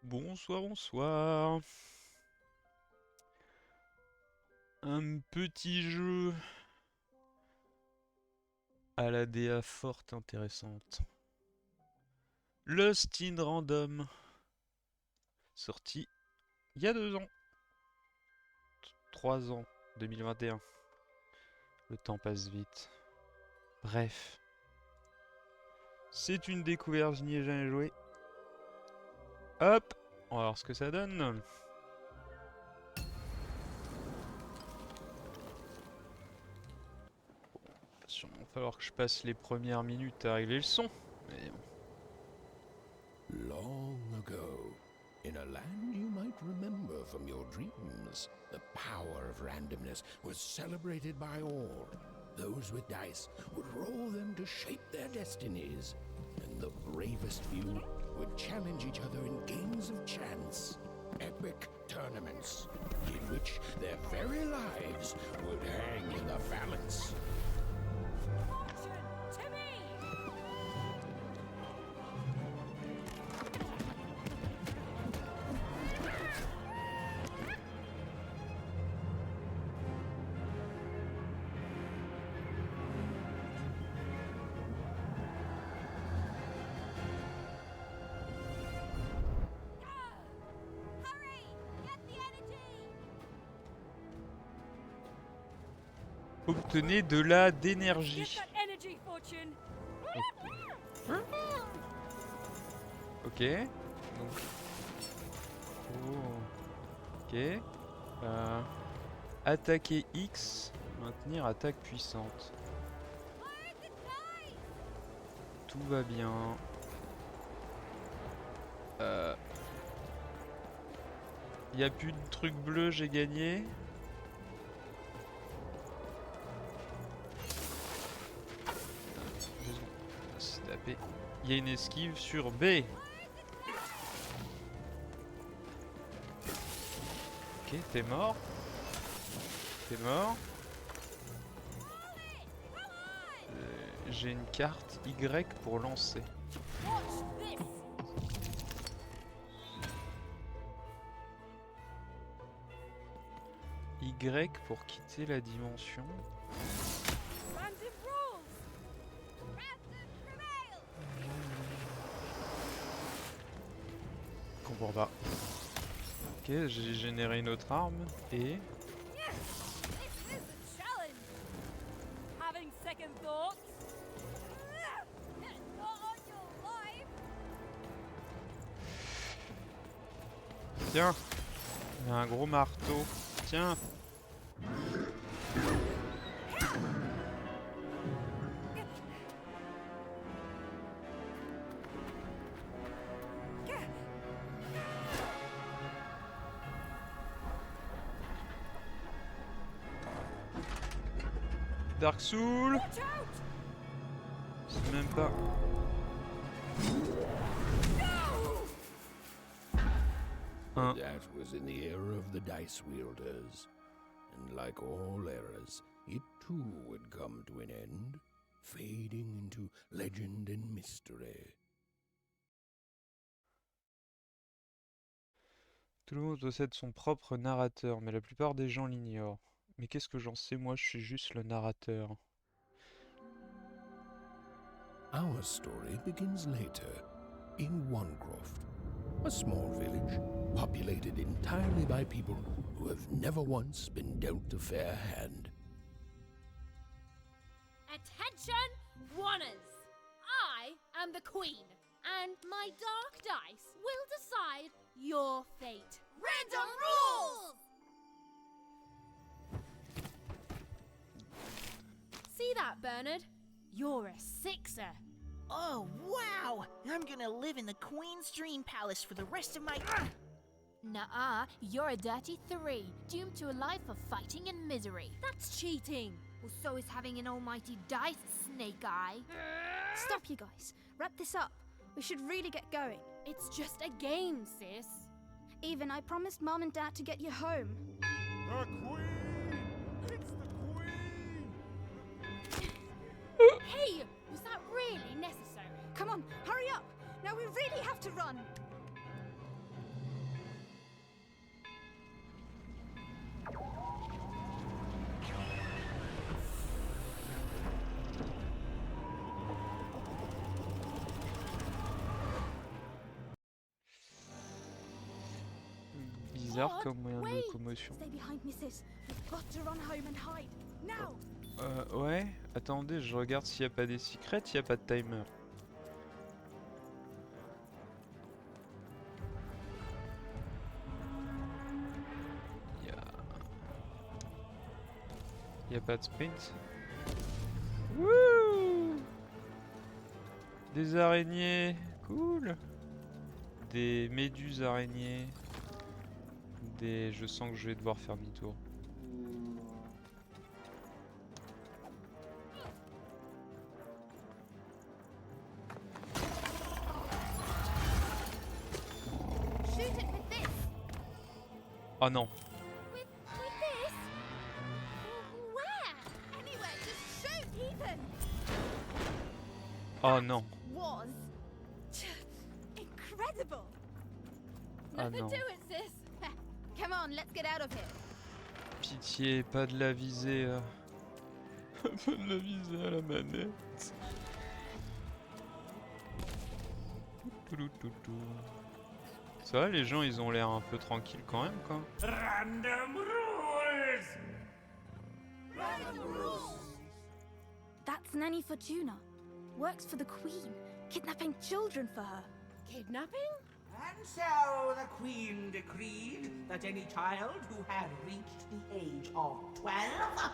Bonsoir, bonsoir. Un petit jeu à la DA forte intéressante. Lost in Random. Sorti il y a 2 ans. 3 ans. 2021. Le temps passe vite. Bref. C'est une découverte, je n'y ai jamais joué. Hop, on va voir ce que ça donne. Il va sûrement falloir que je passe les premières minutes à régler le son. Mais Long ago, in a land you might remember from your dreams, the power of randomness was celebrated by all. Those with dice would roll them to shape their destinies, and the bravest few would challenge each other in games of chance. Epic tournaments, in which their very lives would hang in the balance. obtenez de la d'énergie. Ok. Donc. Oh. Ok. Attaquer X, maintenir attaque puissante. Tout va bien. Y a plus de trucs bleus, j'ai gagné. Se taper. Il y a une esquive sur B. Ok, t'es mort. T'es mort. J'ai une carte Y pour lancer. Y pour quitter la dimension. Je comprends pas. Ok, j'ai généré une autre arme et... Tiens, il y a un gros marteau. Tiens. Dark Soul. C'est même pas... That was in the era of the dice wielders. And like all eras, it too would come to an end, fading into legend and mystery. Tout le monde possède son propre narrateur, mais la plupart des gens l'ignorent. Mais qu'est-ce que j'en sais, moi je suis juste le narrateur. Our story begins later, in Onecroft, a small village populated entirely by people who have never once been dealt a fair hand. Attention, Wanners! I am the Queen, and my dark dice will decide your fate. Random rules! See that, Bernard? You're a sixer. Oh, wow! I'm gonna live in the Queen's Dream Palace for the rest of my... Nuh-uh, you're a dirty 3, doomed to a life of fighting and misery. That's cheating. Well, so is having an almighty dice, Snake Eye. Stop, you guys. Wrap this up. We should really get going. It's just a game, sis. Even, I promised Mom and Dad to get you home. The Queen! It's the Queen! Hey, was that really necessary? Come on, hurry up! Now we really have to run! bizarre hard. comme moyen de Wait. locomotion. Stay behind me, sis. We've got to run home and hide. Now! Ouais, attendez, je regarde s'il n'y a pas des secrets, il n'y a pas de timer. Il n'y a pas de sprint. Wouh! Des araignées, cool. Des méduses araignées. Je sens que je vais devoir faire demi-tour. Shoot it with this! Oh non. With this? Where? Anywhere, just shoot! Even! Oh non. Was incredible! Ah Never non. do it, sis. Come on, let's get out of here. Pitié, pas de la visée. Pas de la visée à la manette. Touloutoutou. Ça va, les gens, ils ont l'air un peu tranquilles quand même, quoi. Random rules! That's Nanny Fortuna. Works for the Queen, kidnapping children for her. Kidnapping? And so the Queen decreed that any child who had reached the age of 12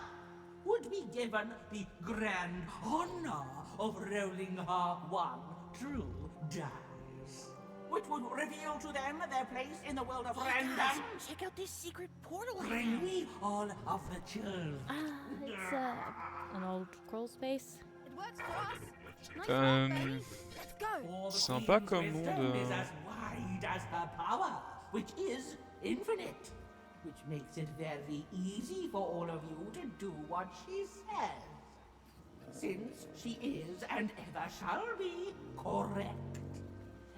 would be given the grand honor of rolling her one true dice, which would reveal to them their place in the world of random. Check out this secret portal I Bring found. me all of the children. It's an old crawl space. It works for us. Nice work, baby. Let's go. For the Sympa Queen's comme wisdom monde, is as wide as her power, which is infinite, which makes it very easy for all of you to do what she says, since she is and ever shall be correct.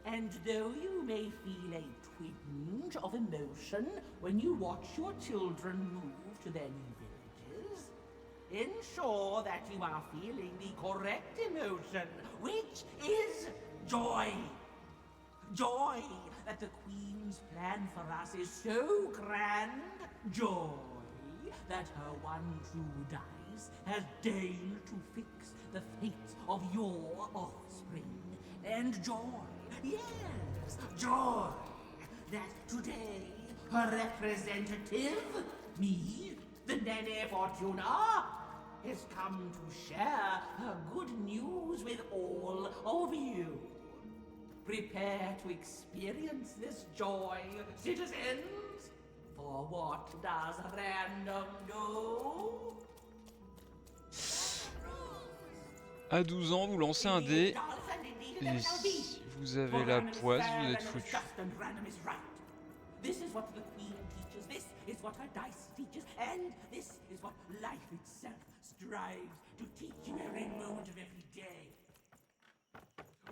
And though you may feel a twinge of emotion when you watch your children move to their new villages, ensure that you are feeling the correct emotion, which is joy. Joy that the Queen's plan for us is so grand. Joy that her one true dice has deigned to fix the fate of your offspring. And joy, yes, joy that today her representative, me, the Nene Fortuna, has come to share her good news with all of you. Prepare to experience this joy, citizens. For what does random do? À 12 ans, vous lancez un dé. Et si vous avez la poisse, vous êtes foutu. This is what the Queen teaches, this is what her dice teaches, and this is what life itself strives to teach you every moment of every day.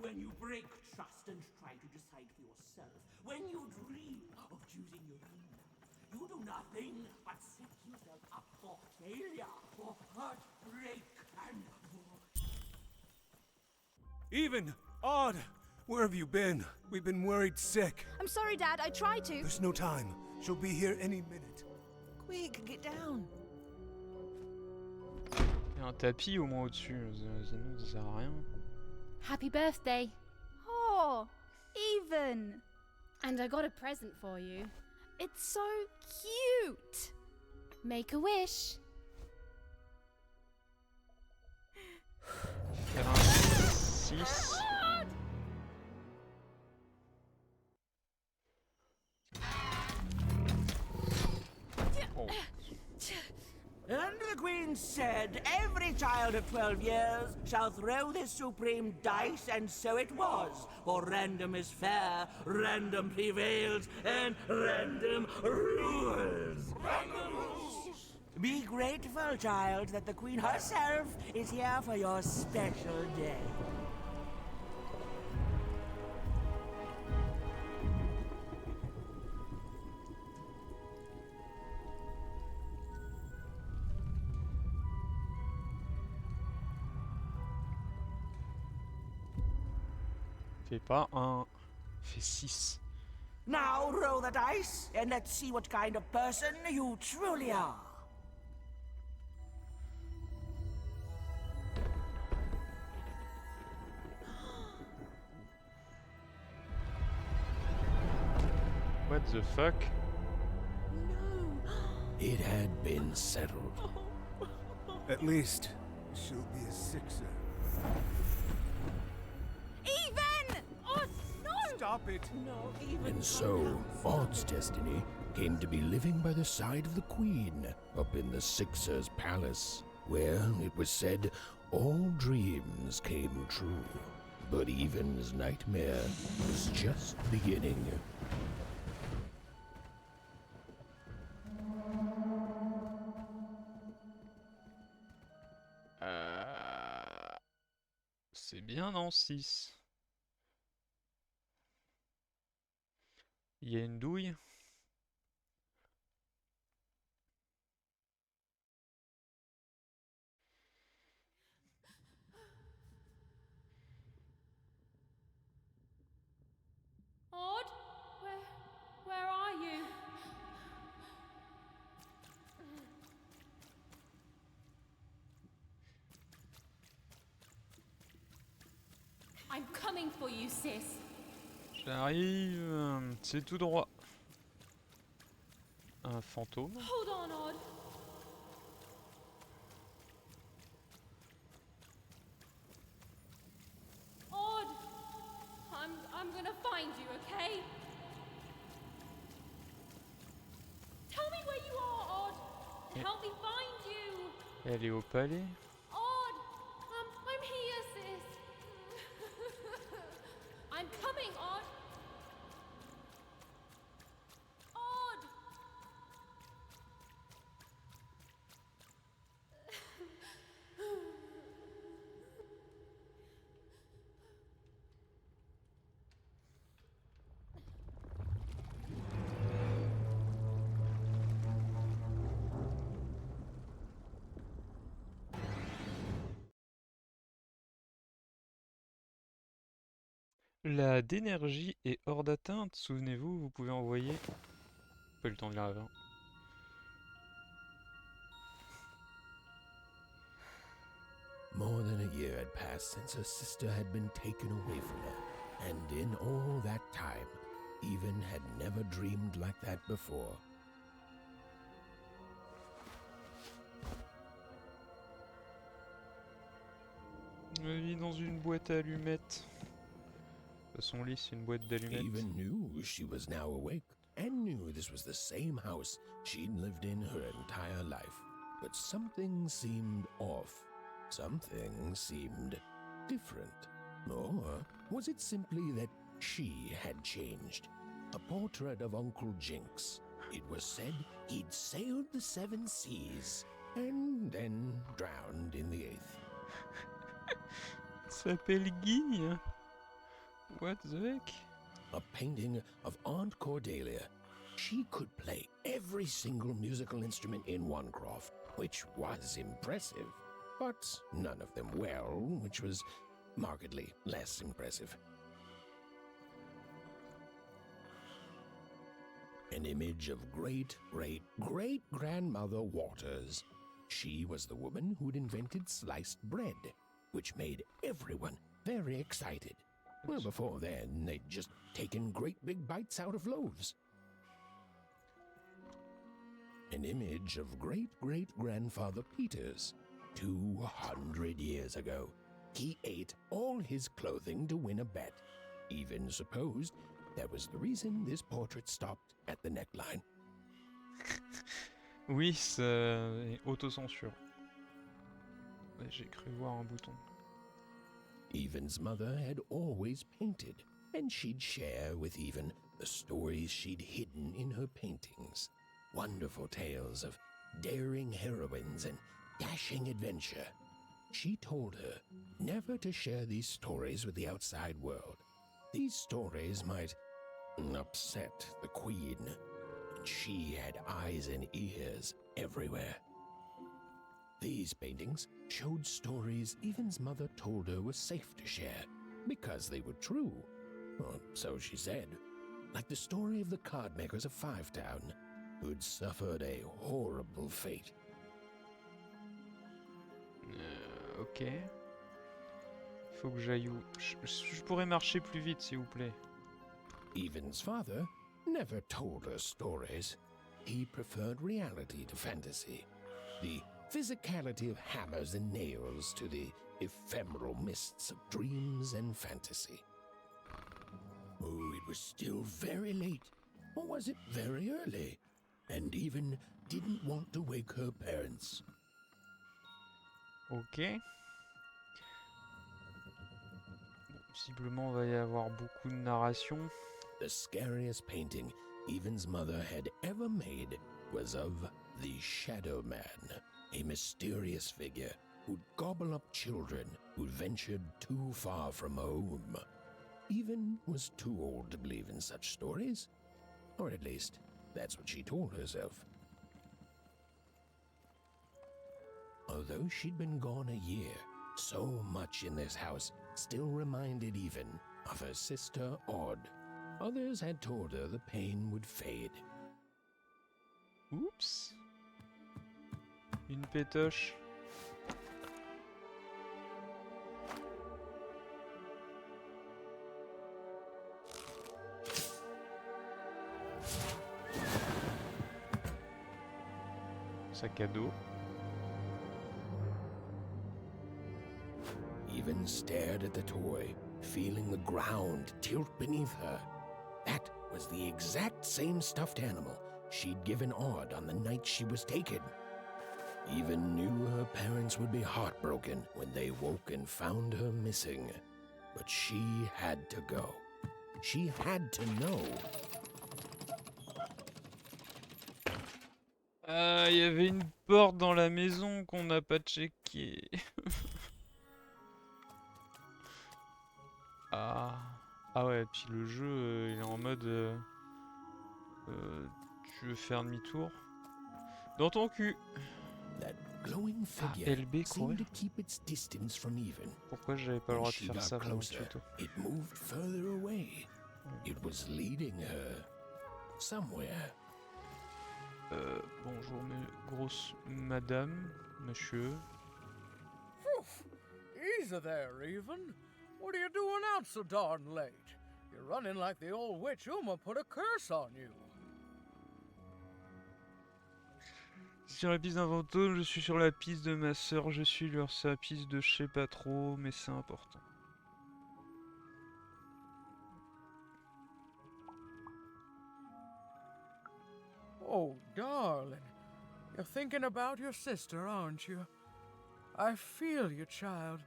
When you break trust and try to decide for yourself, when you dream of choosing your own life, you do nothing but set yourself up for failure, for heartbreak, and for... Even! Odd! Where have you been? We've been worried sick. I'm sorry, Dad. I tried to. There's no time. She'll be here any minute. Quick, get down. Il y a un tapis au moins au-dessus, sinon ça sert à rien. Happy birthday. Oh, Even. And I got a present for you. It's so cute. Make a wish. 6. Oh. And the Queen said, every child of 12 years shall throw this supreme dice, and so it was. For random is fair, random prevails, and random rules. Random rules! Be grateful, child, that the Queen herself is here for your special day. Fait pas 1, fait 6. Now roll the dice, and let's see what kind of person you truly are. What the fuck? It had been settled. At least, she'll be a sixer. Even! Oh, no! Stop it! No, even. And so, Odd's destiny came to be living by the side of the Queen up in the Sixer's palace, where it was said all dreams came true. But Even's nightmare was just beginning. C'est bien en 6. Il y a une douille. Odd? Where are you? I'm coming for you, sis. J'arrive. C'est tout droit. Un fantôme. Hold on, Odd. Odd! I'm gonna find you, okay? Tell me where you are, Odd. Help me find you. Elle est au palais. Odd! I'm here, sis. I'm coming, Odd. Odd! La d'énergie est hors d'atteinte. Souvenez-vous, vous pouvez envoyer. Pas eu le temps de lire avant. More than a year had passed since her sister had been taken away from her, and in all that time, Even had never dreamed like that before. Elle vit dans une boîte à allumettes. Son lit, c'est une boîte d'allumettes. Even knew she was now awake, and knew this was the same house she'd lived in her entire life. But something seemed off. Something seemed different. Or was it simply that she had changed? A portrait of Uncle Jinx. It was said he'd sailed the 7 seas and then drowned in the 8th. S'appelle Guy. What the heck? A painting of Aunt Cordelia. She could play every single musical instrument in Onecroft, which was impressive, but none of them well, which was markedly less impressive. An image of great-great-great-grandmother Waters. She was the woman who'd invented sliced bread, which made everyone very excited. Well, before then, they'd just taken great big bites out of loaves. An image of great-great-grandfather Peters. 200 years ago, he ate all his clothing to win a bet. Even supposed that was the reason this portrait stopped at the neckline. Oui, c'est autocensure. J'ai cru voir un bouton. Even's mother had always painted, and she'd share with Even the stories she'd hidden in her paintings. Wonderful tales of daring heroines and dashing adventure. She told her never to share these stories with the outside world. These stories might upset the Queen, and she had eyes and ears everywhere. These paintings showed stories Even's mother told her were safe to share, because they were true. Or so she said. like the story of the card makers of Five Town, who'd suffered a horrible fate. Ok. Faut que j'aille où? Je pourrais marcher plus vite, s'il vous plaît. Even's father never told her stories. He preferred reality to fantasy, the physicality of hammers and nails to the ephemeral mists of dreams and fantasy. Oh, it was still very late, or was it very early? And Even didn't want to wake her parents. Ok. Visiblement, il va y avoir beaucoup de narration. The scariest painting Even's mother had ever made was of the Shadow Man, a mysterious figure who'd gobble up children who'd ventured too far from home. Even was too old to believe in such stories, or at least that's what she told herself. Although she'd been gone a year, so much in this house still reminded Even of her sister Odd. Others had told her the pain would fade. Oups. Une pétoche. Sac à dos. Even stared at the toy, feeling the ground tilt beneath her. That was the exact same stuffed animal she'd given Odd on the night she was taken. Even knew her parents would be heartbroken when they woke and found her missing. But she had to go. She had to know. Ah, il y avait une porte dans la maison qu'on n'a pas checké. Ah. Ah ouais, puis le jeu, il est en mode... tu veux faire demi-tour? Dans ton cul! That glowing Ah, figure LB seemed to courir. keep its distance from Even. Pourquoi j'avais pas le When droit de she faire got ça pendant le closer, tuto? it moved further away. It was leading her somewhere. Bonjour, grosse madame, monsieur. Easy there, Even. What are you doing out so darn late? You're running like the old witch Uma put a curse on you. Sur la piste d'un fantôme, je suis sur la piste de ma sœur, je suis sur la piste de je sais pas trop, mais c'est important. Oh, darling. You're thinking about your sister, aren't you? I feel you, child.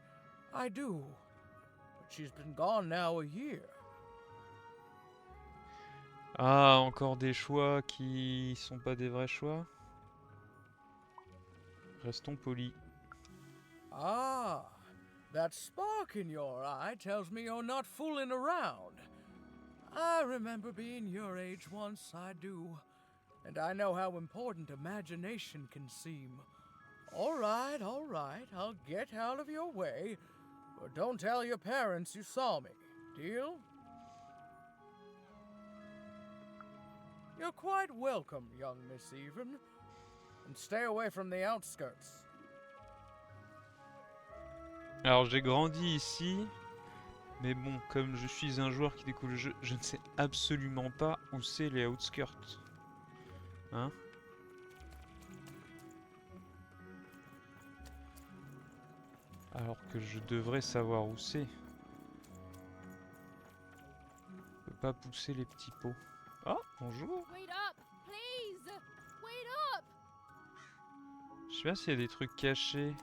I do. But she's been gone now a year. Ah, encore des choix qui sont pas des vrais choix. Restons polis. Ah, that spark in your eye tells me you're not fooling around. I remember being your age once, I do. And I know how important imagination can seem. All right, I'll get out of your way. But don't tell your parents you saw me. Deal? You're quite welcome, young Miss Even. And stay away from the outskirts. Alors j'ai grandi ici, mais bon, comme je suis un joueur qui découvre le jeu, je ne sais absolument pas où c'est les outskirts. Hein? Alors que je devrais savoir où c'est. Je peux pas pousser les petits pots. Ah, bonjour. Wait up, please! Wait up! Je sais pas s'il y a des trucs cachés.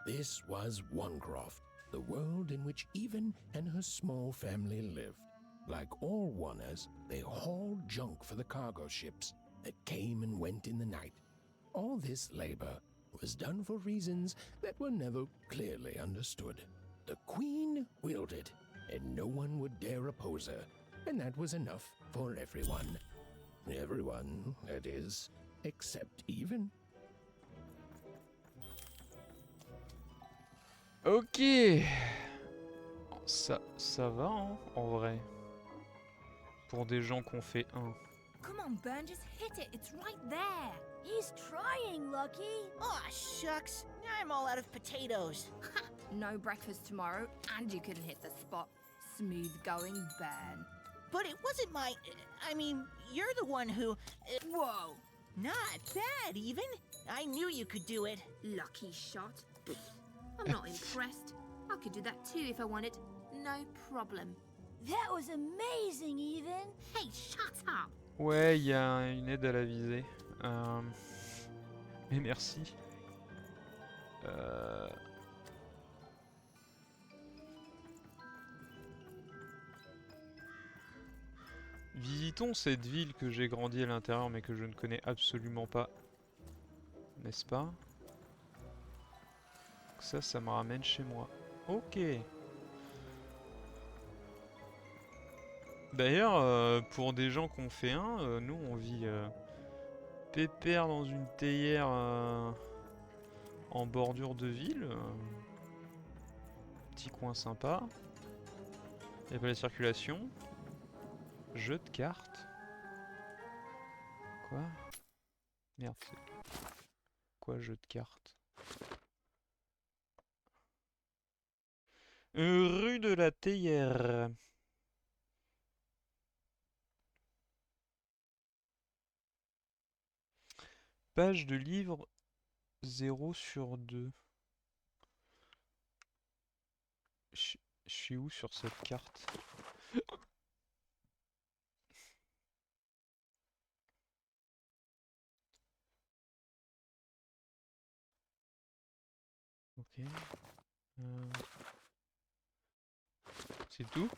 This was Onecroft, the world in which Even and her small family lived. Like all Oners, they hauled junk for the cargo ships that came and went in the night. All this labor was done for reasons that were never clearly understood. The Queen willed it, and no one would dare oppose her, and that was enough for everyone. Everyone, that is, except Even. Ok. Ça va, hein, en vrai. Pour des gens qu'on fait un. Come on, Burn, just hit it. It's right there. He's trying, Lucky. Aw, shucks. Now I'm all out of potatoes. No breakfast tomorrow, and you couldn't hit the spot. Smooth going, Burn. But it wasn't my... I mean, you're the one who... Whoa! Not bad, even. I knew you could do it. Lucky shot. I'm not impressed. I could do that too if I wanted. No problem. That was amazing, Even. Hey, shut up! Ouais, il y a une aide à la visée. Mais merci. Visitons cette ville que j'ai grandi à l'intérieur mais que je ne connais absolument pas. N'est-ce pas? Ça me ramène chez moi. Ok. D'ailleurs, pour des gens qu'on fait un, nous on vit pépère dans une théière en bordure de ville. Petit coin sympa. Il n'y a pas la circulation. Jeu de cartes. Quoi? Merde. Quoi, jeu de cartes? Rue de la Théière. Page de livre 0/2. Je suis où sur cette carte? Ok. C'est tout?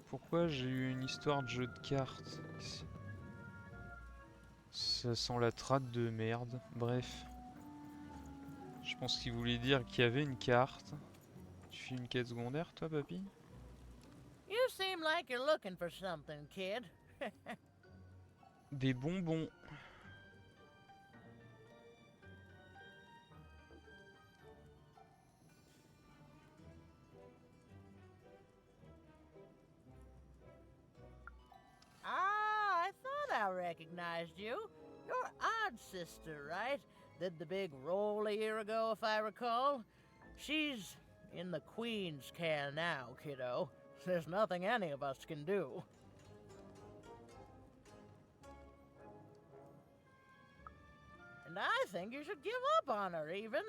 Pourquoi j'ai eu une histoire de jeu de cartes? Ça sent la tratte de merde. Bref. Je pense qu'il voulait dire qu'il y avait une carte. Tu fais une quête secondaire, toi, papy? You seem like you're looking for something, kid. Des bonbons. Ah, I thought I recognized you. You're Odd Sister, right? Did the big roll a year ago, if I recall. She's in the Queen's care now, kiddo. There's nothing any of us can do. And I think you should give up on her, even.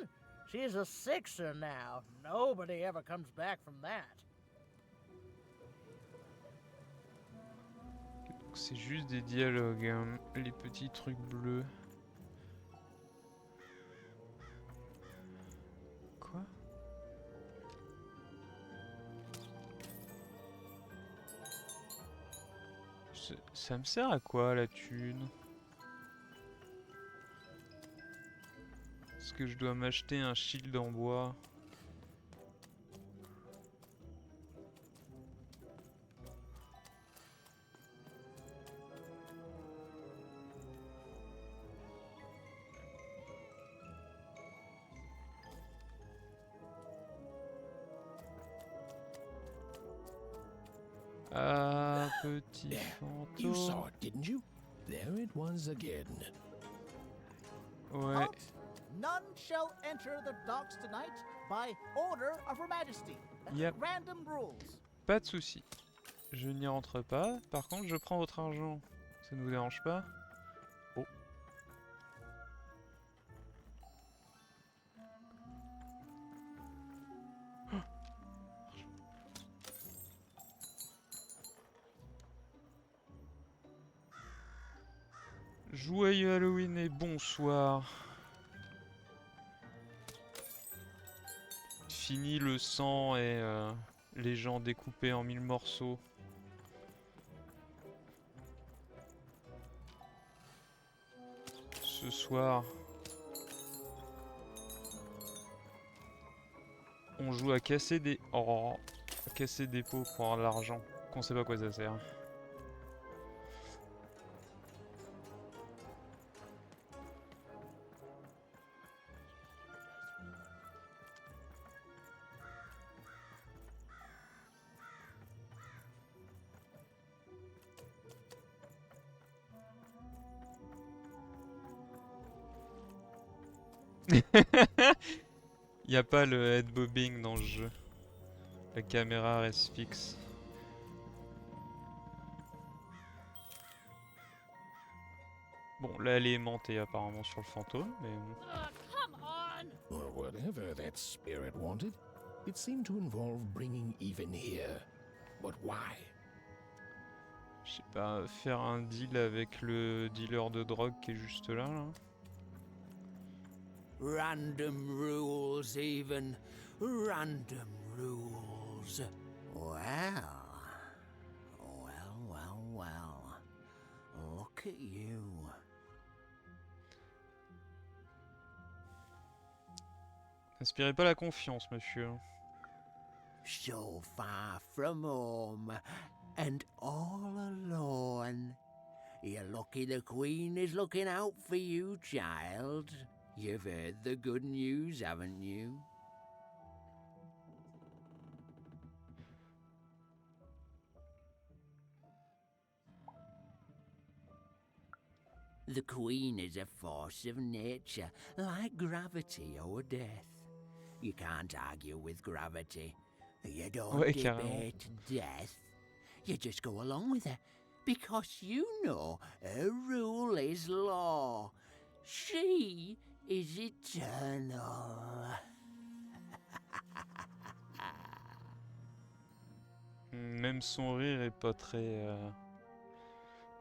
She's a sixer now. Nobody ever comes back from that. C'est juste des dialogues, hein, les petits trucs bleus. Quoi? Ça me sert à quoi la thune? Est-ce que je dois m'acheter un shield en bois? Ah, petit You saw fantôme. it, didn't you? There it was again. Ouais. Halt! None shall enter the docks tonight by order of Her Majesty. Yep. Random rules. Pas de souci. Je n'y rentre pas. Par contre, je prends votre argent. Ça ne vous dérange pas? Oh. Joyeux Halloween et bonsoir. Fini le sang et les gens découpés en 1000 morceaux. Ce soir, on joue à casser des... Oh, à casser des pots pour avoir de l'argent. Qu'on sait pas à quoi ça sert. Y a pas le head bobbing dans le jeu. La caméra reste fixe. Bon, là elle est aimantée apparemment sur le fantôme, mais bon. Come on! Or whatever that spirit wanted, it seemed to involve bringing even here. But why? Je sais pas, faire un deal avec le dealer de drogue qui est juste là, là. Random rules, even. Random rules. Well. Look at you. N'inspirez pas la confiance, monsieur. So far from home, and all alone. You're lucky the Queen is looking out for you, child. You've heard the good news, haven't you? The Queen is a force of nature, like gravity or death. You can't argue with gravity. You don't Ouais, carrément. debate death. You just go along with her, because you know her rule is law. She is eternal. Même son rire est pas très...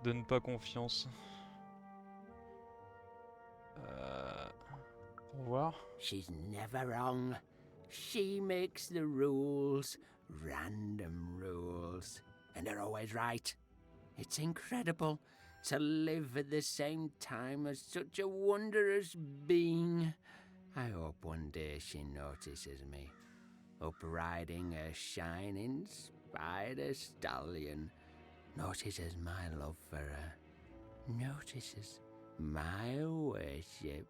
donne pas confiance. Au revoir. She's never wrong. She makes the rules, random rules, and they're always right. It's incredible to live at the same time as such a wondrous being. I hope one day she notices me, up riding a shining spider stallion, notices my love for her, notices my worship.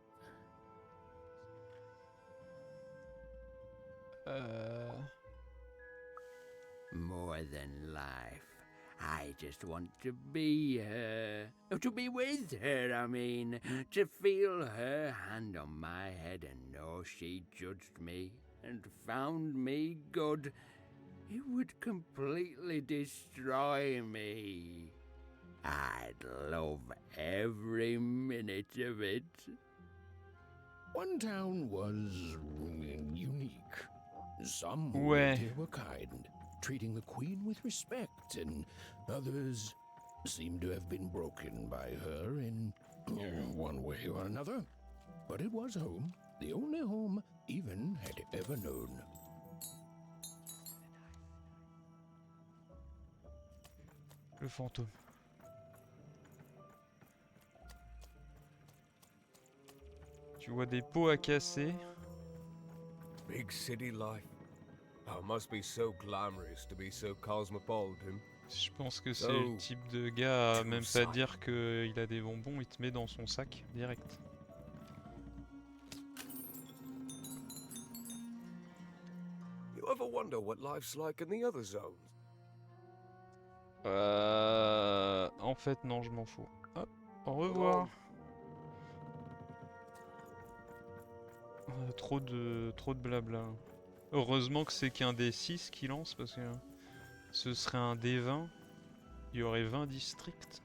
More than life. I just want to be her. To be with her, I mean. To feel her hand on my head and know she judged me and found me good. It would completely destroy me. I'd love every minute of it. One town was unique. Some who Ouais. lived here were kind, treating the Queen with respect, and others seemed to have been broken by her in one way or another. But it was home, the only home Even had ever known. Le fantôme. Tu vois des pots à casser. Big city life. Oh, must be so glamorous to be so cosmopolitan. Je pense que c'est le type de gars à même pas dire qu'il a des bonbons, il te met dans son sac direct. You ever wonder what life's like in the other zones? En fait non, je m'en fous. Hop, au revoir. Trop de blabla. Heureusement que c'est qu'un D6 qui lance parce que ce serait un D20. Il y aurait 20 districts.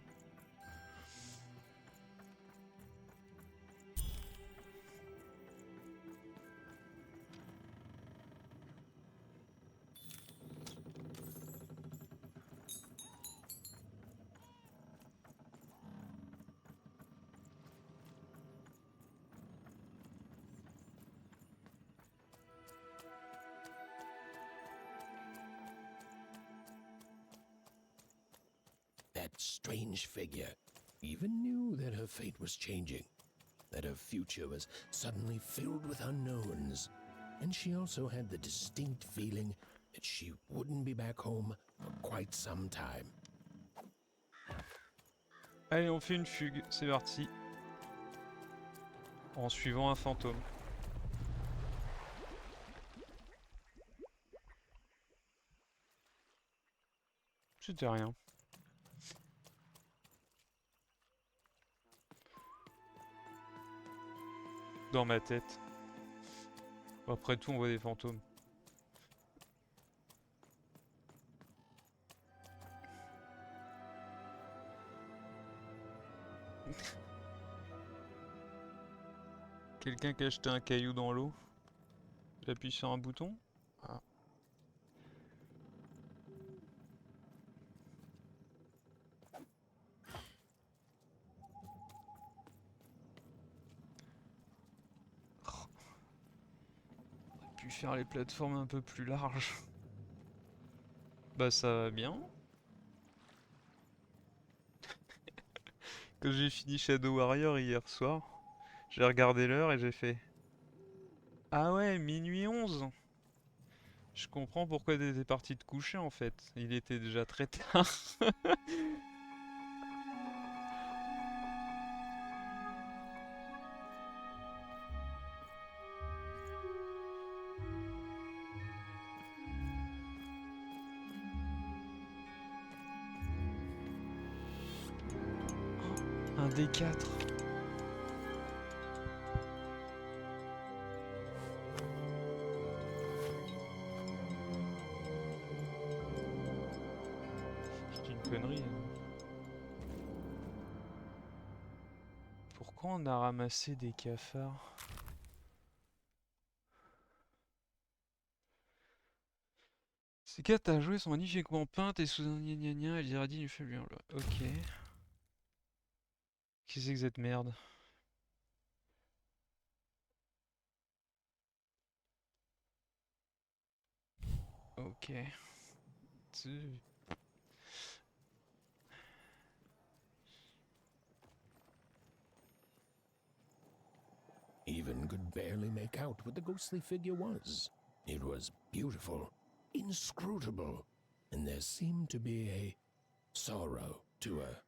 That strange figure even knew that her fate was changing, that her future was suddenly filled with unknowns, and she also had the distinct feeling that she wouldn't be back home for quite some time. Allez, on fait une fugue, c'est parti. En suivant un fantôme. C'était rien. dans ma tête. Bon, après tout, on voit des fantômes. Quelqu'un qui a jeté un caillou dans l'eau. J'appuie sur un bouton. Ah. On aurait pu faire les plateformes un peu plus larges. Bah ça va bien. Quand j'ai fini Shadow Warrior hier soir, j'ai regardé l'heure et j'ai fait... Ah ouais, minuit 11. Je comprends pourquoi t'étais parti te coucher en fait. Il était déjà très tard. Un D4. C'est une connerie. Pourquoi on a ramassé des cafards? Ces gars, t'as joué sont magnifiquement peintes et sous un gna gna gna, elle dirait dit du faible. Ok. Qu'est-ce que c'est que cette merde? Ok. Even could barely make out what the ghostly figure was. It was beautiful, inscrutable, and there seemed to be a sorrow to her.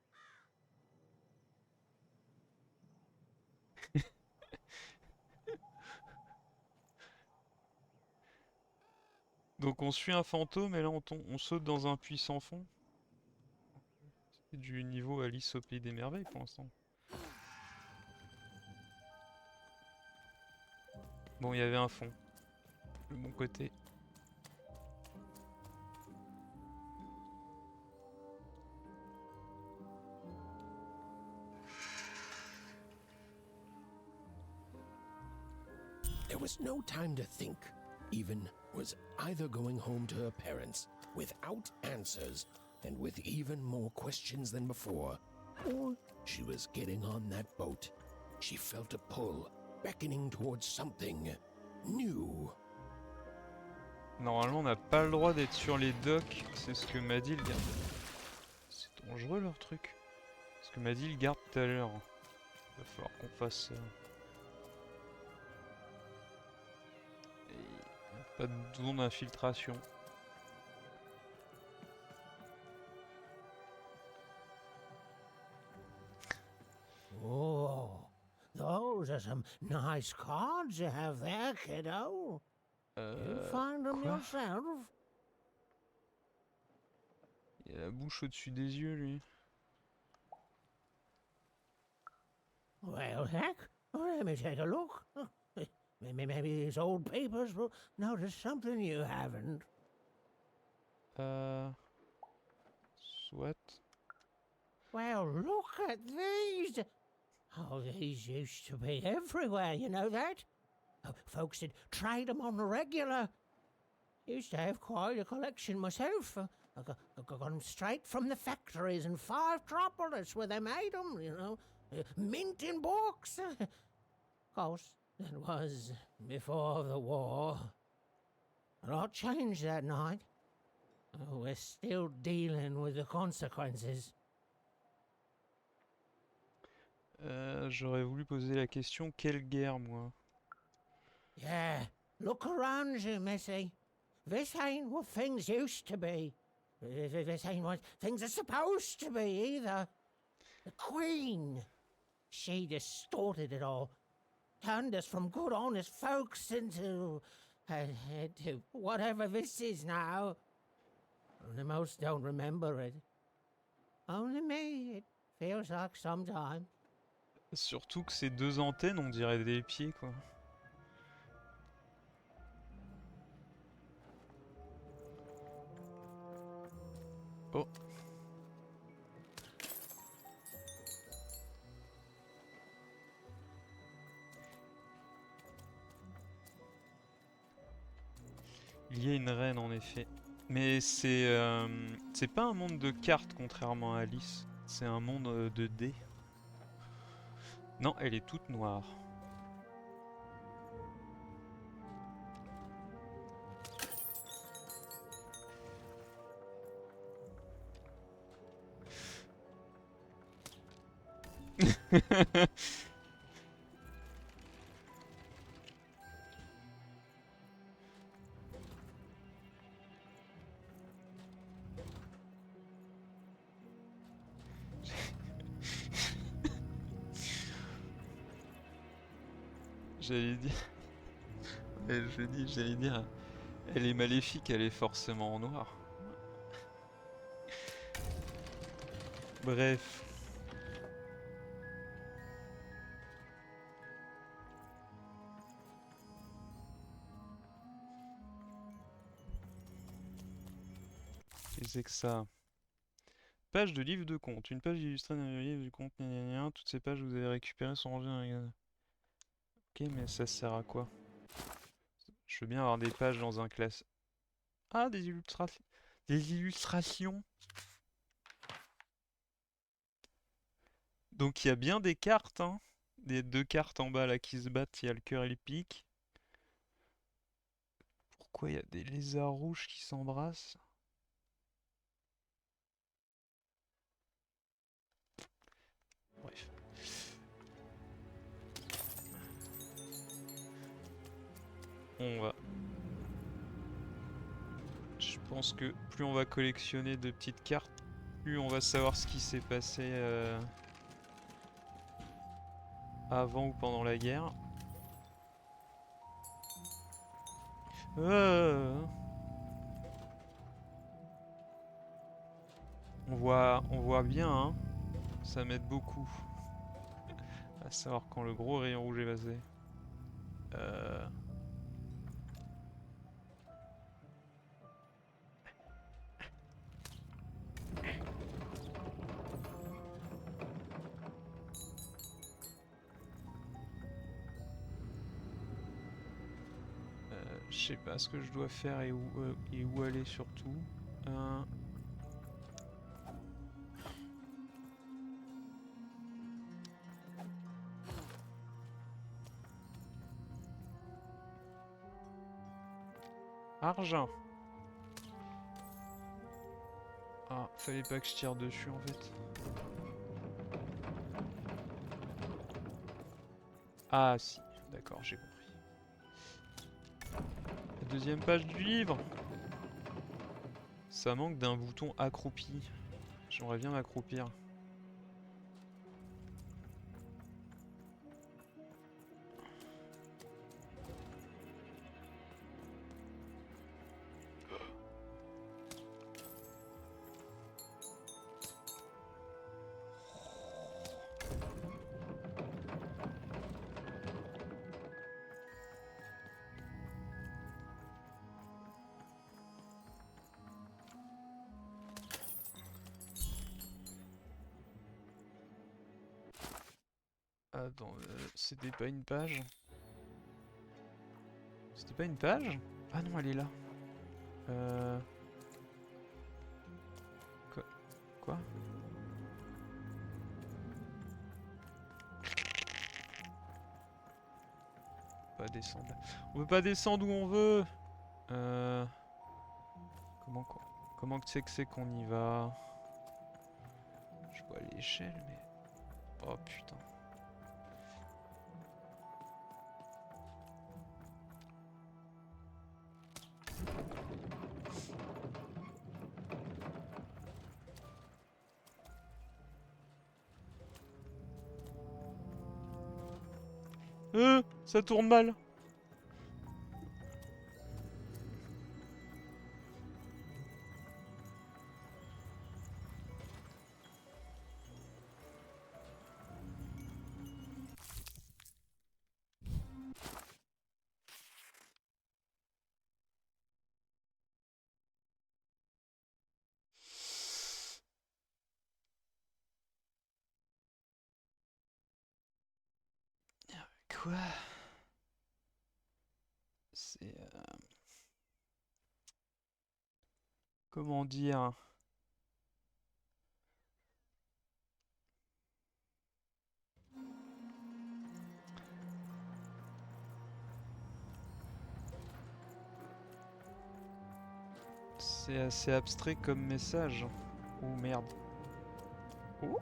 Donc on suit un fantôme et là on saute dans un puits sans fond. C'est du niveau Alice au Pays des Merveilles pour l'instant. Bon, il y avait un fond. Le bon côté. There was no time to think. Even was either going home to her parents without answers and with even more questions than before, or she was getting on that boat. She felt a pull, beckoning towards something new. Normalement, on n'a pas le droit d'être sur les docks. C'est ce que m'a dit le garde. C'est dangereux leur truc. Ce que m'a dit le garde tout à l'heure. Il va falloir qu'on fasse... Pas de zone d'infiltration. Oh, those are some nice cards you have there, kiddo. You find them quoi? yourself? Il a la bouche au-dessus des yeux, lui. Well, heck, let me take a look. Maybe these old papers will notice something you haven't. Soit. Well, look at these. Oh, these used to be everywhere, you know that? Oh, folks would trade them on the regular. Used to have quite a collection myself. I got them straight from the factories in 5 Tropolis where they made them, you know. Mint in books. Of course, that was before the war. A lot changed that night. Oh, we're still dealing with the consequences. J'aurais voulu poser la question, quelle guerre, moi? Yeah, look around you, Missy. This ain't what things used to be. This ain't what things are supposed to be, either. The Queen, she distorted it all. Turned us from good, honest folks into whatever this is now. The most don't remember it. Only me, it feels like sometimes. Surtout que ces deux antennes, on dirait des pieds, quoi. Oh. Il y a une reine en effet. Mais c'est pas un monde de cartes contrairement à Alice. C'est un monde de dés. Non, elle est toute noire. J'allais dire... Ouais, j'allais dire... Elle est maléfique, elle est forcément en noir. Bref. Et c'est que ça. Page de livre de compte. Une page illustrée d'un livre du compte. Gna gna gna. Toutes ces pages que vous avez récupérées sont rangées dans... Ok, mais ça sert à quoi? Je veux bien avoir des pages dans un classe. Ah, des illustrations. Des illustrations. Donc il y a bien des cartes, hein. Des deux cartes en bas là qui se battent, il y a le cœur et le pic. Pourquoi il y a des lézards rouges qui s'embrassent? Bref. On va... Je pense que plus on va collectionner de petites cartes, plus on va savoir ce qui s'est passé avant ou pendant la guerre. On voit bien, hein. Ça m'aide beaucoup. À savoir quand le gros rayon rouge est passé. Je sais pas ce que je dois faire et où aller surtout. Argent. Ah, fallait pas que je tire dessus en fait. Ah si, d'accord, j'ai compris. La deuxième page du livre. Ça manque d'un bouton accroupi. J'aimerais bien m'accroupir. Attends, c'était pas une page? C'était pas une page? Ah non, elle est là. Quoi? On peut pas descendre là. On peut pas descendre où on veut. Comment que c'est qu'on y va? Je vois l'échelle, mais... Oh putain. Ça tourne mal. Quoi? C'est... comment dire? C'est assez abstrait comme message. Oh merde. Oh.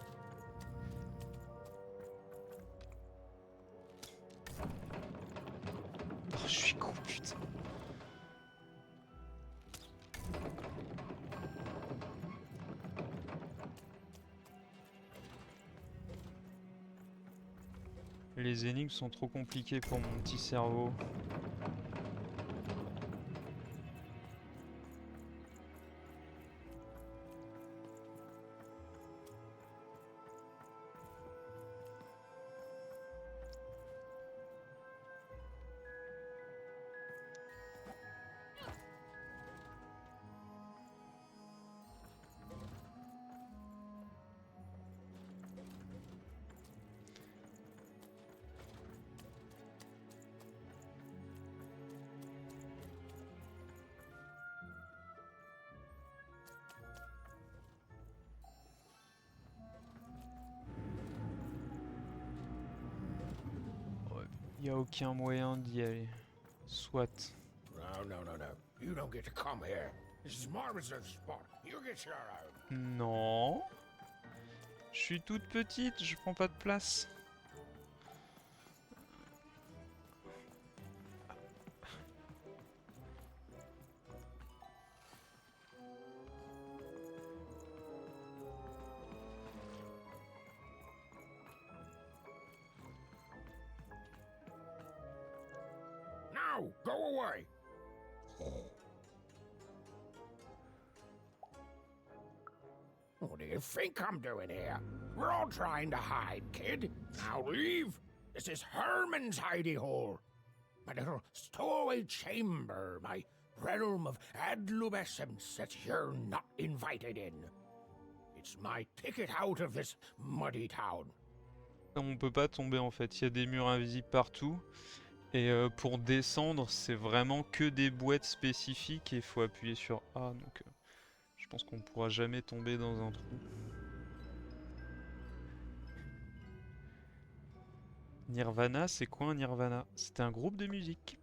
Oh, je suis con, putain. Les énigmes sont trop compliquées pour mon petit cerveau. Y a aucun moyen d'y aller. Soit. No, no, no, no. You don't get to come here. This is my reserve spot. You get your own. Non. Je suis toute petite, je prends pas de place. Now, go away. What do you think I'm doing here? We're all trying to hide, kid. Now leave. This is Herman's hidey hole. My little stowaway chamber, my realm of adlubescence that you're not invited in. It's my ticket out of this muddy town. On peut pas tomber en fait, il y a des murs invisibles partout. Et pour descendre, c'est vraiment que des boîtes spécifiques et il faut appuyer sur A. Donc je pense qu'on pourra jamais tomber dans un trou. Nirvana, c'est quoi un Nirvana? C'est un groupe de musique.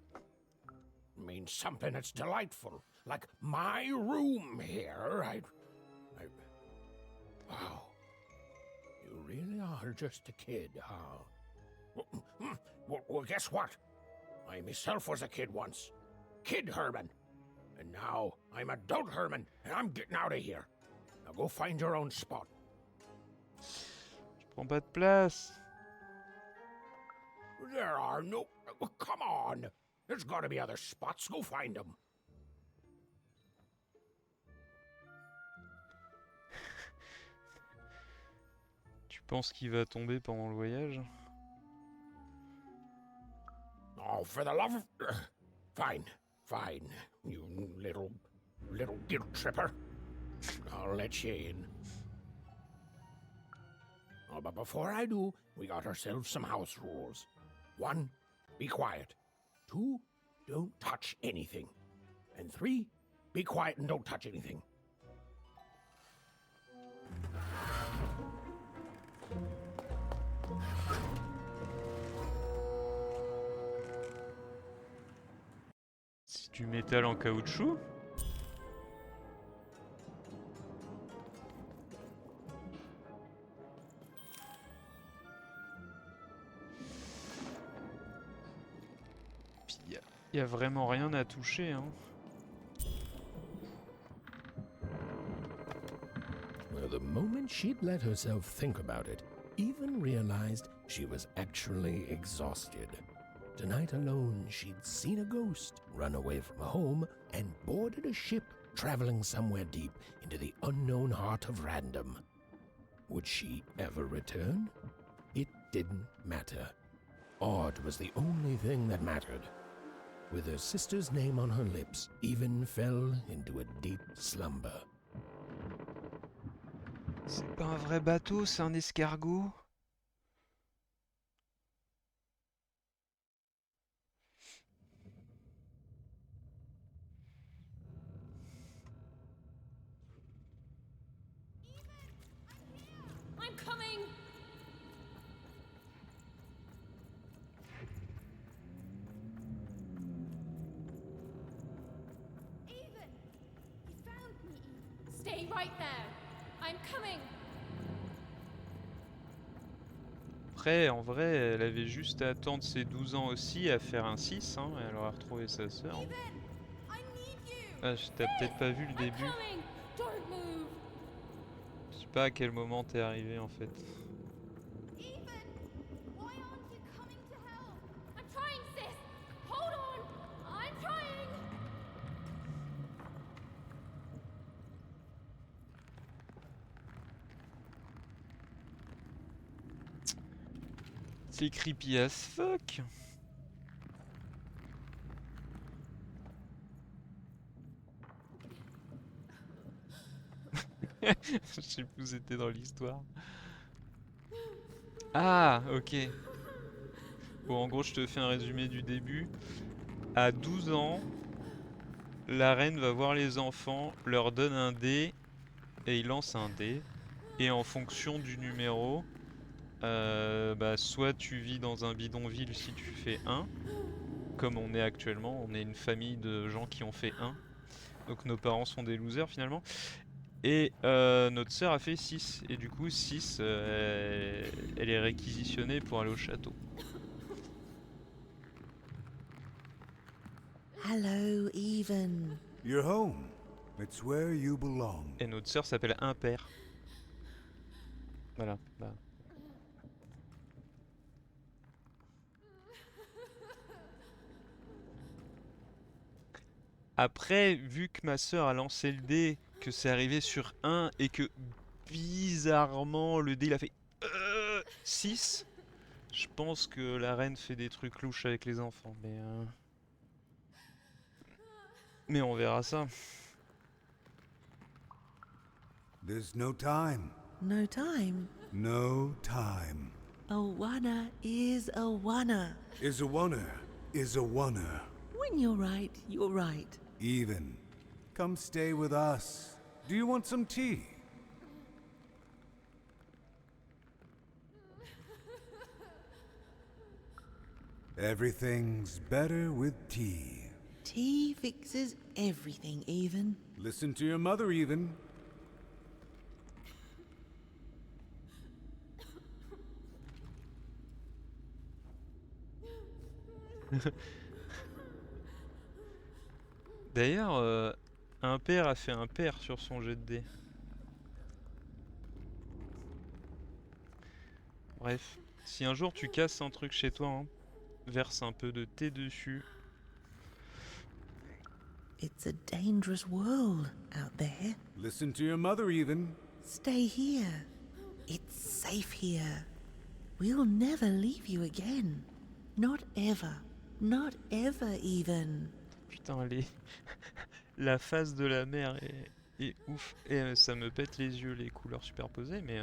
Means something that's delightful, like my room here. Wow. You really are just a kid, huh? Well, guess what? I myself was a kid once. Kid Herman. And now I'm adult Herman, and I'm getting out of here. Now go find your own spot. Je prends pas de place. There are no... Oh, come on. There's gotta be other spots. Go find them. Tu penses qu'il va tomber pendant le voyage? Oh, for the love of... Fine, fine, you little guilt tripper. I'll let you in. Oh, but before I do, we got ourselves some house rules. 1, be quiet. 2, don't touch anything. And 3, be quiet and don't touch anything. C'est du métal en caoutchouc? Puis y a vraiment rien à toucher, hein. Well, the moment she'd let herself think about it, even realized she was actually exhausted. Tonight alone, she'd seen a ghost, run away from home, and boarded a ship traveling somewhere deep into the unknown heart of random. Would she ever return? It didn't matter. Odd was the only thing that mattered. With her sister's name on her lips, Even fell into a deep slumber. C'est pas un vrai bateau, c'est un escargot. Stay right there. I'm coming. Après, en vrai, elle avait juste à attendre ses 12 ans aussi à faire un 6, hein, et elle aurait retrouvé sa sœur. Even, I need you. Ah, t'as peut-être pas vu le I'm début. coming. Don't move. Je sais pas à quel moment t'es arrivé en fait. Even, why aren't you coming to help? I'm trying, sis. Hold on. I'm trying. C'est creepy as fuck. Je sais plus où c'était dans l'histoire. Ah, ok. Bon, en gros, je te fais un résumé du début. À 12 ans, la reine va voir les enfants, leur donne un dé, et il lance un dé. Et en fonction du numéro, bah, soit tu vis dans un bidonville si tu fais 1, comme on est actuellement, on est une famille de gens qui ont fait 1. Donc nos parents sont des losers finalement. Et notre sœur a fait 6. Et du coup, 6, elle est réquisitionnée pour aller au château. Hello, Even. You're home. It's where you belong. Et notre sœur s'appelle Impair. Voilà. Bah. Après, vu que ma sœur a lancé le dé, que c'est arrivé sur 1 et que bizarrement le dé il a fait 6, je pense que la reine fait des trucs louches avec les enfants. Mais on verra ça. There's no time. No time. No time. A wanna is a wanna. Is a oneer. Is a oneer. When you're right, you're right. Even. Come stay with us. Do you want some tea? Everything's better with tea. Tea fixes everything, Even. Listen to your mother, Even. D'ailleurs, un père a fait un père sur son jet de dés. Bref, si un jour tu casses un truc chez toi, hein, verse un peu de thé dessus. It's a dangerous world out there. Listen to your mother, Even. Stay here. It's safe here. We'll never leave you again. Not ever. Not ever, Even. Putain, la face de la mer est ouf. Et ça me pète les yeux, les couleurs superposées, mais...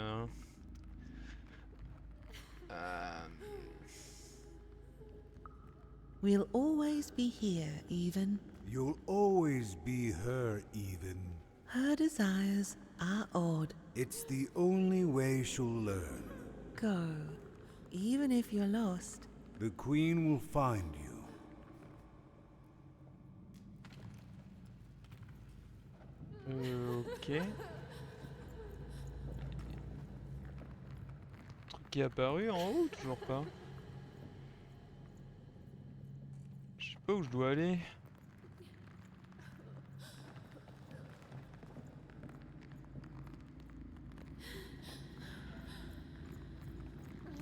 We'll always be here, Even. You'll always be her, Even. Her desires are odd. It's the only way she'll learn. Go. Even if you're lost. The Queen will find you. Ok. Truc qui est apparu en haut ou toujours pas? Je sais pas où je dois aller.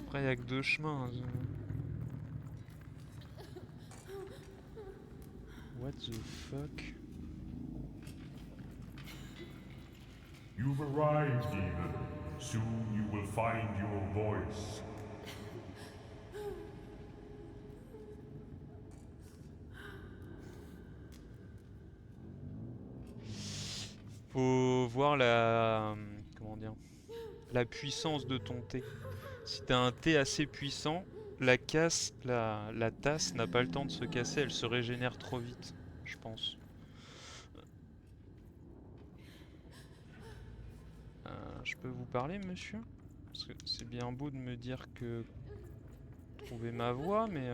Après, y'a que deux chemins. What the fuck? You've arrived, Even. Soon you will find your voice. Faut voir la... comment dire? La puissance de ton thé. Si t'as un thé assez puissant, la tasse n'a pas le temps de se casser, elle se régénère trop vite, je pense. Je peux vous parler, monsieur? Parce que c'est bien beau de me dire que... trouver ma voix, mais...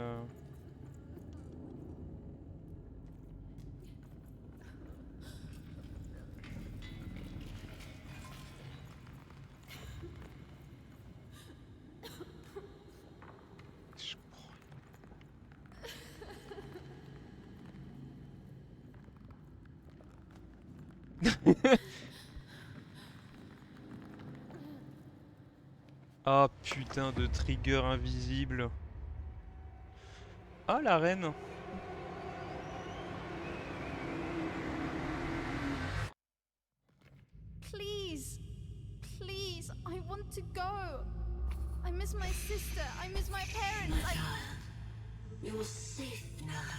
Ah putain de trigger invisible. Ah la reine. Please, please, I want to go. I miss my sister. I miss my parents. You're safe now.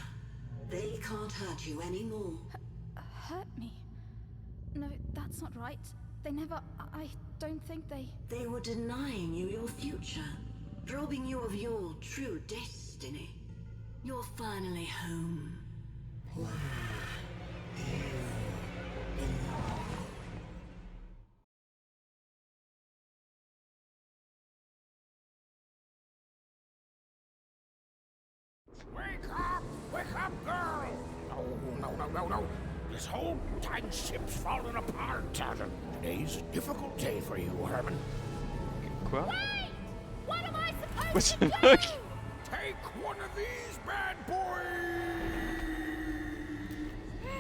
They can't hurt you anymore. Hurt me? No, that's not right. They never. I don't think they. They were denying you your future, robbing you of your true destiny. You're finally home. Wake up, girl! No. This whole time ship's falling apart. Today's a difficult day for you, Herman. Quoi? Wait! What am I What supposed the to fuck? do? Take one of these bad boys!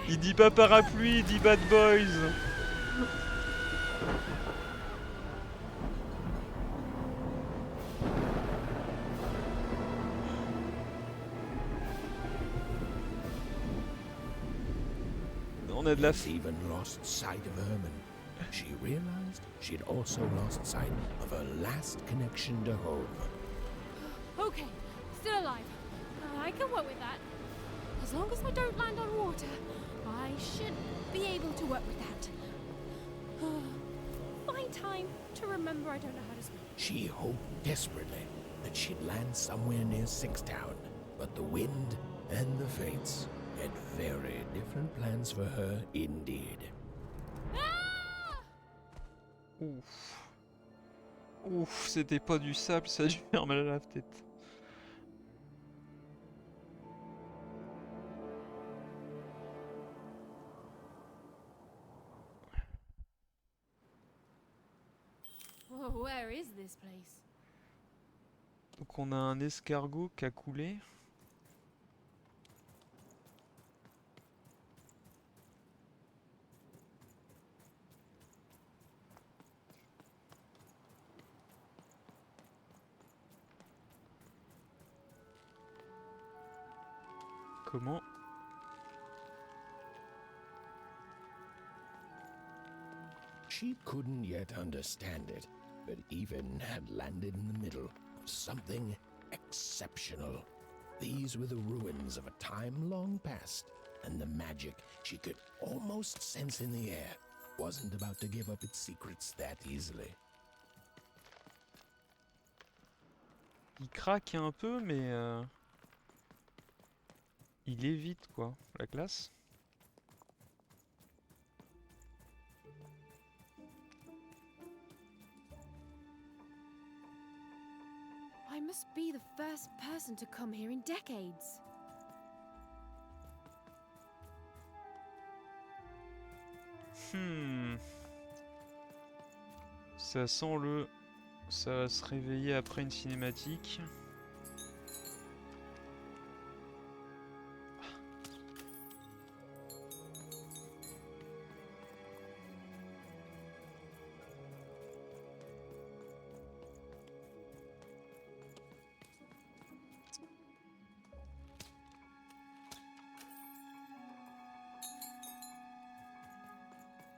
Il dit pas parapluie, il dit bad boys. On a de la She's even lost sight of Herman. She realized she'd also lost sight of her last connection to home. Okay, still alive. I can work with that. As long as I don't land on water, I should be able to work with that. Find time to remember I don't know how to swim. She hoped desperately that she'd land somewhere near Sixtown, but the wind and the fates had very different plans for her indeed. Ouf. Ouf, c'était pas du sable, ça a dû faire mal à la tête. Where is this place? Donc on a un escargot qui a coulé. Comment? She couldn't yet understand it, but even had landed in the middle of something exceptional. These were the ruins of a time long past, and the magic she could almost sense in the air wasn't about to give up its secrets that easily. Il craque un peu, mais il évite quoi, la classe. I must be the first person to come here in decades. Ça sent le... Ça va se réveiller après une cinématique.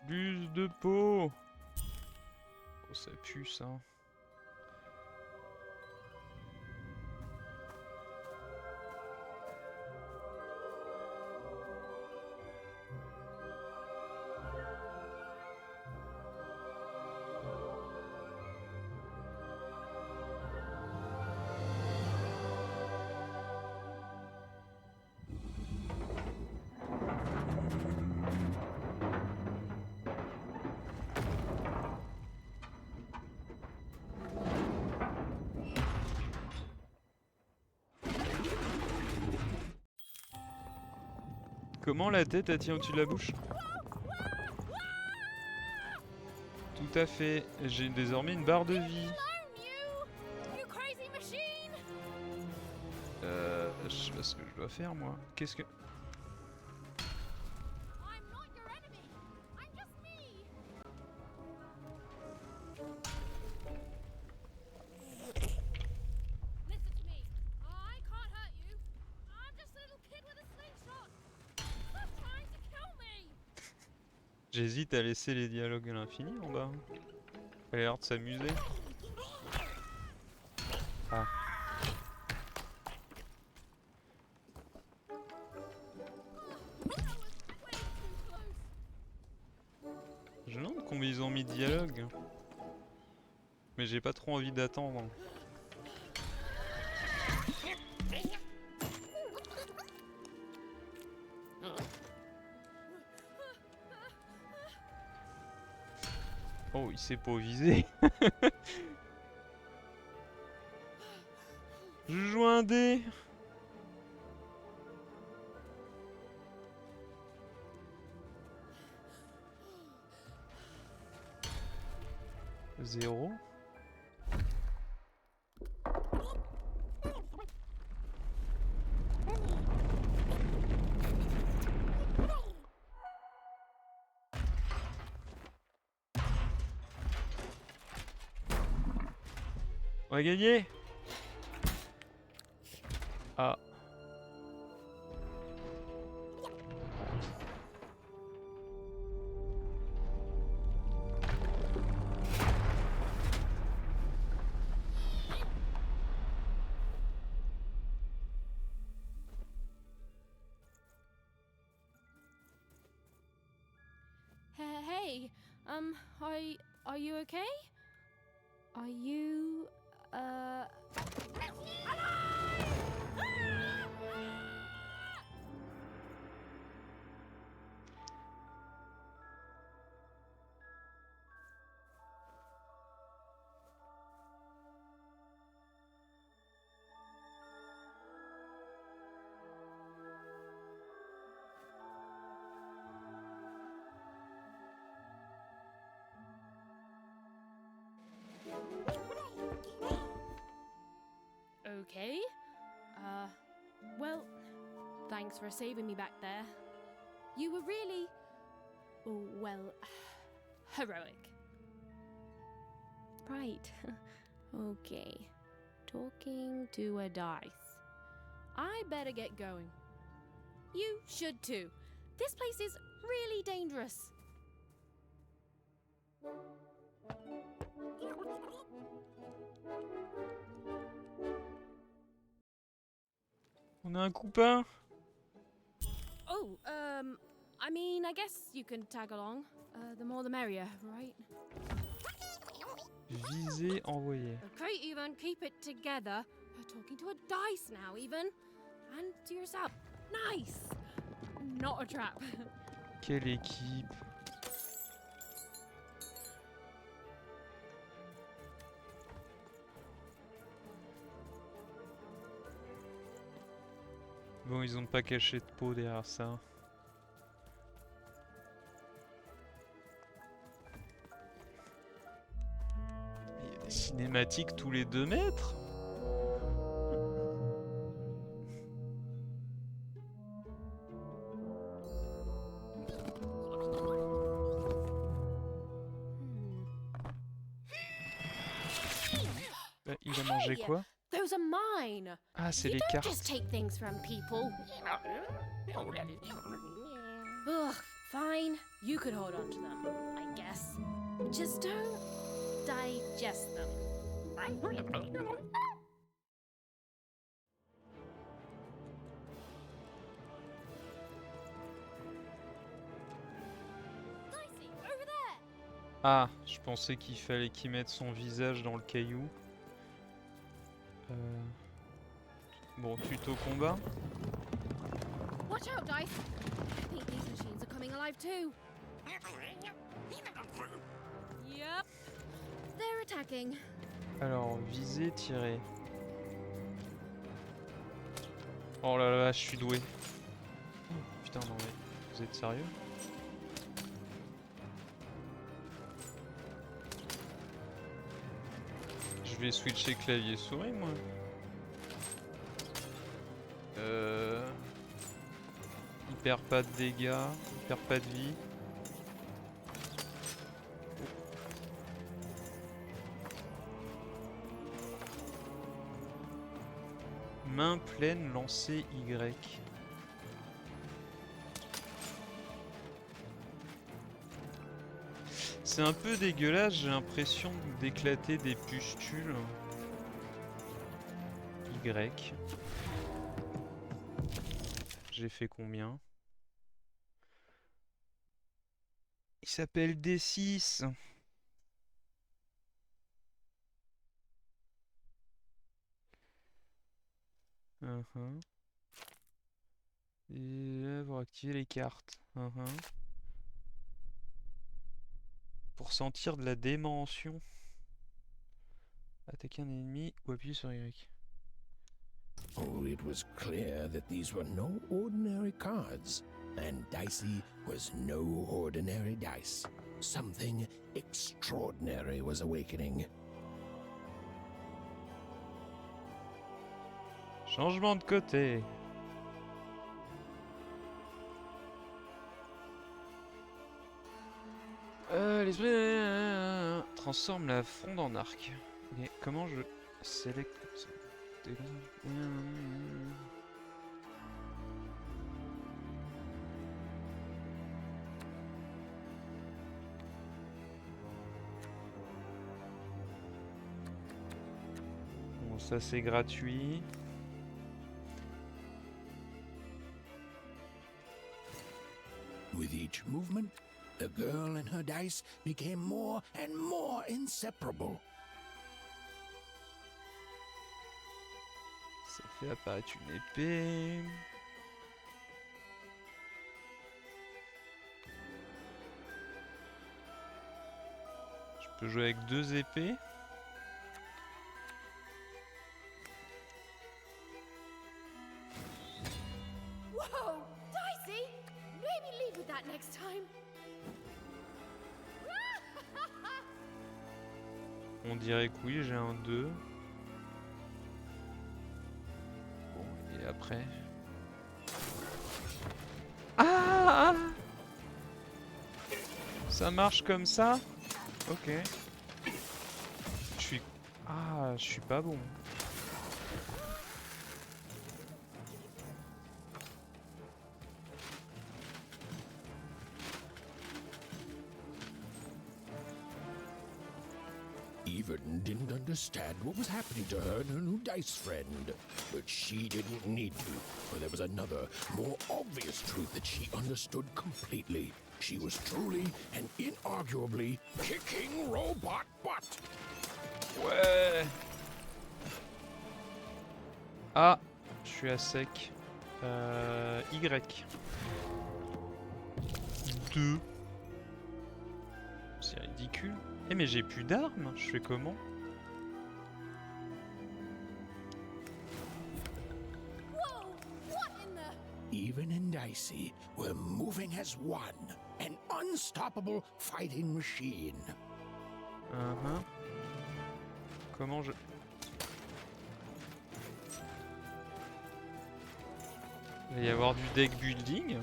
Buse de peau. Oh, ça pue ça. Comment la tête elle tient au-dessus de la bouche? Tout à fait, j'ai désormais une barre de vie. Je sais pas ce que je dois faire moi. Qu'est-ce que... J'hésite à laisser les dialogues à l'infini en bas. Il a l'air de s'amuser. Ah. Je me demande combien ils ont mis de dialogue. Mais j'ai pas trop envie d'attendre. Oh, il s'est pas visé. Je joue un dé. Zéro. On va gagner. Ah. Hey, are you okay? Are you, Okay. Well, thanks for saving me back there. You were really, well, heroic. Right. Okay. Talking to a dice. I better get going. You should too. This place is really dangerous. On a un copain. Oh, I mean, I guess you can tag along. The more the merrier, right? Viser, envoyer. Okay, even keep it together. You're talking to a dice now, even. And to yourself. Nice! Not a trap. Quelle équipe. Bon, ils ont pas caché de peau derrière ça. Il y a des cinématiques tous les 2 mètres. Il a mangé quoi? Those are mine. Ah, c'est You les don't cartes. just take things from people. Ugh, fine. You could hold on to them, I guess. Just don't digest them. Dicey, over there. Ah, je pensais qu'il fallait qu'il mette son visage dans le caillou. Bon, tuto combat. Watch out, Dice. I think these machines are coming alive too. Yep. They're attacking. Alors, viser, tirer. Oh là là, je suis doué. Oh, putain, non mais, vous êtes sérieux? Je vais switcher clavier souris, moi. Il perd pas de dégâts, il perd pas de vie. Main pleine, lancer Y. C'est un peu dégueulasse, j'ai l'impression d'éclater des pustules. Y. J'ai fait combien? Il s'appelle D6. Et là, pour activer les cartes. Pour sentir de la dimension. Attaquer un ennemi ou appuyer sur Y. Oh, it was clear that these were no ordinary cards, and Dicey was no ordinary dice. Something extraordinary was awakening. Changement de côté. L'esprit transforme la fronde en arc. Et comment je sélecte ça? Bon, ça c'est gratuit. With each movement, the girl and her dice became more and more inseparable. Ça fait apparaître une épée. Je peux jouer avec 2 épées. Whoa, Dicey! Maybe leave with that next time. On dirait que oui, j'ai un 2. Bon, et après... Ah! Ça marche comme ça? Ok. Je suis... Ah, je suis pas bon. Even didn't understand what was happening to her and her new dice friend. But she didn't need to, for there was another, more obvious truth that she understood completely. She was truly and inarguably kicking robot butt. Ouais. Ah, je suis à sec. Y. 2. C'est ridicule. Eh mais j'ai plus d'armes, je fais comment? Whoa! What in the... Even and Dicey were moving as one, an unstoppable fighting machine. Comment je... Il va y avoir du deck building.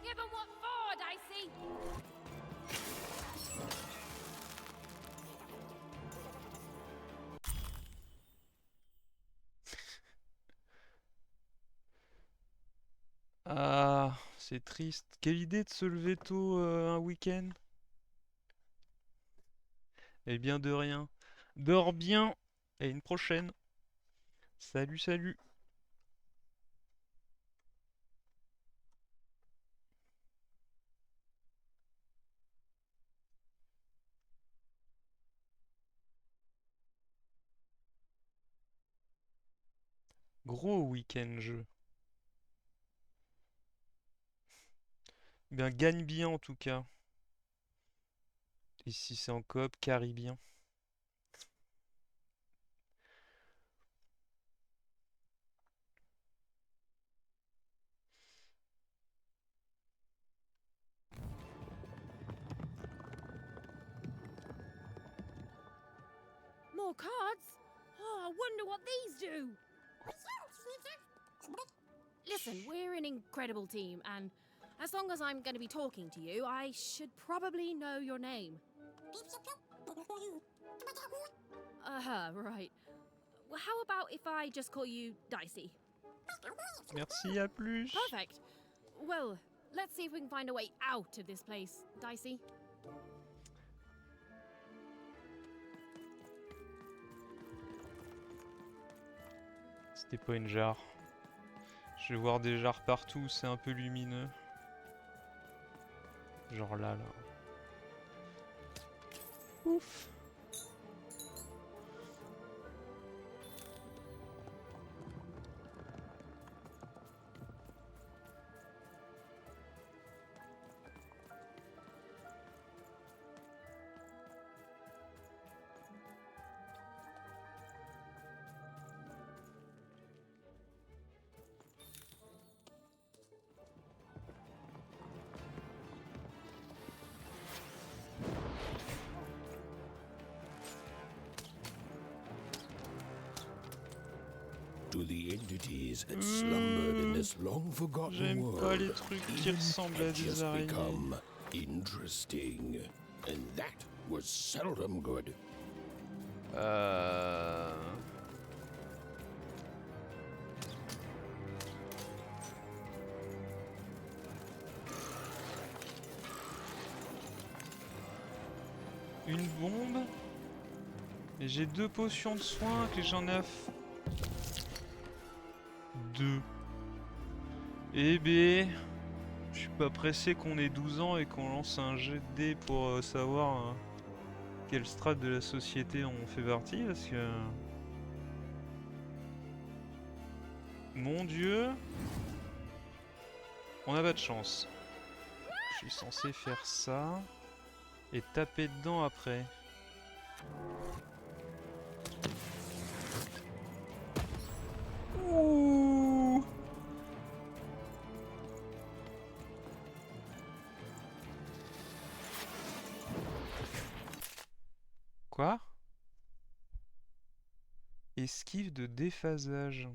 Give 'em what for, Dicey! Ah, c'est triste. Quelle idée de se lever tôt un week-end. Eh bien de rien. Dors bien et une prochaine. Salut, salut. Gros week-end jeu. Bien, gagne bien en tout cas. Et si c'est en coop, caribien. More cards? Oh, I wonder what these do. Listen, we're an incredible team, and As long as I'm going to be talking to you, I should probably know your name. Right. Well, how about if I just call you Dicey? Merci, à plus. Perfect. Well, let's see if we can find a way out of this place, Dicey. C'était pas une jarre. Je vais voir des jarres partout, c'est un peu lumineux. Genre là. Ouf. To the entities that slumbered in this long forgotten J'aime world, pas les trucs qui ressemblent à des just araignées. become interesting, and that was seldom good. Une bombe. Et j'ai 2 potions de soins que j'en ai 2. Eh ben, je suis pas pressé qu'on ait 12 ans et qu'on lance un jet de dés pour savoir quelle strate de la société on fait partie, parce que... Mon Dieu, on n'a pas de chance. Je suis censé faire ça et taper dedans après. Ouh. Quoi? Esquive de déphasage.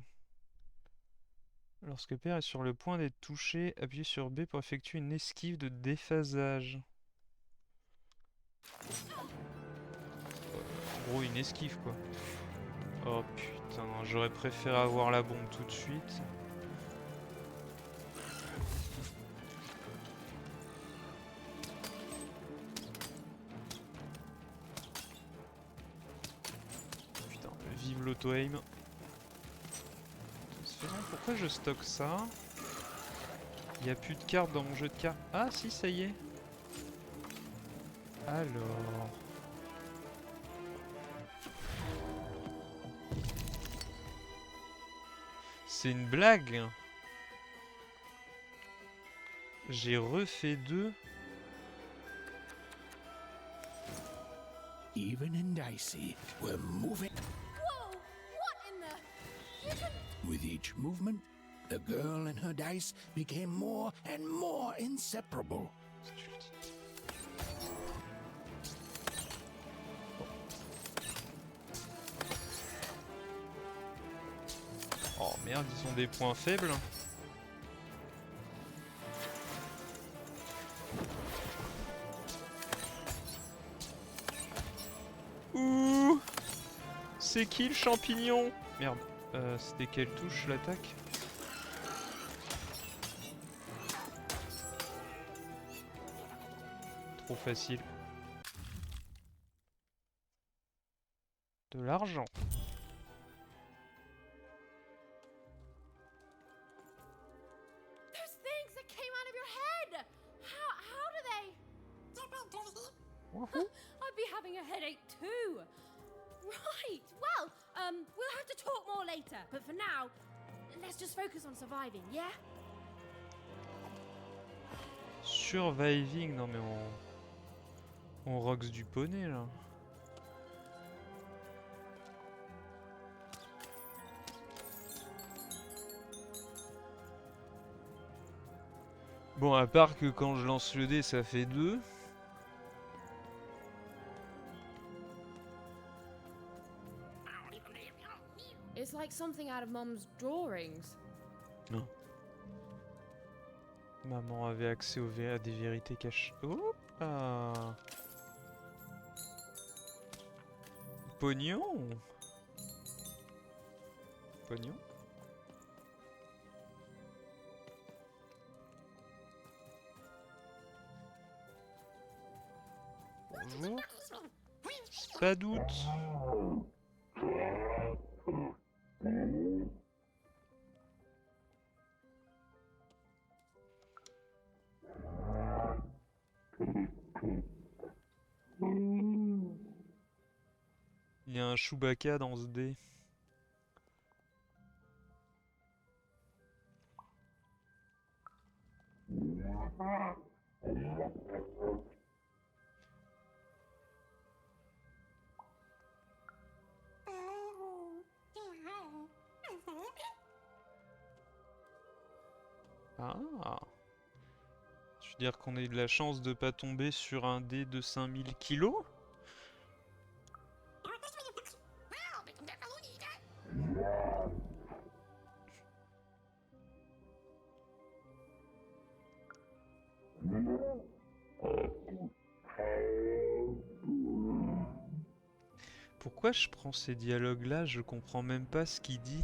Lorsque Père est sur le point d'être touché, appuyez sur B pour effectuer une esquive de déphasage. En gros, une esquive quoi. Oh putain, j'aurais préféré avoir la bombe tout de suite. Putain, vive l'auto-aim. Pourquoi je stocke ça? Il n'y a plus de cartes dans mon jeu de cartes. Ah si, ça y est. Alors... C'est une blague. J'ai refait 2. Even and Dicey were moving. Whoa! What in the... You can... With each movement, the girl and her dice became more and more inseparable. Oh merde, ils ont des points faibles. Ouh! C'est qui le champignon? Merde. C'était quelle touche l'attaque? Trop facile. De l'argent. There's things that came out of your head! How do they... I'd be having a headache too! Right, well, we'll have to talk more later, but for now, let's just focus on surviving, yeah? Surviving? Non mais on rocks du poney là. Bon, à part que quand je lance le dé, ça fait 2. It's like something out of Mom's drawings. Non. Maman avait accès à des vérités cachées. Oh ah. Pognon. Pognon. Bonjour. Pas doute. Il y a un Chewbacca dans ce dé. Ah. Je veux dire qu'on ait de la chance de pas tomber sur un dé de 5000 kilos. Pourquoi je prends ces dialogues-là? Je comprends même pas ce qu'il dit.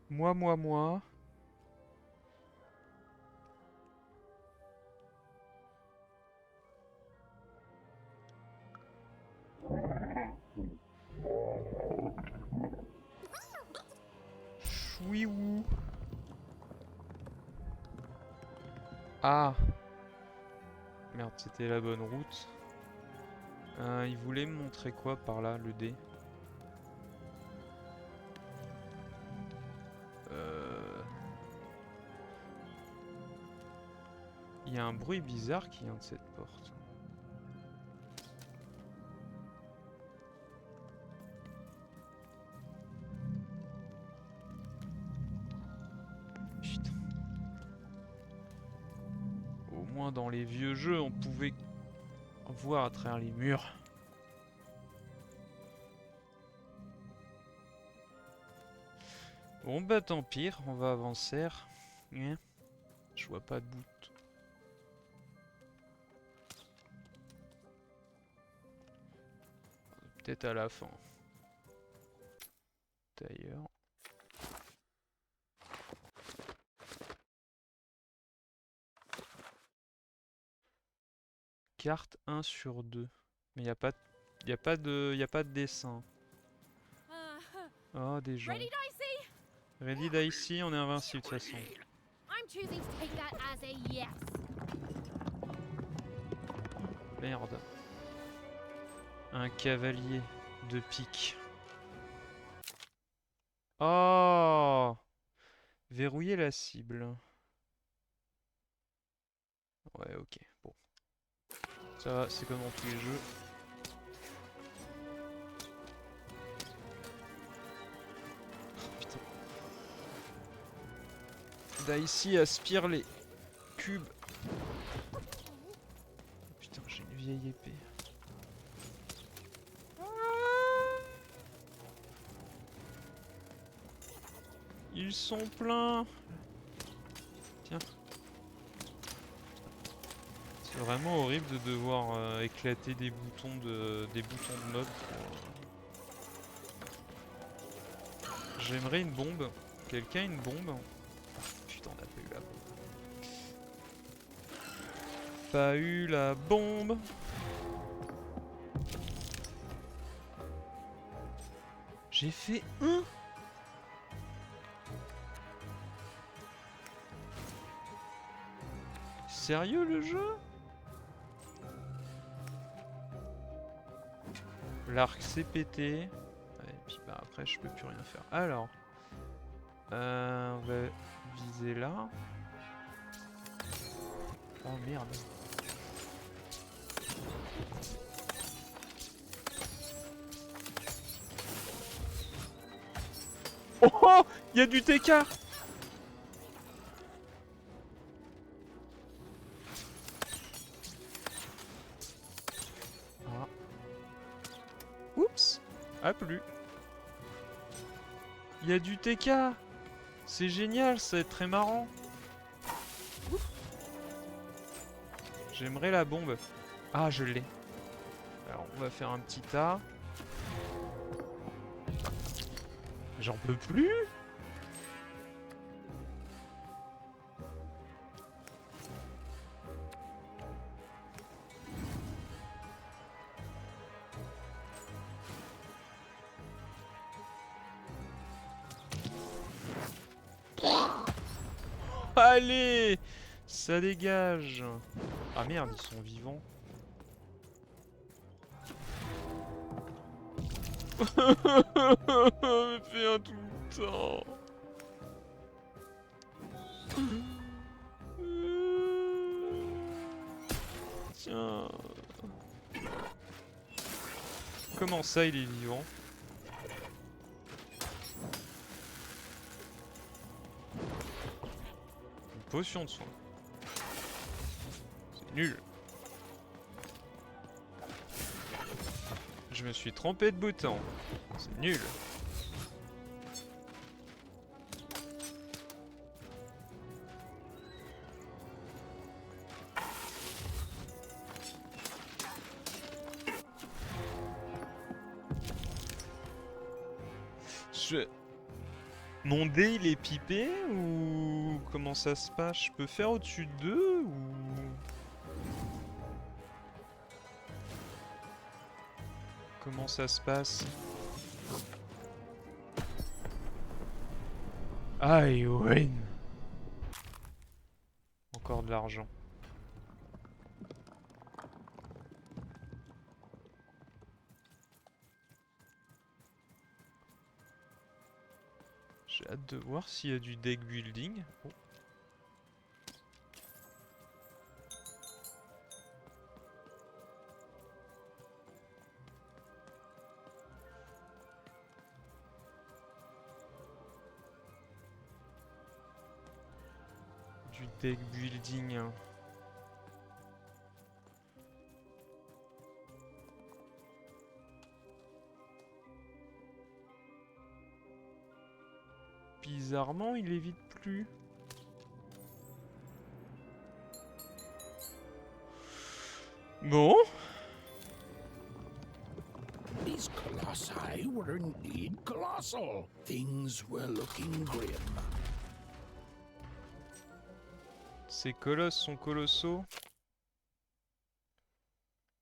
Moi. Chouiou. Ah. Merde, c'était la bonne route. Il voulait me montrer quoi par là, le dé? Il y a un bruit bizarre qui vient de cette porte. Putain. Au moins dans les vieux jeux, on pouvait voir à travers les murs. Bon bah tant pis, on va avancer. Hein, je vois pas de bout. Peut-être à la fin. D'ailleurs. Carte 1 sur 2. Mais y a pas de dessin. Oh, des gens. Ready Dicey, on est invincible de toute façon. I'm choosing to take that as a yes. Merde. Un cavalier de pique. Oh! Verrouiller la cible. Ouais, ok, bon. Ça va, c'est comme dans tous les jeux. Putain. Dicey aspire les cubes. Putain, j'ai une vieille épée. Ils sont pleins. Tiens. C'est vraiment horrible de devoir éclater des boutons de mobs. J'aimerais une bombe. Quelqu'un a une bombe? Putain, on a pas eu la bombe. Pas eu la bombe. J'ai fait un. sérieux le jeu? L'arc s'est pété. Ouais, et puis bah après je peux plus rien faire. Alors, on va viser là. Oh merde. Oh, il y a du TK. Ah. Oups, ah plus. Il y a du TK. C'est génial, ça va être très marrant. J'aimerais la bombe. Ah, je l'ai. Alors, on va faire un petit tas. J'en peux plus. Allez, ça dégage. Ah merde, ils sont vivants. Fais un tout le temps. Tiens. Comment ça, il est vivant? Une potion de soin. C'est nul. Je me suis trompé de bouton. C'est nul. Mon dé il est pipé ou comment ça se passe? Je peux faire au-dessus de 2 ou... Comment ça se passe? Aïe, ouais. Encore de l'argent. J'ai hâte de voir s'il y a du deck building. Oh. Du deck building. Bizarrement, il évite plus. Bon. These colossi were indeed colossal. Things were looking grim. Ces colosses sont colossaux.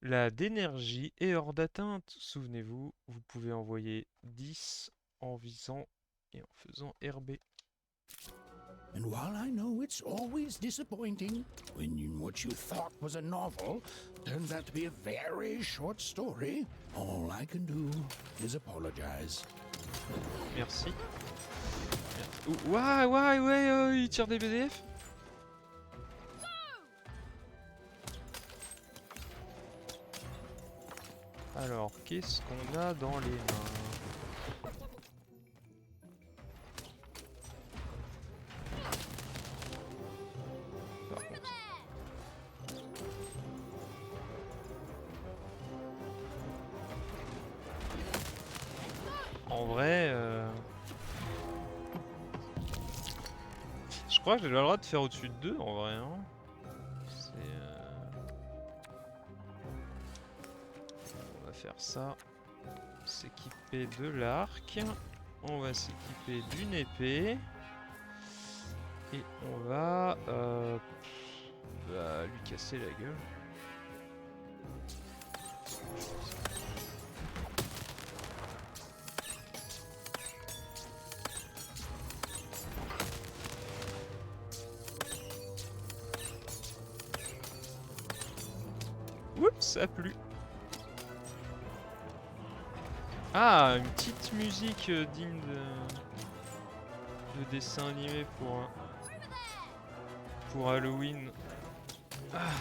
La d'énergie est hors d'atteinte. Souvenez-vous, vous pouvez envoyer 10 en visant et en faisant RB. And while I know it's always disappointing when what you thought was a novel turns out to be a very short story, all I can do is apologize. Merci. Ouais, il tire des BDF. Alors, qu'est-ce qu'on a dans les mains? Par contre. En vrai, je crois que j'ai le droit de faire au-dessus de 2 en vrai. Hein. On va faire ça. S'équiper de l'arc. On va s'équiper d'une épée. Et on va lui casser la gueule. Ça a plu. Ah, une petite musique digne de dessin animé pour Halloween. Ah.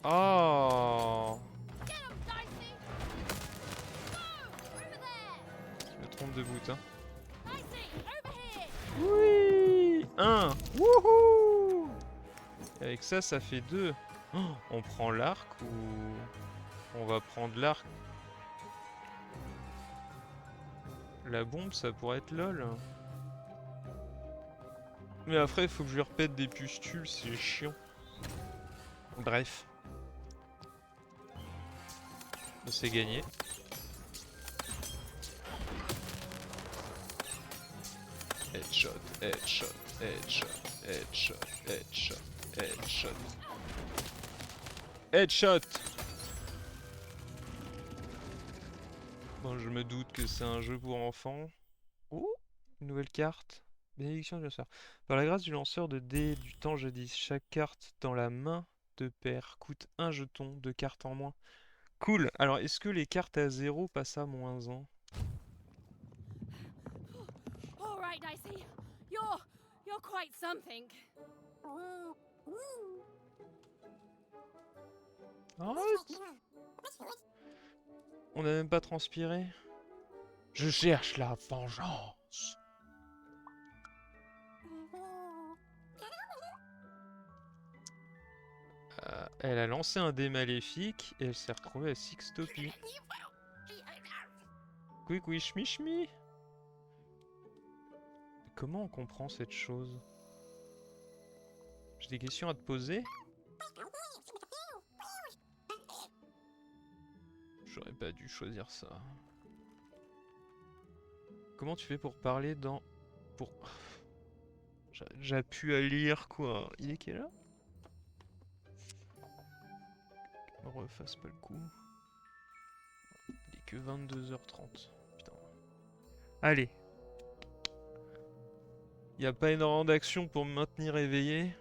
Oh. Je me trompe de bout, hein. Oui. 1. Wouhou. Avec ça, ça fait 2. Oh, on prend l'arc ou... On va prendre l'arc. La bombe, ça pourrait être lol. Mais après, il faut que je lui repète des pustules, c'est chiant. Bref. C'est gagné. Headshot, headshot, headshot, headshot, headshot, headshot. Headshot! Bon, je me doute que c'est un jeu pour enfants. Oh! Une nouvelle carte. Bénédiction du lanceur. Par la grâce du lanceur de dés du temps jadis, chaque carte dans la main de père coûte un jeton de cartes en moins. Cool! Alors, est-ce que les cartes à 0 passent à -1? All right, Dicey. You're quite something. Oh, on n'a même pas transpiré. Je cherche la vengeance. Elle a lancé un dé maléfique et elle s'est retrouvée à Sixtopie. Quick, oui, chmi. Comment on comprend cette chose? J'ai des questions à te poser. J'aurais pas dû choisir ça. Comment tu fais pour parler dans... Pour... J'appuie à lire, quoi. Il est quelle heure? On refasse pas le coup. Il est que 22h30. Putain. Allez. Y a pas énormément d'action pour me maintenir éveillé.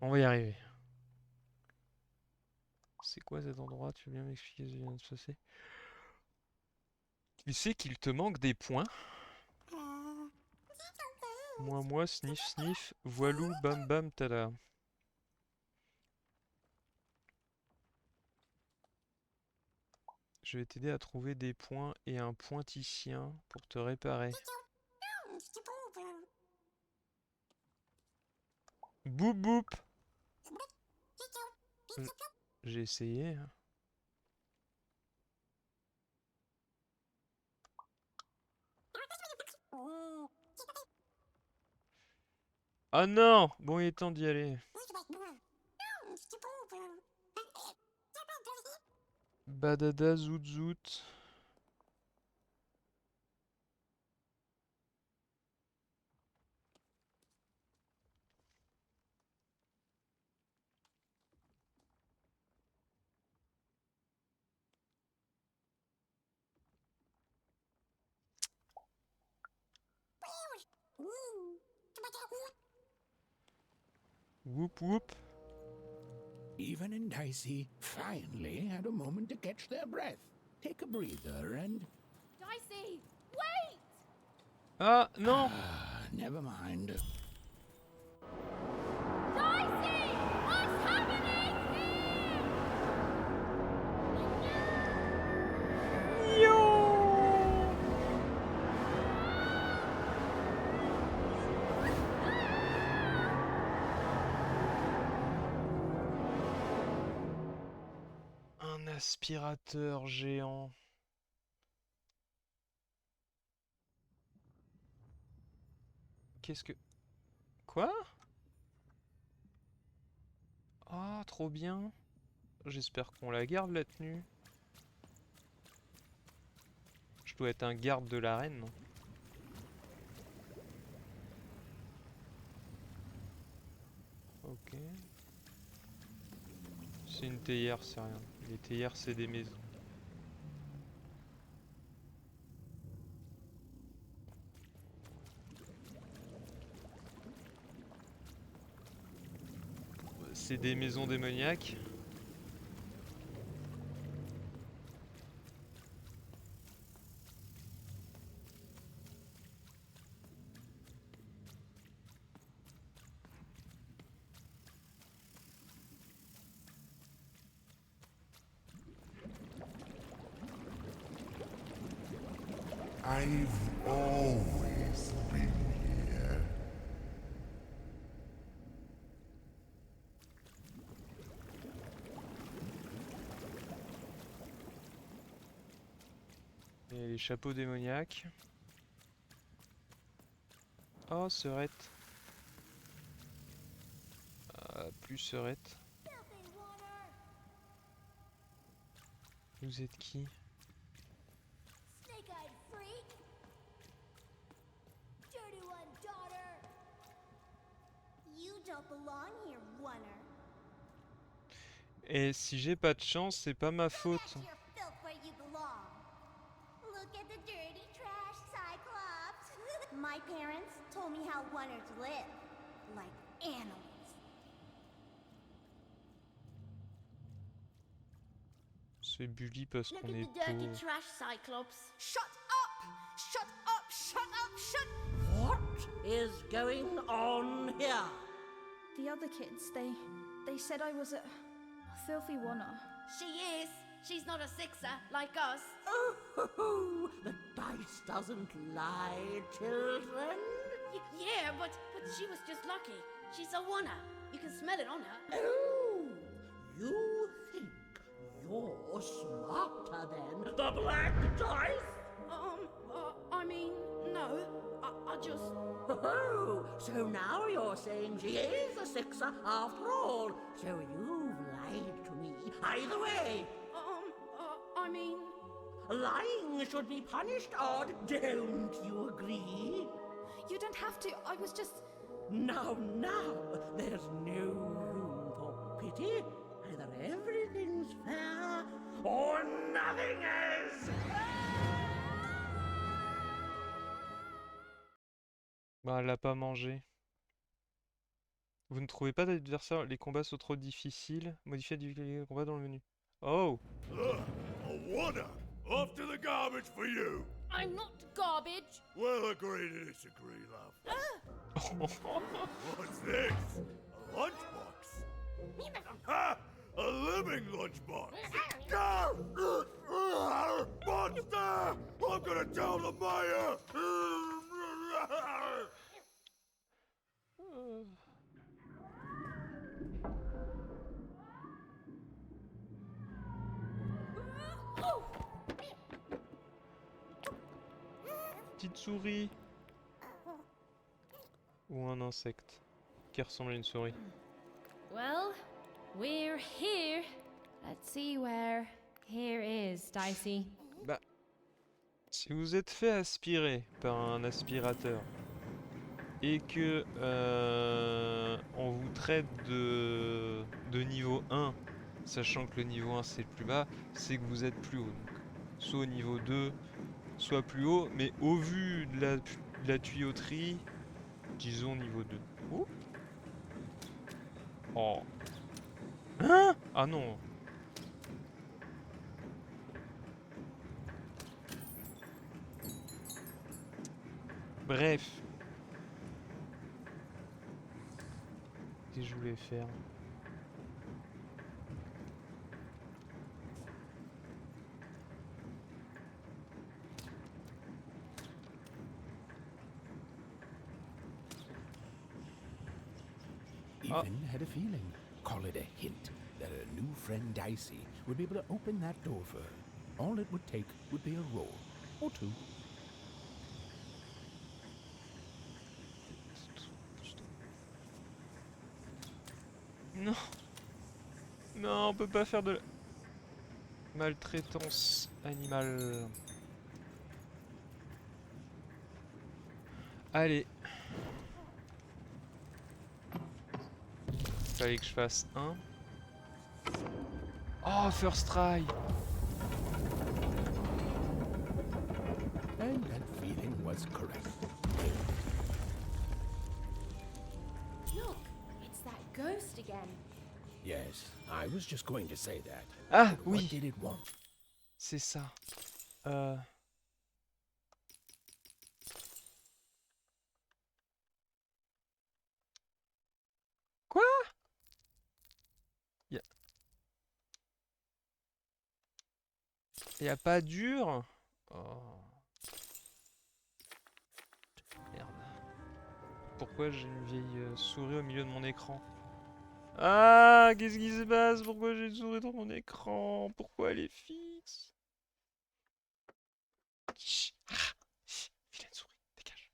On va y arriver. C'est quoi cet endroit? Tu veux bien m'expliquer ce qui vient de se passer? Tu sais qu'il te manque des points. Moi, sniff, voilou, bam bam, tada. Je vais t'aider à trouver des points et un pointicien pour te réparer. Boop boop. J'ai essayé. Ah non! Bon, il est temps d'y aller. Badada zout zout. Whoop whoop. Even and Dicey finally had a moment to catch their breath. Take a breather and... Dicey, wait! Ah, non! Never mind. Dicey! What's happening Un aspirateur géant. Qu'est-ce que... Quoi? Ah, trop bien. J'espère qu'on la garde, la tenue. Je dois être un garde de la reine, non? Ok. C'est une théière, c'est rien. Les théières, c'est des maisons. C'est des maisons démoniaques. I've always been here. Et les chapeaux démoniaques. Oh, Serette. Plus Serette. Vous êtes qui? Snake-eyed freak! Dirty one, daughter! You don't belong here, oner. Et si j'ai pas de chance, c'est pas ma faute. Your filth where you belong. Look at the dirty trash, Cyclops. My parents told me how oners live, like animals. C'est Bully parce Look qu'on at est the dirty pauvre. trash, Cyclops. Shut up! Shut up! Shut up! Shut What is going on here? The other kids, they said I was a filthy oner. She is. She's not a sixer like us. Oh, the dice doesn't lie, children. Yeah, but she was just lucky. She's a oner. You can smell it on her. Oh, you think you're smarter than the black dice? I mean, no. I just... Oh, so now you're saying she is a sixer after all. So you've lied to me. Either way. I mean... Lying should be punished, Odd. Don't you agree? You don't have to. I was just... Now, there's no room for pity. Either everything's fair or nothing is. Bah, elle l'a pas mangé. Vous ne trouvez pas d'adversaire? Les combats sont trop difficiles. Modifiez les combats dans le menu. Oh! A wonder! Off to the garbage for you! I'm not garbage. We'll agree to disagree, love. What's this? A lunchbox? Ha! A living lunchbox! Monster! I'm gonna tell the mayor! Petite souris. Ou un insecte qui ressemble à une souris. Well, we're here. Let's see where here is, Dicey. Bah, si vous êtes fait aspirer par un aspirateur et que on vous traite de niveau 1, sachant que le niveau 1 c'est le plus bas, c'est que vous êtes plus haut. Donc, soit au niveau 2, soit plus haut, mais au vu de la tuyauterie, disons niveau 2. Ouh. Oh. Hein? Ah non. Bref. Qu'est-ce que je voulais faire? Even had a feeling, call it a hint, that her new friend Dicey would be able to open that door for her. All it would take would be a roll, or two. Non. Non, on peut pas faire de maltraitance animale. Allez. Fallait que je fasse un. Oh, first try. And that feeling was correct. Look, it's that ghost again. Yes, I was just going to say that. Ah, But what oui. did it want? C'est ça. Quoi? Y a pas dur? Oh. Merde. Pourquoi j'ai une vieille souris au milieu de mon écran? Ah, qu'est-ce qui se passe? Pourquoi j'ai une souris dans mon écran? Pourquoi elle est fixe? Chut, ah, chut, vilaine souris, dégage.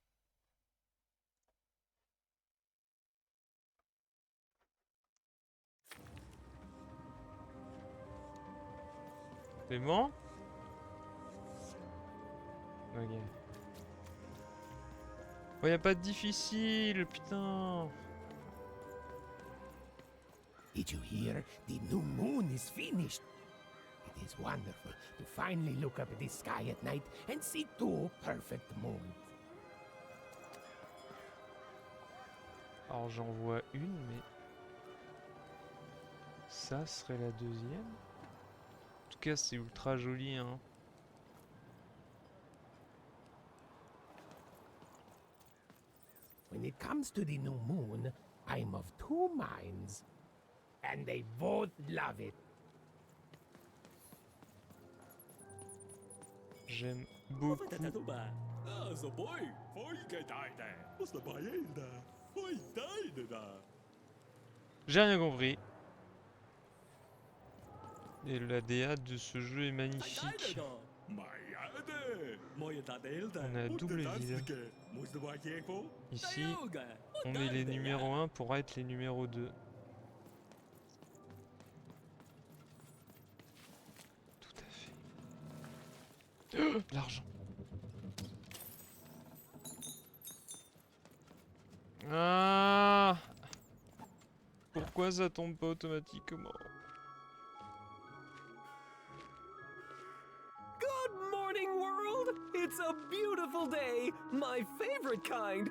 C'est bon? Ok. Oh, y a pas de difficile, putain. Did you hear? The new moon is finished. It is wonderful to finally look up at the sky at night and see two perfect moons. Alors j'en vois une, mais ça serait la deuxième. En tout cas, c'est ultra joli, hein. When it comes to the new moon, I'm of two minds. And they both love it. J'aime beaucoup. J'ai rien compris. Et la DA de ce jeu est magnifique. On a double ville. Ici, on est les numéros 1 pour être les numéros 2. Tout à fait. Oh, l'argent. Ah! Pourquoi ça tombe pas automatiquement? Good morning, world! It's a beautiful day, my favorite kind.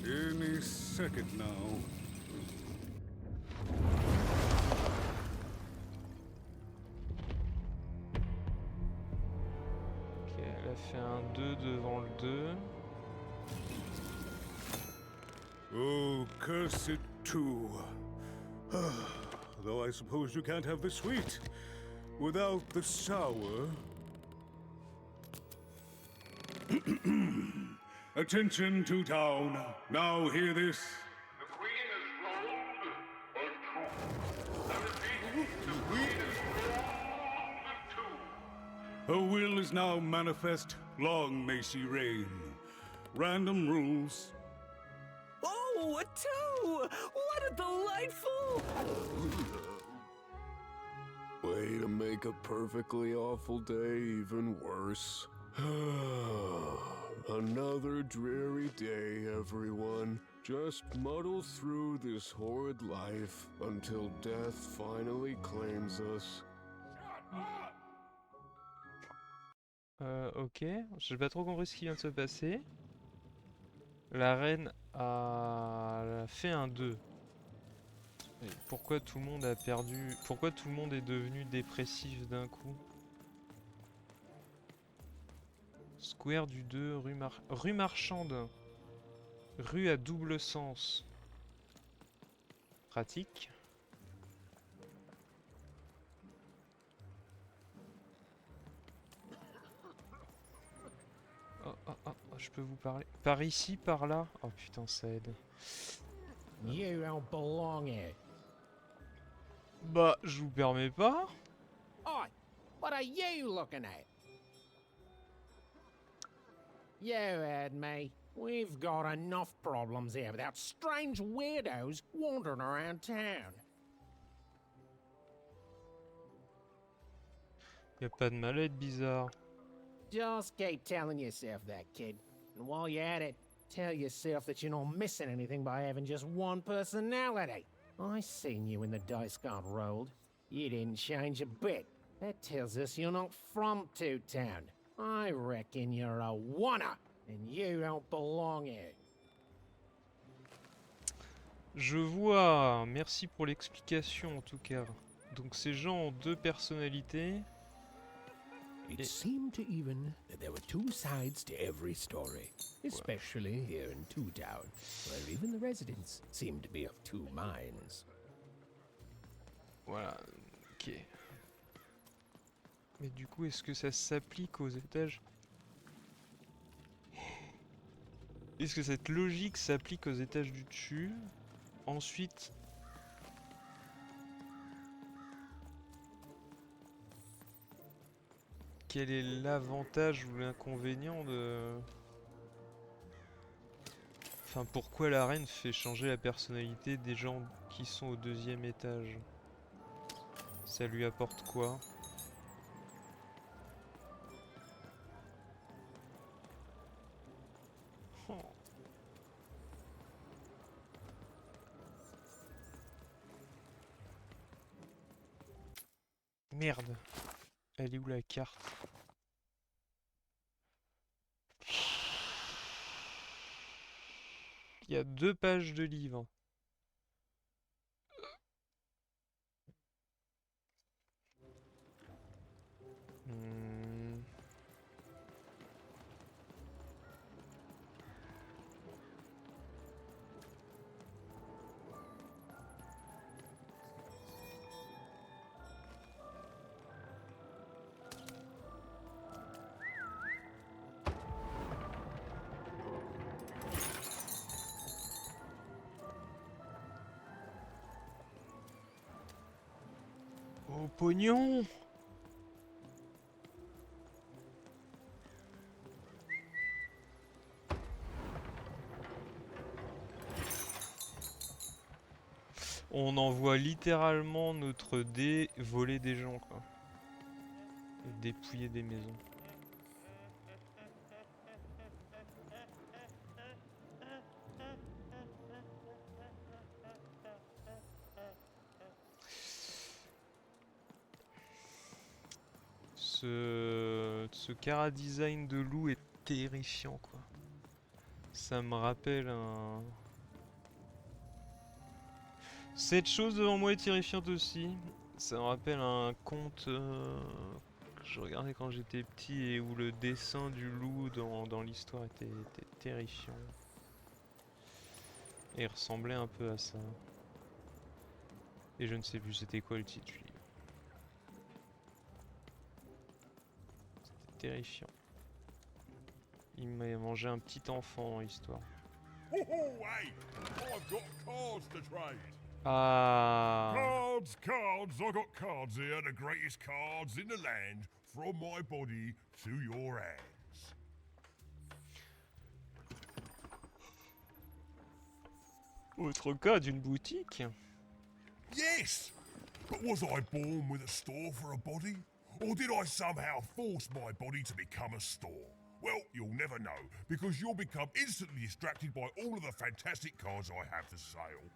Any second now. Ok, elle a fait un 2 devant le 2. Oh, cursed two. Though I suppose you can't have the sweet without the sour. Attention to town. Now hear this. The queen is rolled or two. I repeat, the queen is rolled or two. Her will is now manifest. Long may she reign. Random rules. Oh, a two! What a delightful... Way to make a perfectly awful day even worse. Another dreary day, everyone. Just muddle through this horrid life until death finally claims us. Ok, j'ai pas trop compris ce qui vient de se passer. La reine a fait un 2. Et pourquoi tout le monde a perdu... Pourquoi tout le monde est devenu dépressif d'un coup? Square du 2, rue marchande. Rue à double sens. Pratique. Oh, je peux vous parler. Par ici, par là. Oh putain, ça aide. You don't belong here. Bah, je vous permets pas. Oi, what are you looking at? You heard me. We've got enough problems here without strange weirdos wandering around town. Y a pas de mal à être bizarre. Just keep telling yourself that, kid. And while you're at it, tell yourself that you're not missing anything by having just one personality. I seen you when the dice got rolled. You didn't change a bit. That tells us you're not from Two Town. I reckon you're a wanna, and you don't belong here. Je vois, merci pour l'explication en tout cas. Donc ces gens ont deux personnalités. It seemed to even that there were two sides to every story, especially here in Two Town, where even the residents seem to be of two minds. Voilà, ok. Mais du coup, est-ce que ça s'applique aux étages? Est-ce que cette logique s'applique aux étages du dessus? Ensuite... Quel est l'avantage ou l'inconvénient de... Enfin, pourquoi la reine fait changer la personnalité des gens qui sont au deuxième étage? Ça lui apporte quoi? Oh. Merde. Elle est où la carte? Il y a 2 pages de livre. Hmm. Au pognon! On envoie littéralement notre dé voler des gens, quoi. Et dépouiller des maisons. Ce chara design de loup est terrifiant, quoi. Ça me rappelle un... Cette chose devant moi est terrifiante aussi. Ça me rappelle un conte que je regardais quand j'étais petit et où le dessin du loup dans l'histoire était terrifiant. Et il ressemblait un peu à ça. Et je ne sais plus c'était quoi le titre du livre. C'était terrifiant. Il m'a mangé un petit enfant en histoire. Oh, hey! I've got cards to trade. Ah. Cards, I got cards here, the greatest cards in the land, from my body to your hands. Autre cas d'une boutique? Yes! But was I born with a store for a body? Or did I somehow force my body to become a store? Well, you'll never know, because you'll become instantly distracted by all of the fantastic cards I have for sale.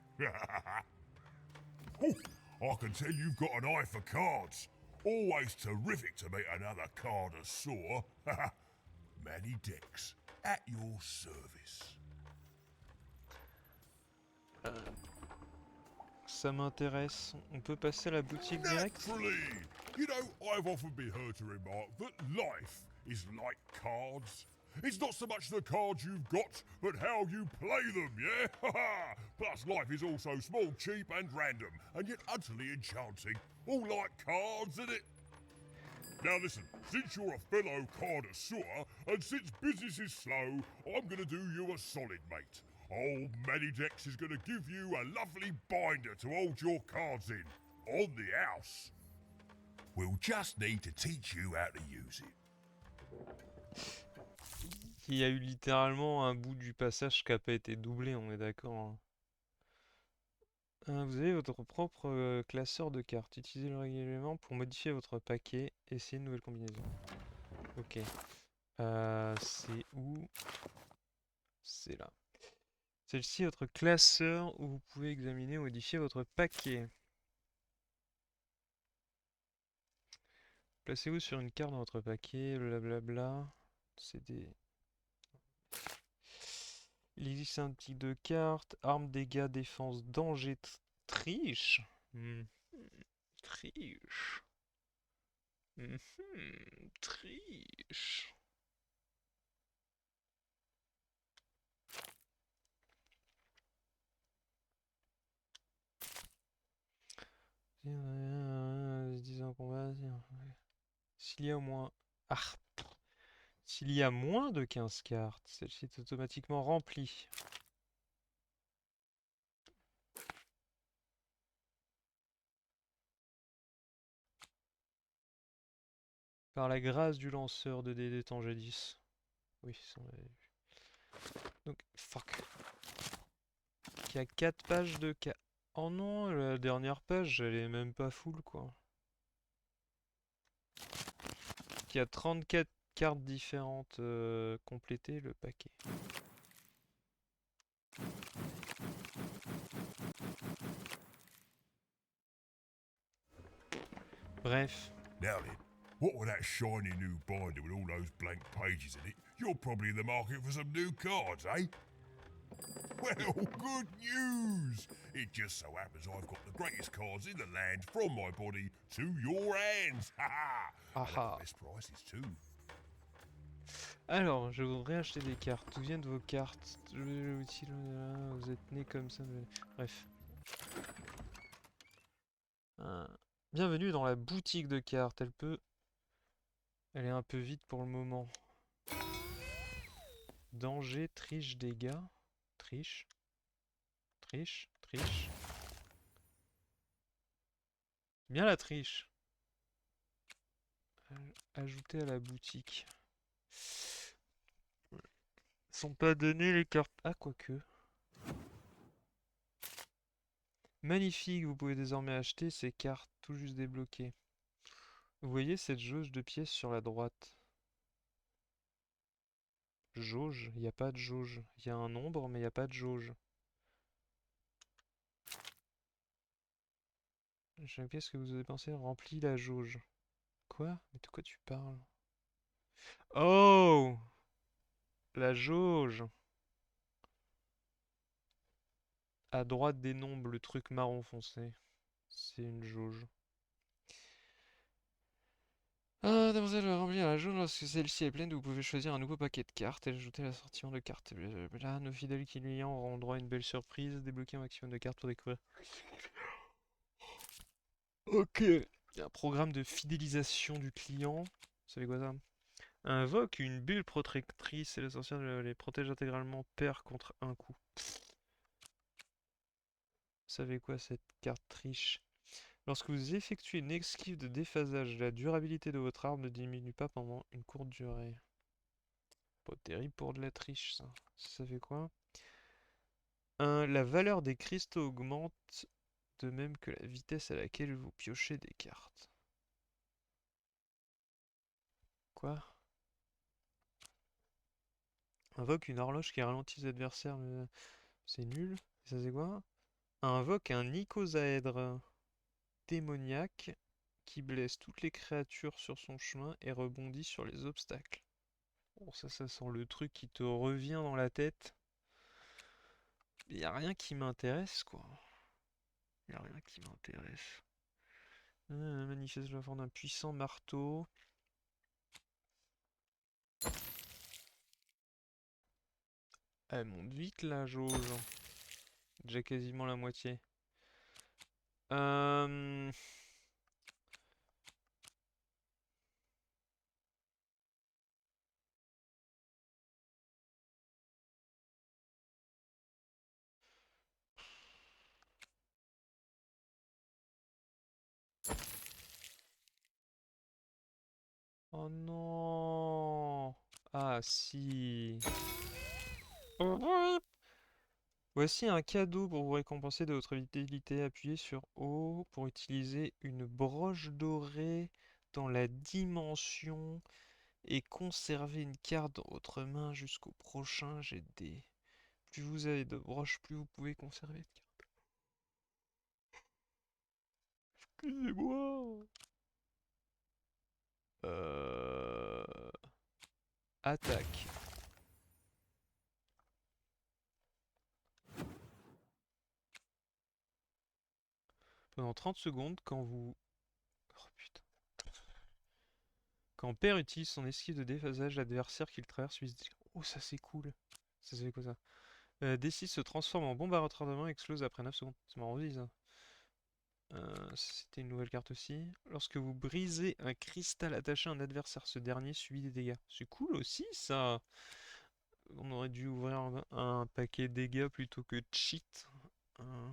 Oh, I can tell you've got an eye for cards. Always terrific to meet another connoisseur. Manny Dex, at your service. Ça m'intéresse. On peut passer à la boutique direct? Naturally! You know, I've often been heard to remark that life is like cards. It's not so much the cards you've got, but how you play them, yeah? Plus, life is also small, cheap, and random, and yet utterly enchanting. All like cards, isn't it? Now listen, since you're a fellow connoisseur, and since business is slow, I'm gonna do you a solid, mate. Old Manny Dex is gonna give you a lovely binder to hold your cards in, on the house. We'll just need to teach you how to use it. Il y a eu littéralement un bout du passage qui n'a pas été doublé, on est d'accord, hein. Vous avez votre propre classeur de cartes. Utilisez-le régulièrement pour modifier votre paquet. Essayez une nouvelle combinaison. Ok. C'est où? C'est là. Celle-ci est votre classeur où vous pouvez examiner ou modifier votre paquet. Placez-vous sur une carte dans votre paquet, blablabla. C'est des... Il existe un type de carte, armes, dégâts, défense, danger, triche. Triche. Triche. Disons combat. S'il y a au moins. Ah, s'il y a moins de 15 cartes, celle-ci est automatiquement remplie. Par la grâce du lanceur de dés des temps jadis. Oui, ça on l'avait vu. Donc, fuck. Il y a 4 pages de cartes. Oh non, la dernière page, elle est même pas full, quoi. Il y a 34 cartes différentes complétées, le paquet. Bref. Now then, what with that shiny new binder with all those blank pages in it, you're probably in the market for some new cards, eh? Well, good news! It just so happens I've got the greatest cards in the land from my body to your hands. Ha ha! And at the best prices too. Alors, je voudrais acheter des cartes. D'où viennent vos cartes? Vous êtes né comme ça. Bref. Bienvenue dans la boutique de cartes. Elle est un peu vide pour le moment. Danger, triche, dégâts. Triche. Triche, triche. Bien la triche. Ajouter à la boutique. Sont pas données les cartes. Ah, quoique. Magnifique, vous pouvez désormais acheter ces cartes tout juste débloquées. Vous voyez cette jauge de pièces sur la droite? Jauge? Il n'y a pas de jauge. Il y a un nombre, mais il n'y a pas de jauge. Chaque pièce que vous avez pensé remplit la jauge. Quoi? Mais de quoi tu parles? Oh! La jauge! À droite des nombres, le truc marron foncé. C'est une jauge. Ah, demoiselle va remplir la jauge lorsque celle-ci est pleine. Vous pouvez choisir un nouveau paquet de cartes et ajouter l'assortiment de cartes. Là, nos fidèles clients auront droit à une belle surprise. Débloquer un maximum de cartes pour découvrir. Ok. Il y a un programme de fidélisation du client. Vous savez quoi ça? Invoque une bulle protectrice et la sorcière les protège intégralement. Perd contre un coup. Vous savez quoi cette carte triche? Lorsque vous effectuez une esquive de déphasage, la durabilité de votre arme ne diminue pas pendant une courte durée. Pas terrible pour de la triche, ça. Ça fait quoi? La valeur des cristaux augmente de même que la vitesse à laquelle vous piochez des cartes. Quoi? Invoque une horloge qui ralentit les adversaires. C'est nul. Ça c'est quoi? Invoque un icosaèdre démoniaque qui blesse toutes les créatures sur son chemin et rebondit sur les obstacles. Bon, ça sent le truc qui te revient dans la tête. Y a rien qui m'intéresse, quoi. Y a rien qui m'intéresse. Manifeste la forme d'un puissant marteau. Elle monte vite la jauge. Déjà quasiment la moitié. Oh non. Ah si. Voici un cadeau pour vous récompenser de votre fidélité. Appuyez sur O pour utiliser une broche dorée dans la dimension et conserver une carte dans votre main jusqu'au prochain jet de dés. Plus vous avez de broches, plus vous pouvez conserver de cartes. Excusez-moi. Attaque. Pendant 30 secondes, quand vous... Oh putain. Quand Père utilise son esquive de déphasage, l'adversaire qu'il traverse lui... Oh, ça c'est cool. Ça fait quoi ça? D6 se transforme en bombe à retardement et explose après 9 secondes. C'est marrant aussi ça. C'était une nouvelle carte aussi. Lorsque vous brisez un cristal attaché à un adversaire, ce dernier subit des dégâts. C'est cool aussi ça. On aurait dû ouvrir un paquet de dégâts plutôt que de cheat. Euh,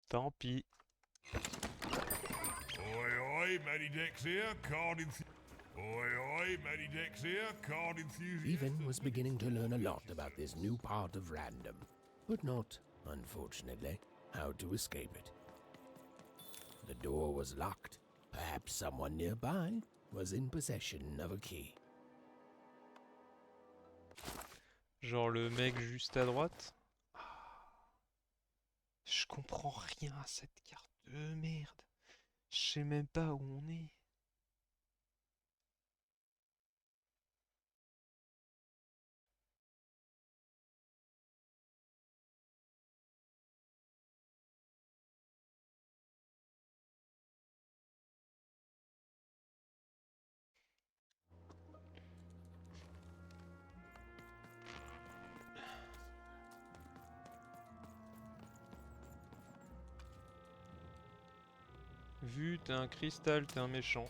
Tant pis. Oi, oi, Matty Dex here, card Oi, oi, Matty Dex here, card enthusiast. Even was beginning to learn a lot about this new part of random, but not, unfortunately, how to escape it. The door was locked. Perhaps someone nearby was in possession of a key. Genre le mec juste à droite. Je comprends rien à cette carte de merde. Je sais même pas où on est. Vu, t'es un cristal, t'es un méchant.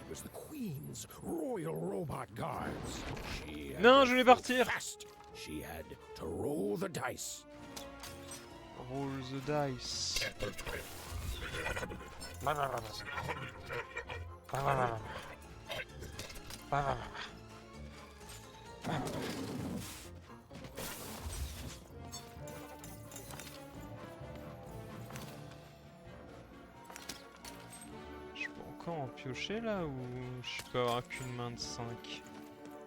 It was the Queen's Royal Robot Guards. Non, je voulais partir. She had to roll the dice. Roll the dice. Je peux encore en piocher là ou je peux avoir qu'une main de 5?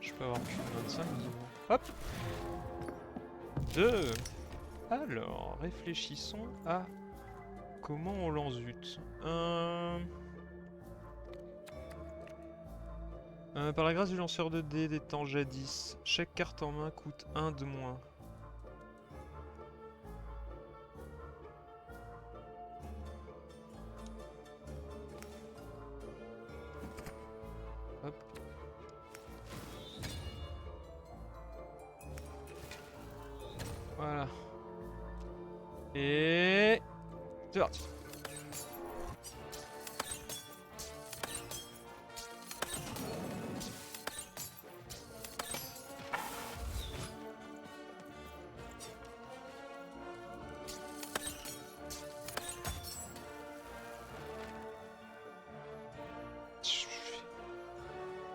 Je peux avoir qu'une main de 5 visiblement. Hop 2. Alors, réfléchissons à comment on lance zut. Par la grâce du lanceur de dés des temps jadis, chaque carte en main coûte 1 de moins. Hop. Voilà. Et... c'est parti.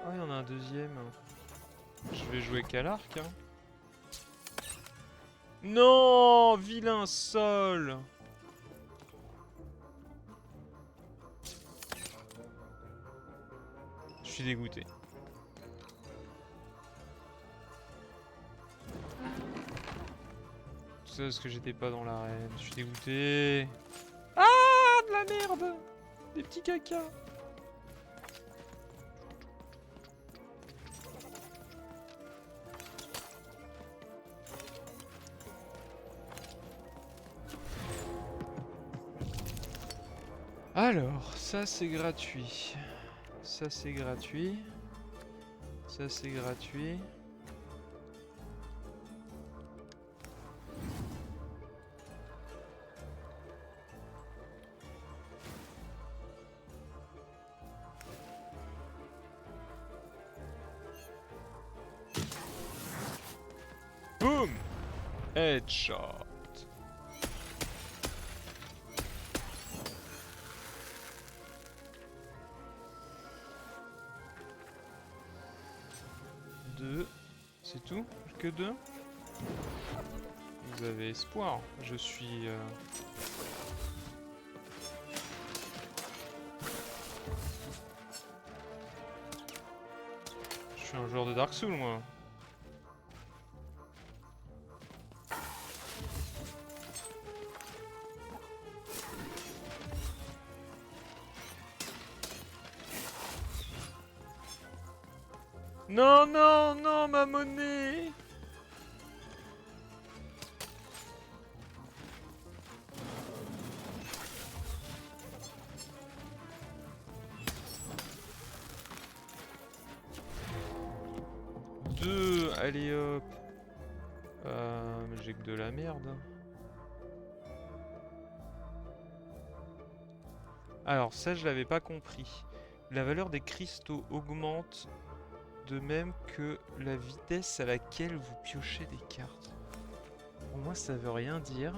Oh, il y en a un deuxième. Je vais jouer qu'à l'arc, hein. Non, vilain sol. Je suis dégoûté. Tout ça parce que j'étais pas dans l'arène. Je suis dégoûté. Ah, de la merde. Des petits cacas. Alors, ça c'est gratuit. Ça c'est gratuit. Ça c'est gratuit. Boom! Headshot. C'est tout? Que 2? Vous avez espoir. Je suis... Je suis un joueur de Dark Souls, moi. Non, non, non, ma monnaie! Deux, allez hop. Mais j'ai que de la merde. Alors ça je l'avais pas compris. La valeur des cristaux augmente de même que la vitesse à laquelle vous piochez des cartes. Pour moi ça veut rien dire.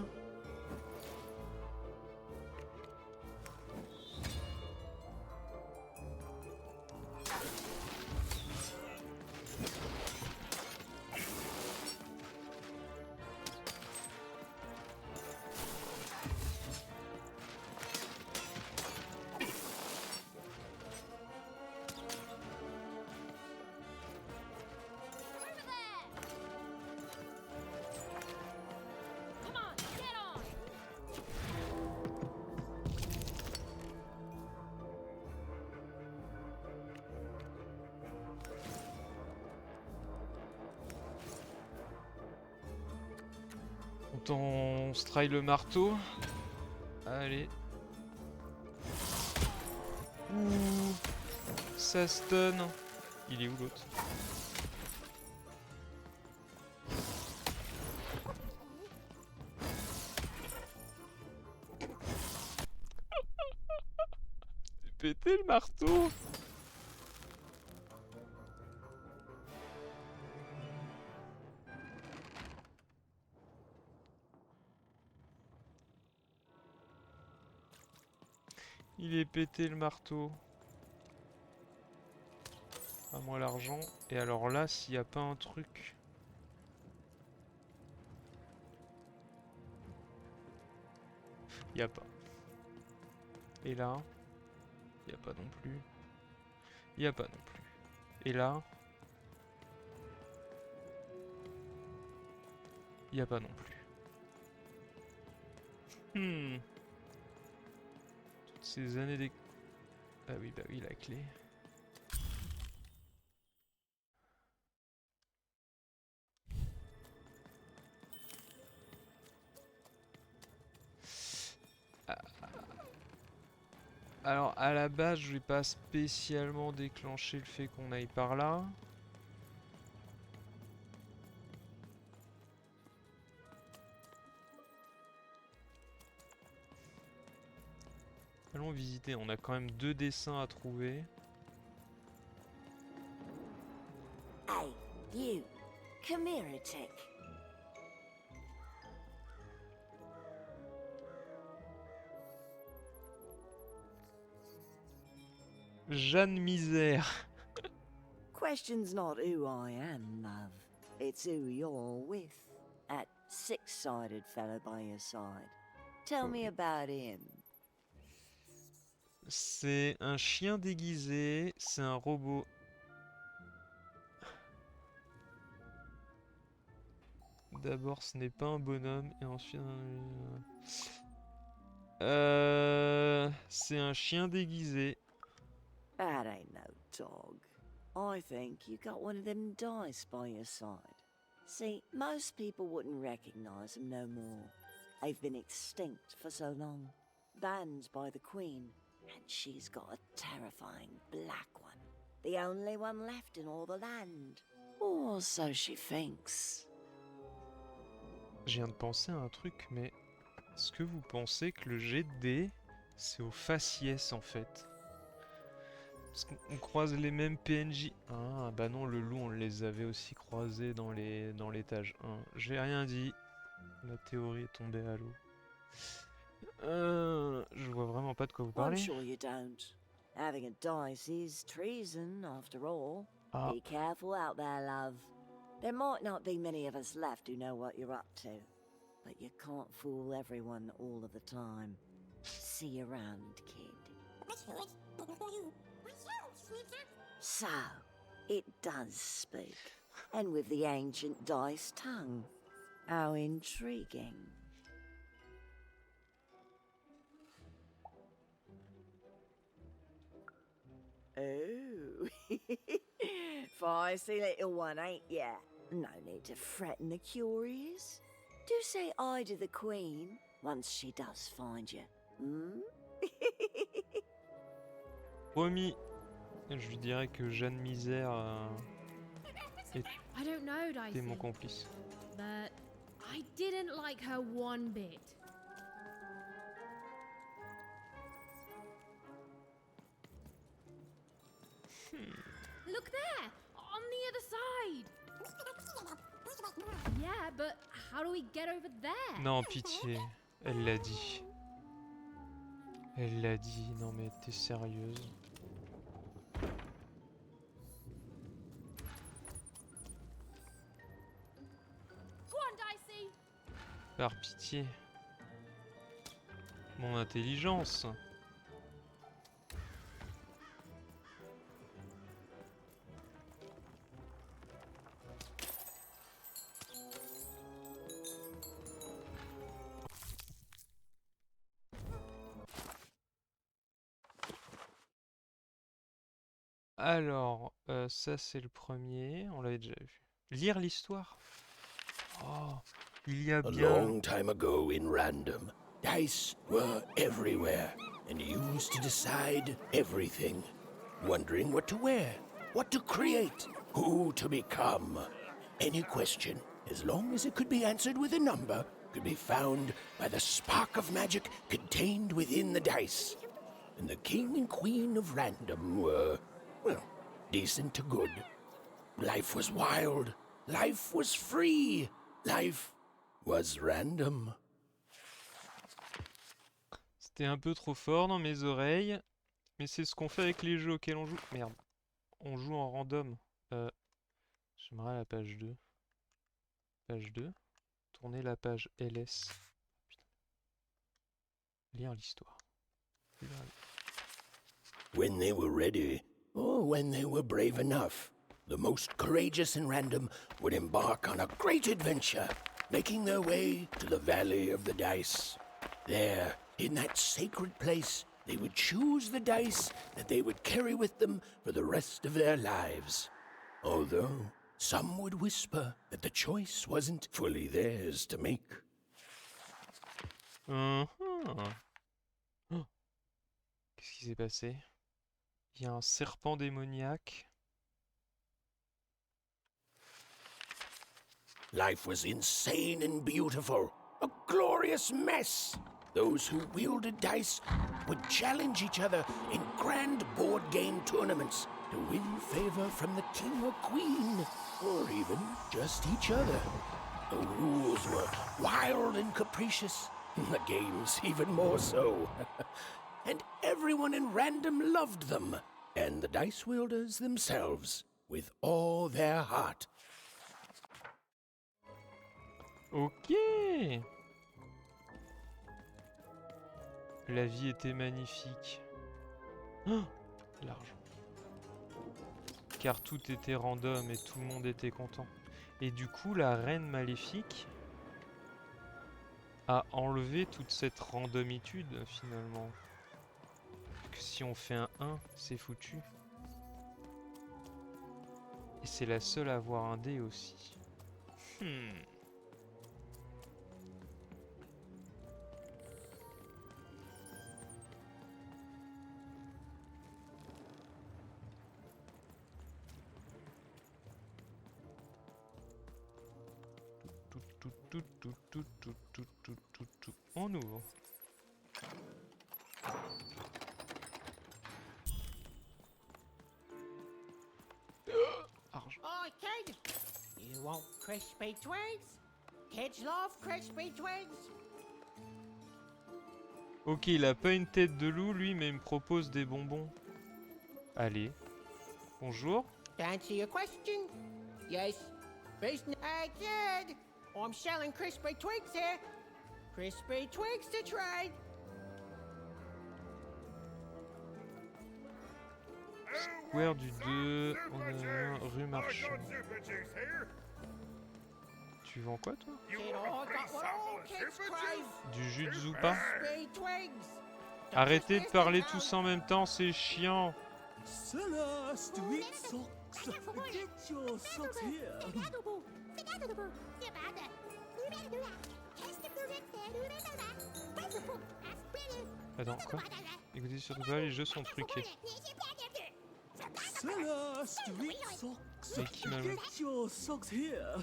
On se traille le marteau. Allez. Ouh, ça stun. Il est où l'autre? J'ai pété le marteau. Il est pété le marteau. À moi l'argent. Et alors là, s'il n'y a pas un truc... Il n'y a pas. Et là, il n'y a pas non plus. Il n'y a pas non plus. Et là, il n'y a pas non plus. Toutes ces années des... Ah oui, bah oui, la clé. Alors, à la base, je vais pas spécialement déclencher le fait qu'on aille par là. Allons visiter, on a quand même 2 dessins à trouver. Hey, you. Come here a tick. Jeanne Misère. Question's not who I am, love. It's who you're with. That six-sided fellow by your side. Tell me about him. C'est un chien déguisé, c'est un robot. D'abord, ce n'est pas un bonhomme, et ensuite... c'est un chien déguisé. That ain't no dog. I think you got one of them dice by your side. See, most people wouldn't recognize them no more. They've been extinct for so long. Banned by the Queen, and she's got a terrifying black one. The only one left in all the land. Or so she thinks. Je viens de penser à un truc, mais... Est-ce que vous pensez que le jet de dés, c'est au faciès en fait? Parce qu'on croise les mêmes PNJ. Ah bah non, le loup on les avait aussi croisés dans l'étage 1. J'ai rien dit. La théorie est tombée à l'eau. Je vois vraiment pas de quoi vous I'm parlez. sure you don't. Having a dice is treason, after all. Ah. Be careful out there, love. There might not be many of us left who know what you're up to. But you can't fool everyone all of the time. See you around, kid. So, it does speak. And with the ancient dice tongue. How intriguing. Oh, Feisty little one, ain't ya? No need to threaten the curious. Do say hi to the Queen once she does find you. Hmm? Promis. Je lui dirais que Jeanne Misère I don't know, était Dicey, mon complice. but I didn't like her one bit. Look there, on the other side. Yeah, but how do we get over there? Non, pitié. Elle l'a dit. Elle l'a dit. Non mais t'es sérieuse? Go on, Dicey. Par pitié. Mon intelligence. Alors, ça c'est le premier, on l'avait déjà vu. Lire l'histoire. Oh, il y a A bien... long time ago in Random, dice were everywhere and used to decide everything. Wondering what to wear, what to create, who to become. Any question, as long as it could be answered with a number, could be found by the spark of magic contained within the dice. And the king and queen of Random were, well, decent to good. Life was wild. Life was free. Life was random. C'était un peu trop fort dans mes oreilles, mais c'est ce qu'on fait avec les jeux auxquels on joue. Merde, on joue en random. J'aimerais la page 2. Page 2. Tourner la page LS. Putain. Lire l'histoire. When they were ready, or when they were brave enough, the most courageous in Random would embark on a great adventure, making their way to the Valley of the Dice. There, in that sacred place, they would choose the dice that they would carry with them for the rest of their lives. Although some would whisper that the choice wasn't fully theirs to make. Oh. Qu'est-ce qui s'est passé? Il y a un serpent démoniaque. Life was insane and beautiful, a glorious mess. Those who wielded dice would challenge each other in grand board game tournaments to win favor from the king or queen, or even just each other. The rules were wild and capricious, the games even more so. And everyone in Random loved them, and the dice wielders themselves, with all their heart. Ok. La vie était magnifique. Oh, l'argent. Car tout était random et tout le monde était content. Et du coup, la reine maléfique a enlevé toute cette randomitude finalement. Que si on fait un 1, c'est foutu. Et c'est la seule à avoir un dé aussi. On ouvre. Argent. Oi, kid! You want crispy twigs? Kids love crispy twigs. Ok, il a pas une tête de loup lui, mais il me propose des bonbons. Allez. Bonjour. To answer your question, yes. Business. Hey, kid! I'm selling crispy twigs here. Crispy twigs to trade. Square du 2, on a rue Marchand. Tu vends quoi toi? Kid, I got what all kids crave. Du jus de Zoupa? Crispy twigs. Arrêtez de parler tous en même temps, c'est chiant. Celeste, sweet socks. Get your socks here. Attends, quoi? Écoutez surtout pas, les jeux sont truqués. Seller Street Socks. Mais qui m'a... Get your socks here.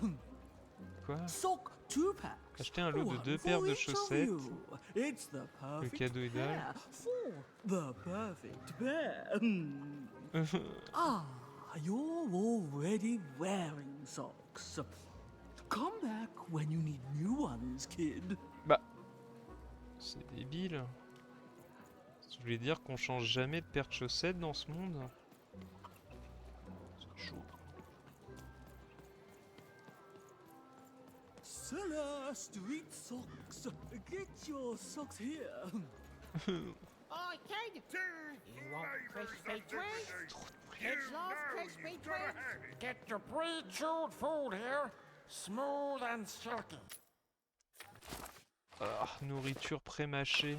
Quoi? Sock 2-pack. Acheter un lot de 2 paires de chaussettes. It's the Le perfect cadeau est dingue. pair for the perfect pair. Ah, you're already wearing socks. Come back when you need new ones, kid. Bah, c'est débile. Je voulais dire qu'on change jamais de paire de chaussettes dans ce monde. C'est chaud. Seller Street Socks. Get your socks here. Oi, kid! You want crispy treats? Kids love crispy treats. Get your pre-chewed food here, smooth and silky. Ah, nourriture pré-mâchée.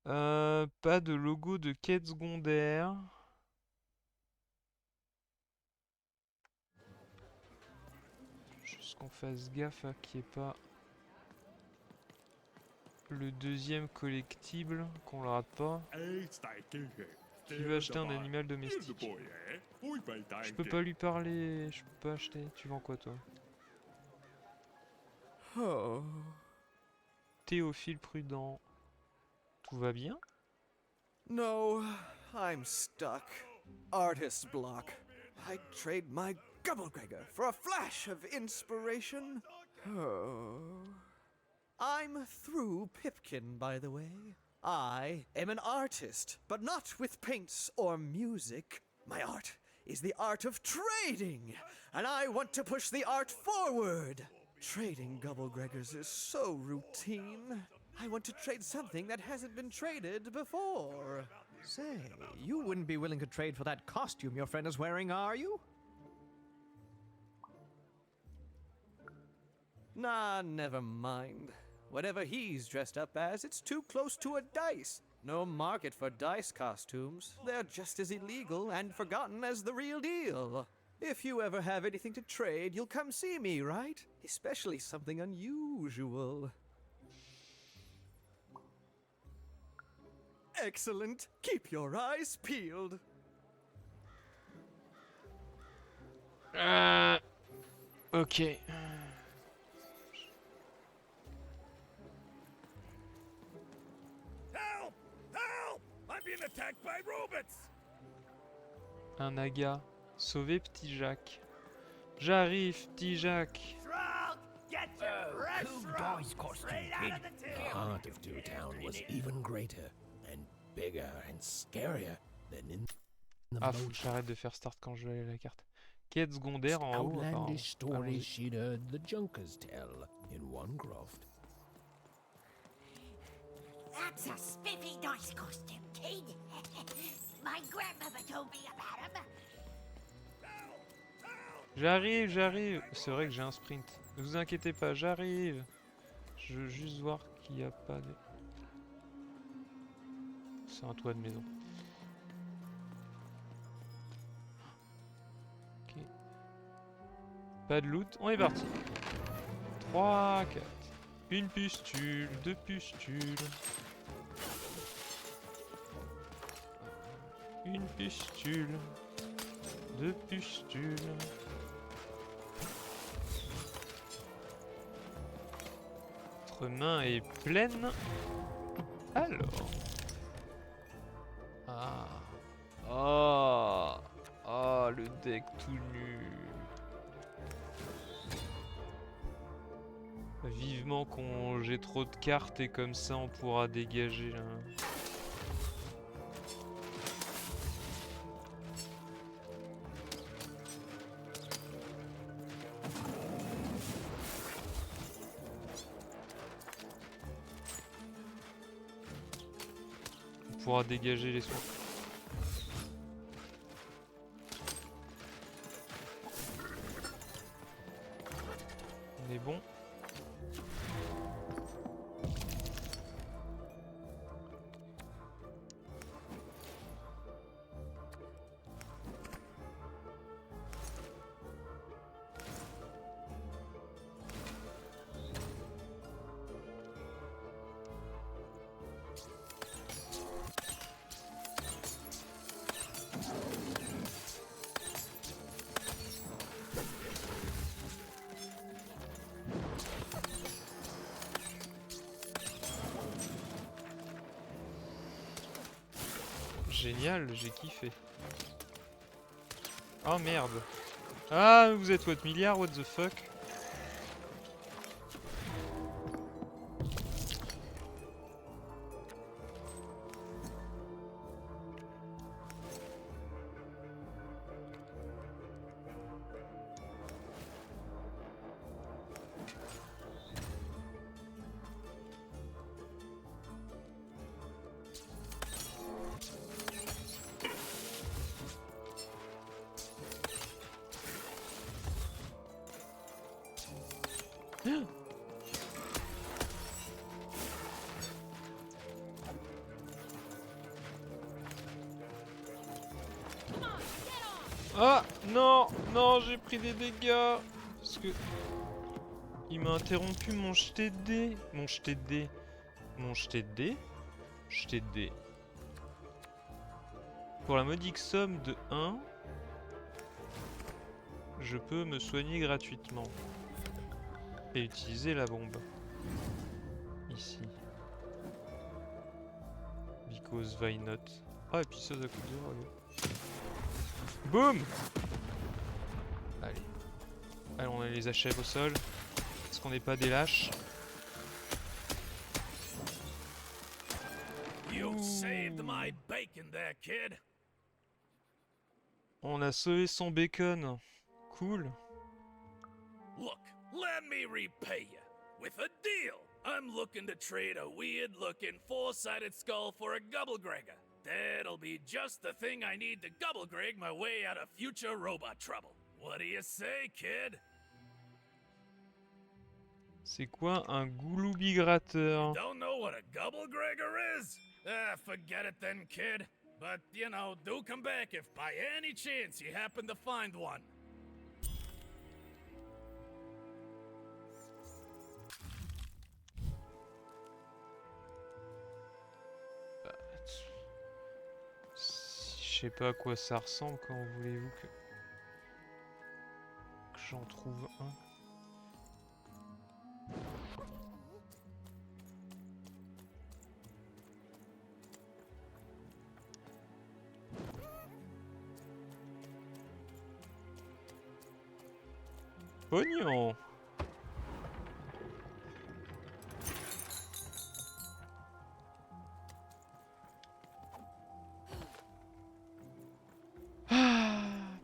Pas de logo de quête secondaire. Juste qu'on fasse gaffe à qu'il n'y ait pas le deuxième collectible, qu'on le rate pas. Qui veut acheter un animal domestique? Je peux pas lui parler, je peux pas acheter. Tu vends quoi toi? Oh. Théophile Prudent. Tout va bien? No, I'm stuck. Artist's block. I trade my Gubblegregor for a flash of inspiration. Oh. I'm through Pipkin, by the way. I am an artist, but not with paints or music. My art is the art of trading, and I want to push the art forward. Trading Gubblegregors is so routine. I want to trade something that hasn't been traded before. Say, you wouldn't be willing to trade for that costume your friend is wearing, are you? Nah, never mind. Whatever he's dressed up as, it's too close to a dice. No market for dice costumes. They're just as illegal and forgotten as the real deal. If you ever have anything to trade, you'll come see me, right? Especially something unusual. Excellent. Keep your eyes peeled. Ok. Help! Help! I'm being attacked by robots! Un naga. Sauver Petit Jacques. J'arrive, Petit Jacques. Get your Dice costume, kid. The heart of Town was even greater and bigger and scarier than in the Ah, faut que j'arrête de faire start quand je vais aller à la carte. Quête secondaire en haut. apparemment. outlandish stories she'd heard the Junkers tell in one croft. That's a spiffy dice costume, kid. My grandmother told me about him. J'arrive, j'arrive. C'est vrai que j'ai un sprint. Ne vous inquiétez pas, j'arrive. Je veux juste voir qu'il n'y a pas de... C'est un toit de maison. Ok. Pas de loot, on est parti. 3, 4. Une pustule, 2 pustules. Une pustule. 2 pustules. Notre main est pleine. Alors. Ah. Oh. Oh, le deck tout nu. Vivement qu'on j'ai trop de cartes et comme ça on pourra dégager là. On pourra dégager les soins. On est bon. Génial, j'ai kiffé. Oh merde. Ah, vous êtes votre milliard, what the fuck? Ah non, non, j'ai pris des dégâts parce que il m'a interrompu mon jeté de dés, mon jeté de dés, mon jeté de dés, jeté de dés. Pour la modique somme de 1, je peux me soigner gratuitement et utiliser la bombe ici. Because why not? Ah et puis ça coûte 0, allez. Boum! Allez. Allez, on les achève au sol. Parce qu'on n'est pas des lâches. You saved my bacon there, kid. On a sauvé son bacon. Cool. Look, let me repay you with a deal. I'm looking to trade a weird-looking four-sided skull for a Gubblegregger. That'll be just the thing I need to Gubblegreg my way out of future robot trouble. What do you say, kid? C'est quoi un gouloubi-gratteur? Don't know what a Gubblegregger is? Ah, forget it then, kid. But, you know, do come back if by any chance you happen to find one. Je sais pas à quoi ça ressemble, quand voulez-vous que j'en trouve un? Pognon!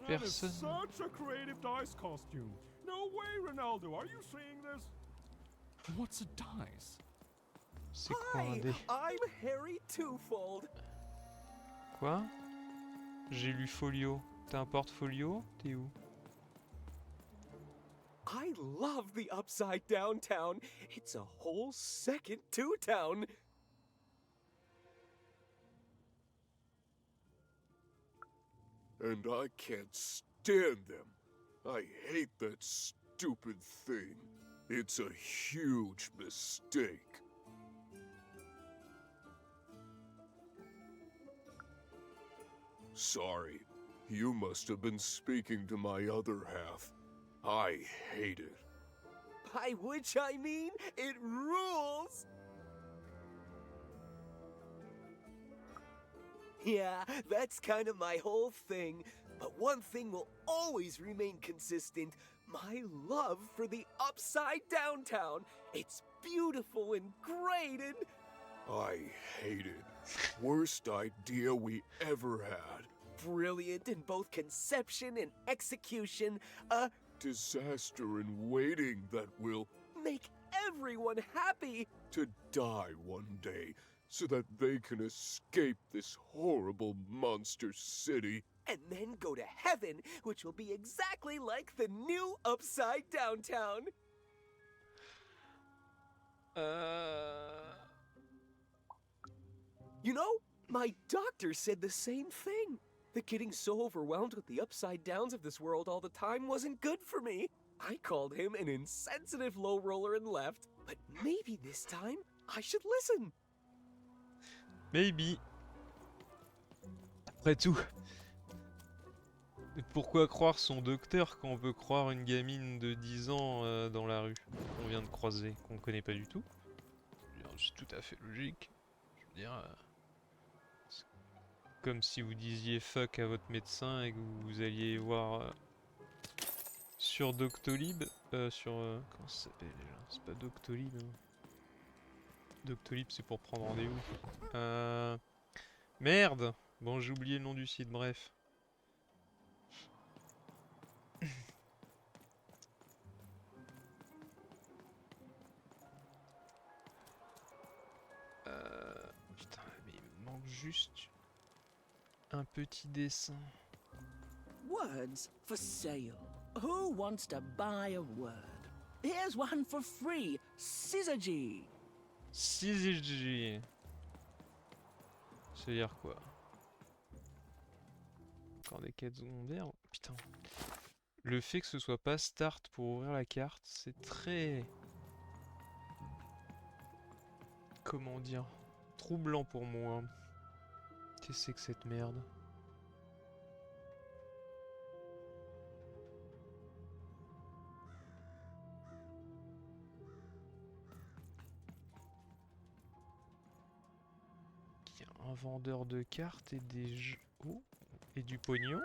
That is such a creative dice costume. No way, Ronaldo. Are you seeing this? What's a dice? C'est quoi un dé? I'm Harry Twofold. Quoi? J'ai lu folio. T'as un portfolio? T'es où? I love the Upside Down Town. It's a whole second Two Town. And I can't stand them. I hate that stupid thing. It's a huge mistake. Sorry. You must have been speaking to my other half. I hate it. By which I mean, it rules! Yeah, that's kind of my whole thing. But one thing will always remain consistent. My love for the Upside Down Town. It's beautiful and great and... I hate it. Worst idea we ever had. Brilliant in both conception and execution. A disaster in waiting that will make everyone happy. To die one day so that they can escape this horrible monster city. And then go to heaven, which will be exactly like the new Upside Down Town. You know, my doctor said the same thing. That getting so overwhelmed with the upside downs of this world all the time wasn't good for me. I called him an insensitive low roller and left, but maybe this time I should listen. Maybe. Après tout. Pourquoi croire son docteur quand on peut croire une gamine de 10 ans dans la rue qu'on vient de croiser, qu'on connaît pas du tout? C'est tout à fait logique. Je veux dire... Comme si vous disiez fuck à votre médecin et que vous alliez voir sur Doctolib. Comment ça s'appelle déjà? C'est pas Doctolib. Hein. Doctolib, c'est pour prendre rendez-vous. Merde! Bon, j'ai oublié le nom du site, bref. Putain, mais il me manque juste un petit dessin. Words for sale. Who wants to buy a word? Here's one for free. Syzygy. Syzygy. Ça veut dire quoi? Encore des quêtes secondaires? Putain. Le fait que ce soit pas start pour ouvrir la carte, c'est très... Comment dire? Troublant pour moi. Qu'est-ce que c'est que cette merde? Il y a un vendeur de cartes et des jeux... Oh, et du pognon.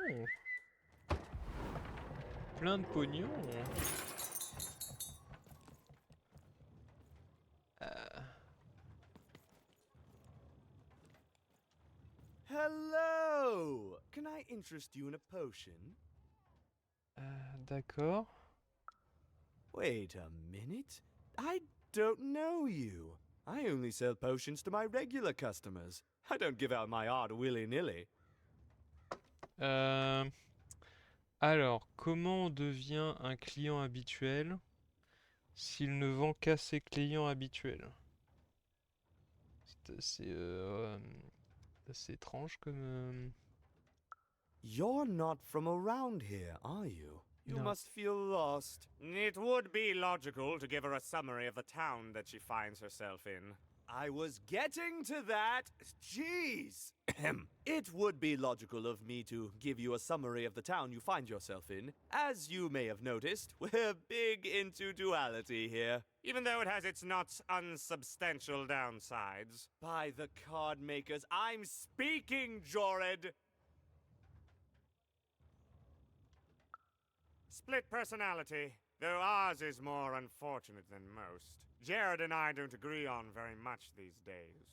Plein de pognon. Hello! Can I interest you in a potion? D'accord. Wait a minute. I don't know you. I only sell potions to my regular customers. I don't give out my art willy-nilly. Alors, comment on devient un client habituel s'il ne vend qu'à ses clients habituels? C'est assez étrange comme... You're not from around here, are you? You No. must feel lost. It would be logical to give her a summary of the town that she finds herself in. I was getting to that. Jeez. It would be logical of me to give you a summary of the town you find yourself in. As you may have noticed, we're big into duality here, even though it has its not unsubstantial downsides. By the card makers, I'm speaking, Jorid! Split personality, though ours is more unfortunate than most. Jared and I don't agree on very much these days.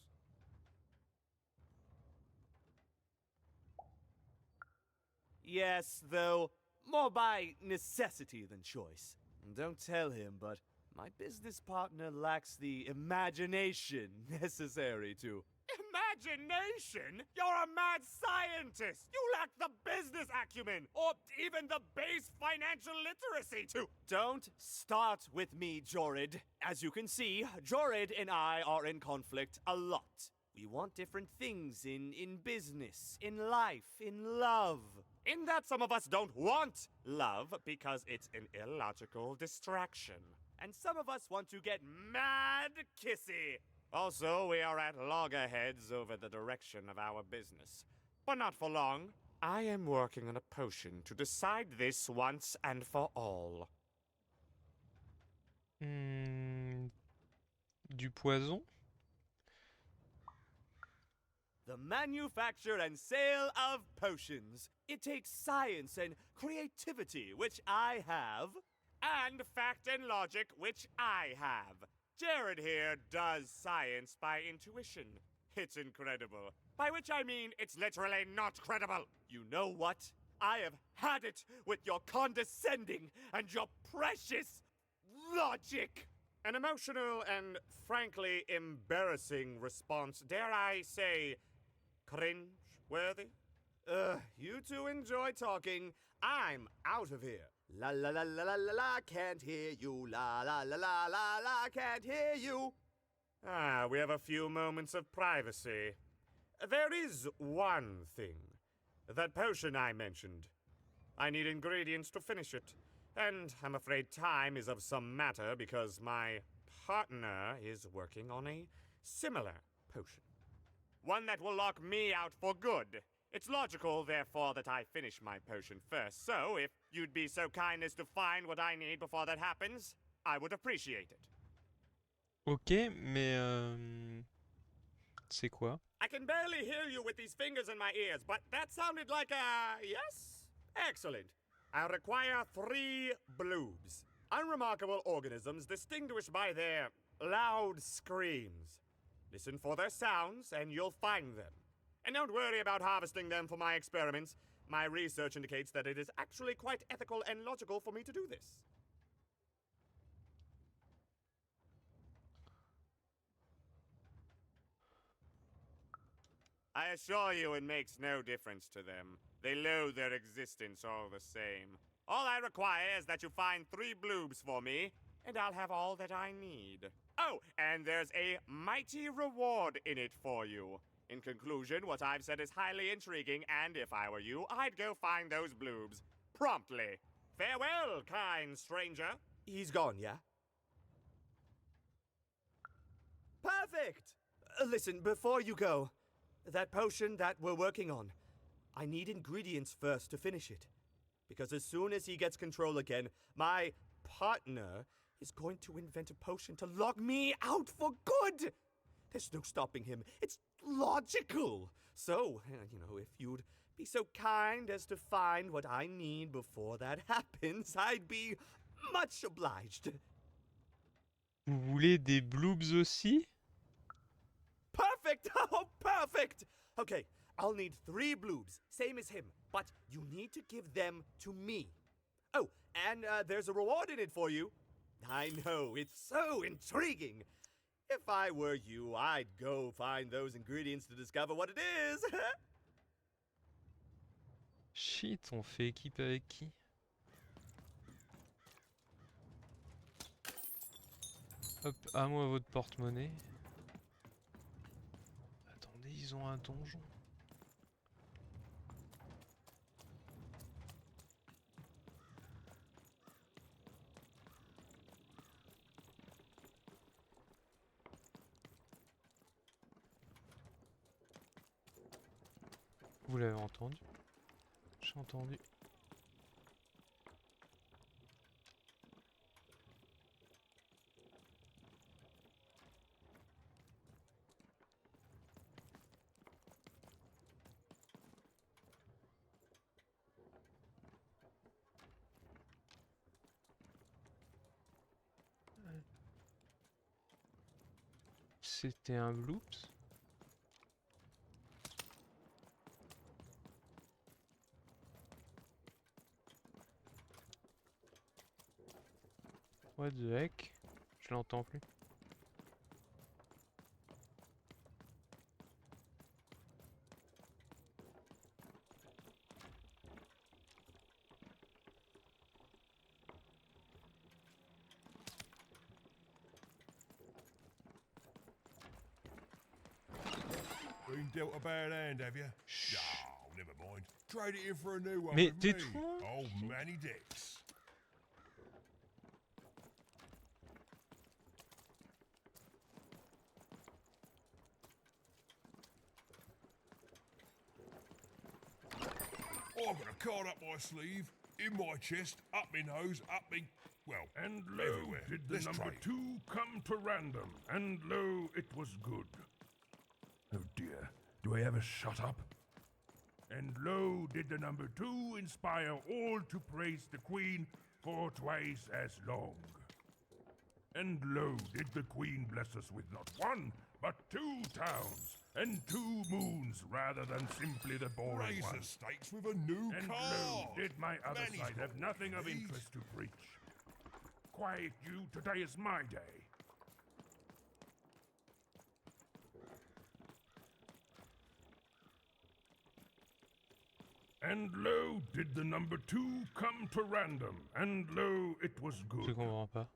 Yes, though, more by necessity than choice. Don't tell him, but my business partner lacks the imagination necessary to... Imagination? You're a mad scientist! You lack the business acumen, or even the base financial literacy to... Don't start with me, Jorid. As you can see, Jorid and I are in conflict a lot. We want different things in business, in life, in love. In that some of us don't want love because it's an illogical distraction. And some of us want to get mad kissy. Also, we are at loggerheads over the direction of our business. But not for long. I am working on a potion to decide this once and for all. Du poison? The manufacture and sale of potions. It takes science and creativity, which I have, and fact and logic, which I have. Jared here does science by intuition. It's incredible. By which I mean it's literally not credible. You know what? I have had it with your condescending and your precious logic. An emotional and frankly embarrassing response, dare I say, cringe-worthy? You two enjoy talking. I'm out of here. La la la la la la la, can't hear you. La la la la la la, can't hear you. Ah, we have a few moments of privacy. There is one thing. That potion I mentioned. I need ingredients to finish it. And I'm afraid time is of some matter because my partner is working on a similar potion. One that will lock me out for good. It's logical, therefore, that I finish my potion first. So, if you'd be so kind as to find what I need before that happens, I would appreciate it. Ok, mais... C'est quoi? I can barely hear you with these fingers in my ears, but that sounded like a yes? Excellent. I require 3 bloobs. Unremarkable organisms distinguished by their loud screams. Listen for their sounds and you'll find them. And don't worry about harvesting them for my experiments. My research indicates that it is actually quite ethical and logical for me to do this. I assure you it makes no difference to them. They loathe their existence all the same. All I require is that you find 3 bloobs for me, and I'll have all that I need. Oh, and there's a mighty reward in it for you. In conclusion, what I've said is highly intriguing, and if I were you, I'd go find those bloobs. Promptly. Farewell, kind stranger. He's gone, yeah? Perfect! Listen, before you go, that potion that we're working on, I need ingredients first to finish it. Because as soon as he gets control again, my partner is going to invent a potion to lock me out for good. There's no stopping him. It's logical. So, if you'd be so kind as to find what I need before that happens, I'd be much obliged. Vous voulez des bloobs aussi? Perfect! Oh, perfect! Okay, I'll need 3 bloobs, same as him, but you need to give them to me. Oh, and there's a reward in it for you. I know, it's so intriguing. If I were you, I'd go find those ingredients to discover what it is. Shit, on fait équipe avec qui? Hop, à moi votre porte-monnaie. Attendez, ils ont un donjon. Vous l'avez entendu? J'ai entendu. C'était un bloops? What the heck? Je l'entends plus. Been dealt a bad hand, have you? Oh, never mind. Trade it in for a new one Mais with me. tais-toi! Old Manny Dex. I've got a card up my sleeve, in my chest, up my nose, up me... well, And lo, everywhere. did the Let's number trade. 2 come to random, and lo, it was good. Oh dear, do I ever shut up? And lo, did the number 2 inspire all to praise the Queen for twice as long. And lo, did the Queen bless us with not 1, but 2 towns, and 2 moons rather than simply the boring Raise one. the stakes with a new And card. lo, did my other Manny's side got have nothing of these. interest to preach. Quiet you, today is my day. And lo, did the number 2 come to random, and lo, it was Je good. comprends pas.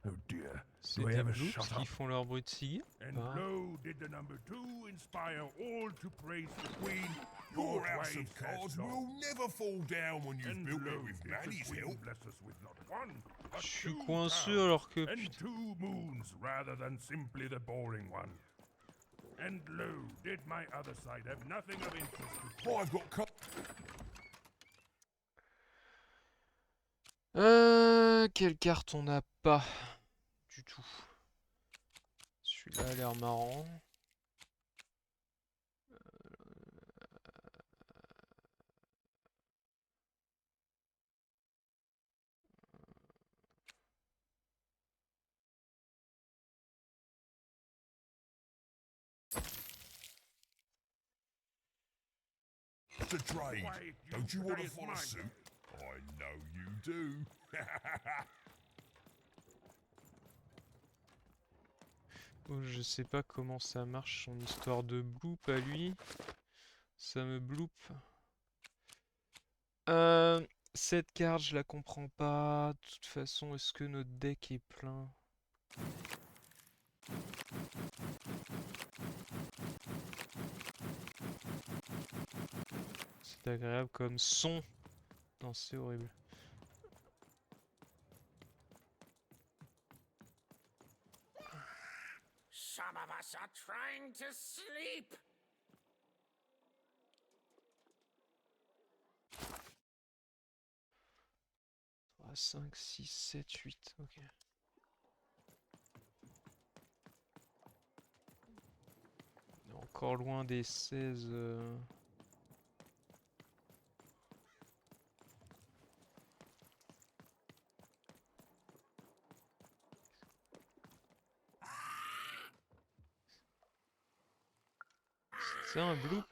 Oh dear, C'est do I des ever bloops shut qui up? font leur bruit de cigare? And Ah. lo, did the number 2 inspire all to praise the Queen for Your house twice of as cards long. will never fall down when you've And built lo, it with did the Manny's Queen help. bless us with not 1, but Je suis 2 coincé towns, alors que... and putain. 2 moons rather than simply the boring one. And lo, did my other side have nothing of interest to I've got Quelle carte on n'a pas du tout? Celui-là a l'air marrant. to trade. Quiet, Don't you want to rebellious follow mind. suit? I know you do. Oh, je sais pas comment ça marche son histoire de bloop à lui. Ça me bloop. Cette carte, je la comprends pas. De toute façon, est-ce que notre deck est plein? C'est agréable comme son. Non, c'est horrible. Some of us are trying to sleep. 5, 6, 7, 8. Ok. On est encore loin des 16. C'est un bloop?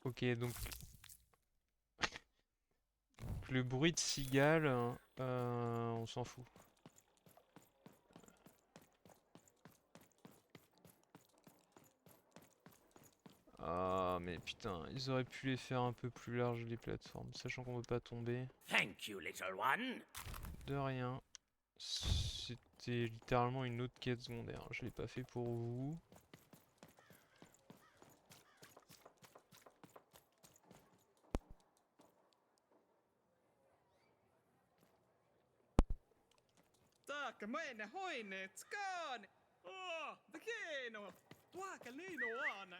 Ok, donc le bruit de cigale, on s'en fout. Ah, mais putain, ils auraient pu les faire un peu plus larges les plateformes, sachant qu'on veut pas tomber. Thank you, little one. De rien. C'était littéralement une autre quête secondaire. Je l'ai pas fait pour vous. Takamene hoine tskane. Oh, vakeno. Tuakalino on.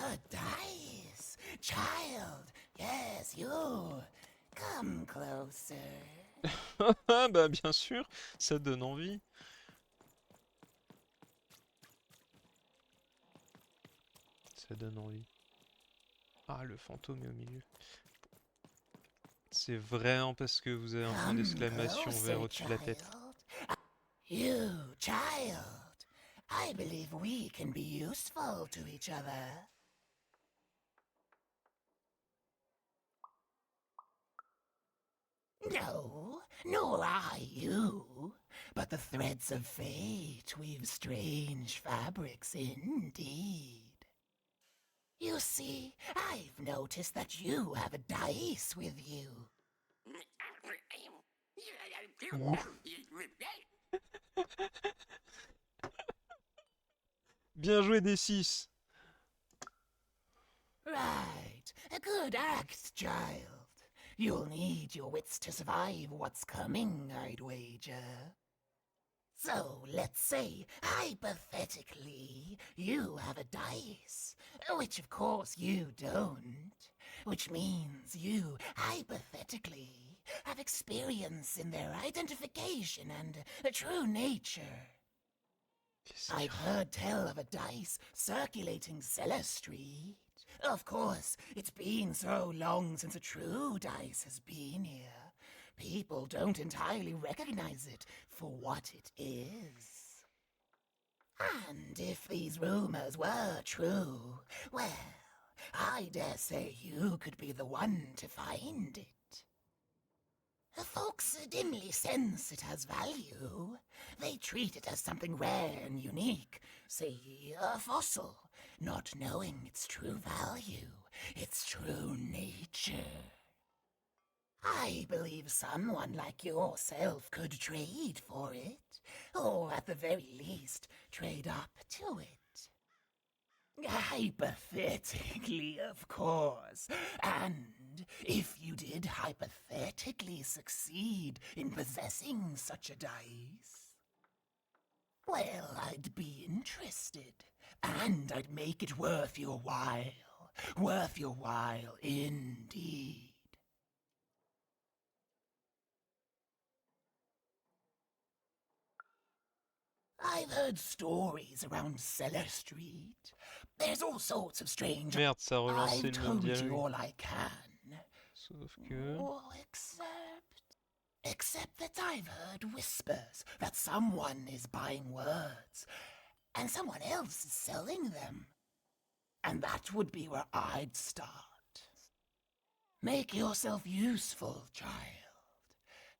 A dice! Child! Yes, you! Come closer. Bah bien sûr, ça donne envie. Ça donne envie. Ah, le fantôme est au milieu. C'est vraiment parce que vous avez un point d'exclamation vert au-dessus de la tête. You, child! I believe we can be useful to each other. No, nor I you, but the threads of fate weave strange fabrics indeed. You see, I've noticed that you have a dice with you. Bien joué des 6. Right, a good act, child. You'll need your wits to survive what's coming, I'd wager. So, let's say, hypothetically, you have a dice, which of course you don't, which means you, hypothetically, have experience in their identification and true nature. I've heard tell of a dice circulating Cellar Street. Of course, it's been so long since a true dice has been here. People don't entirely recognize it for what it is. And if these rumors were true, well, I dare say you could be the one to find it. Folks dimly sense it has value. They treat it as something rare and unique, say a fossil, not knowing its true value, its true nature. I believe someone like yourself could trade for it, or at the very least, trade up to it. Hypothetically, of course. And if you did hypothetically succeed in possessing such a dice, well, I'd be interested, and I'd make it worth your while. Worth your while indeed. I've heard stories around Cellar Street. There's all sorts of strange... Merde, ça a relancé I've le told mondial. you all I can. Sauf que... Oh, except that I've heard whispers that someone is buying words, and someone else is selling them. And that would be where I'd start. Make yourself useful, child.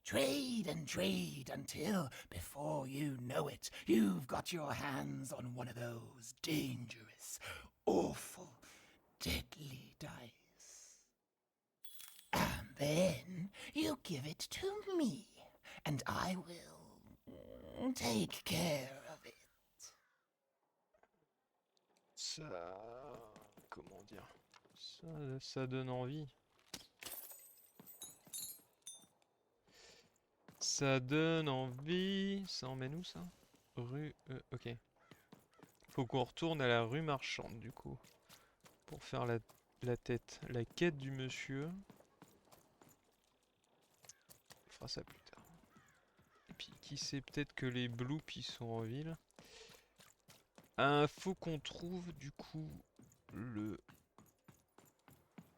Trade and trade until, before you know it, you've got your hands on one of those dangerous, awful, deadly dice. And then you give it to me, and I will take care of it. Ça... Comment dire? Ça donne envie. Ça donne envie... Ça emmène où, ça? Rue... ok. Faut qu'on retourne à la rue marchande, du coup. Pour faire la tête. La quête du monsieur. On fera ça plus tard. Et puis, qui sait, peut-être que les bloops, ils sont en ville. Faut qu'on trouve, du coup, le...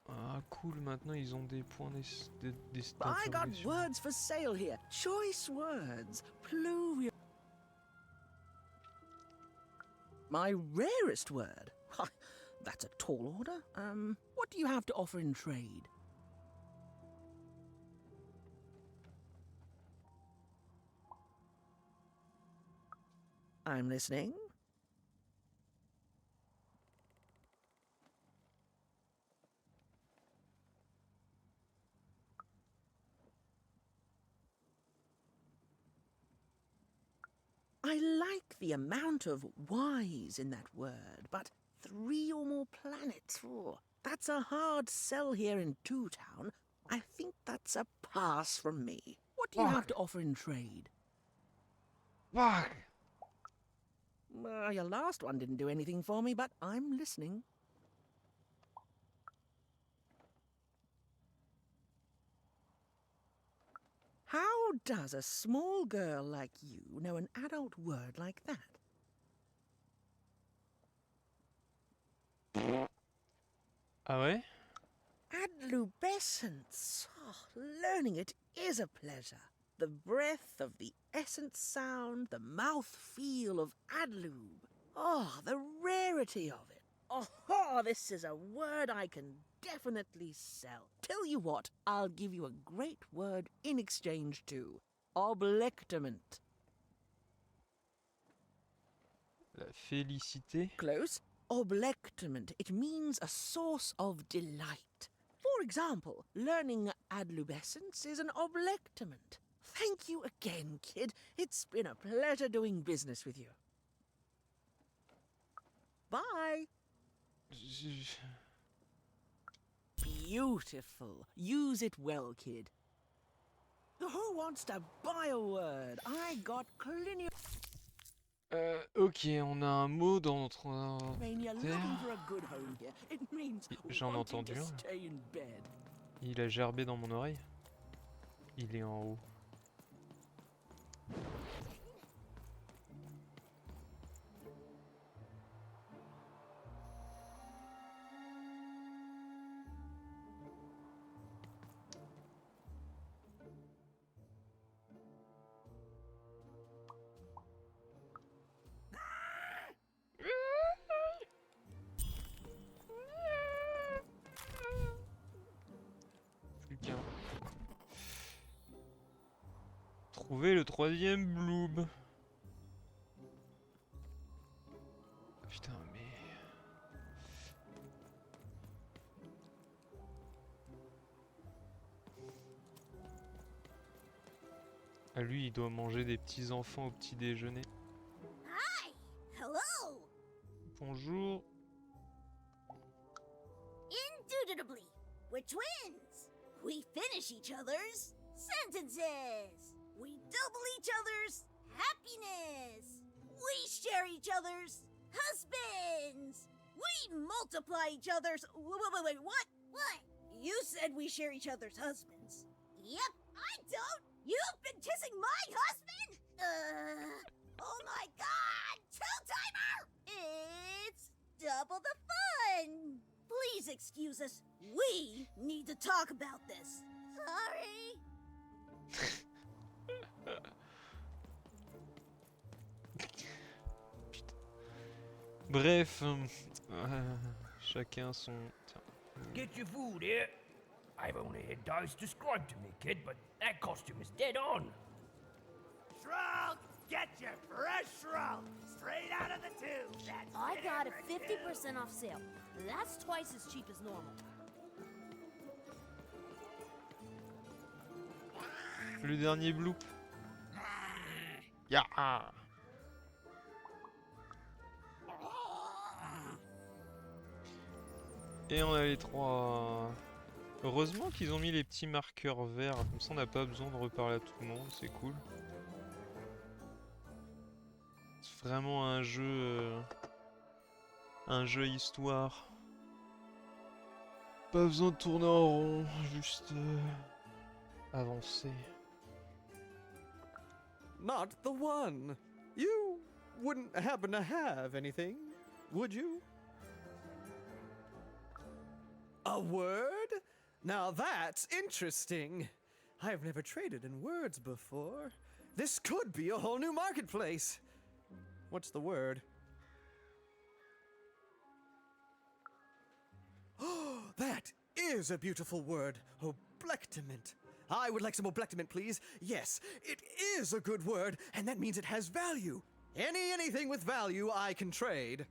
Ah cool, maintenant ils ont des points I got words for sale here. Choice words. Pluvial. My rarest word. That's a tall order. What do you have to offer in trade? I'm listening. I like the amount of Y's in that word, but 3 or more planets, that's a hard sell here in Two Town. I think that's a pass from me. What do you have to offer in trade? Fuck! Your last one didn't do anything for me, but I'm listening. How does a small girl like you know an adult word like that? Ah ouais? Adlubescence. Learning it is a pleasure. The breath of the essence sound, the mouth feel of adlube. The rarity of it. This is a word I can definitely sell. Tell you what, I'll give you a great word in exchange too. Oblectament. La félicité. Close. Oblectament. It means a source of delight. For example, learning adlubescence is an oblectament. Thank you again, kid. It's been a pleasure doing business with you. Bye. Beautiful. Use it well, kid. Who wants to buy a word? I got clinical. Ok, on a un mot dans notre J'en ai entendu un. Il a gerbé dans mon oreille. Il est en haut. Trouver le 3e bloob. Putain, mais... Ah, lui, il doit manger des petits enfants au petit déjeuner. Hi! Hello! Bonjour. Indubitably, we're twins. We finish each other's sentences. We double each other's happiness. We share each other's husbands. We multiply each other's... Wait, what? What? You said we share each other's husbands. Yep, I don't. You've been kissing my husband? Oh my god! Two-timer! It's double the fun! Please excuse us. We need to talk about this. Sorry. Bref, chacun son... Tiens. Get your food here. I've only had dice described to me, kid, but that costume is dead on. Shrunk! Get your fresh shrunk! Straight out of the tube! That's I it got it for 50% off sale. That's twice as cheap as normal. Le dernier bloop. Ya. Et on a les 3. Heureusement qu'ils ont mis les petits marqueurs verts, comme ça on n'a pas besoin de reparler à tout le monde, c'est cool. C'est vraiment un jeu histoire. Pas besoin de tourner en rond, juste avancer. Not the one. You wouldn't happen to have anything, would you? A word? Now that's interesting. I've never traded in words before. This could be a whole new marketplace. What's the word? Oh, that is a beautiful word. Oblectament. I would like some oblectament, please. Yes, it is a good word, and that means it has value. Anything with value I can trade.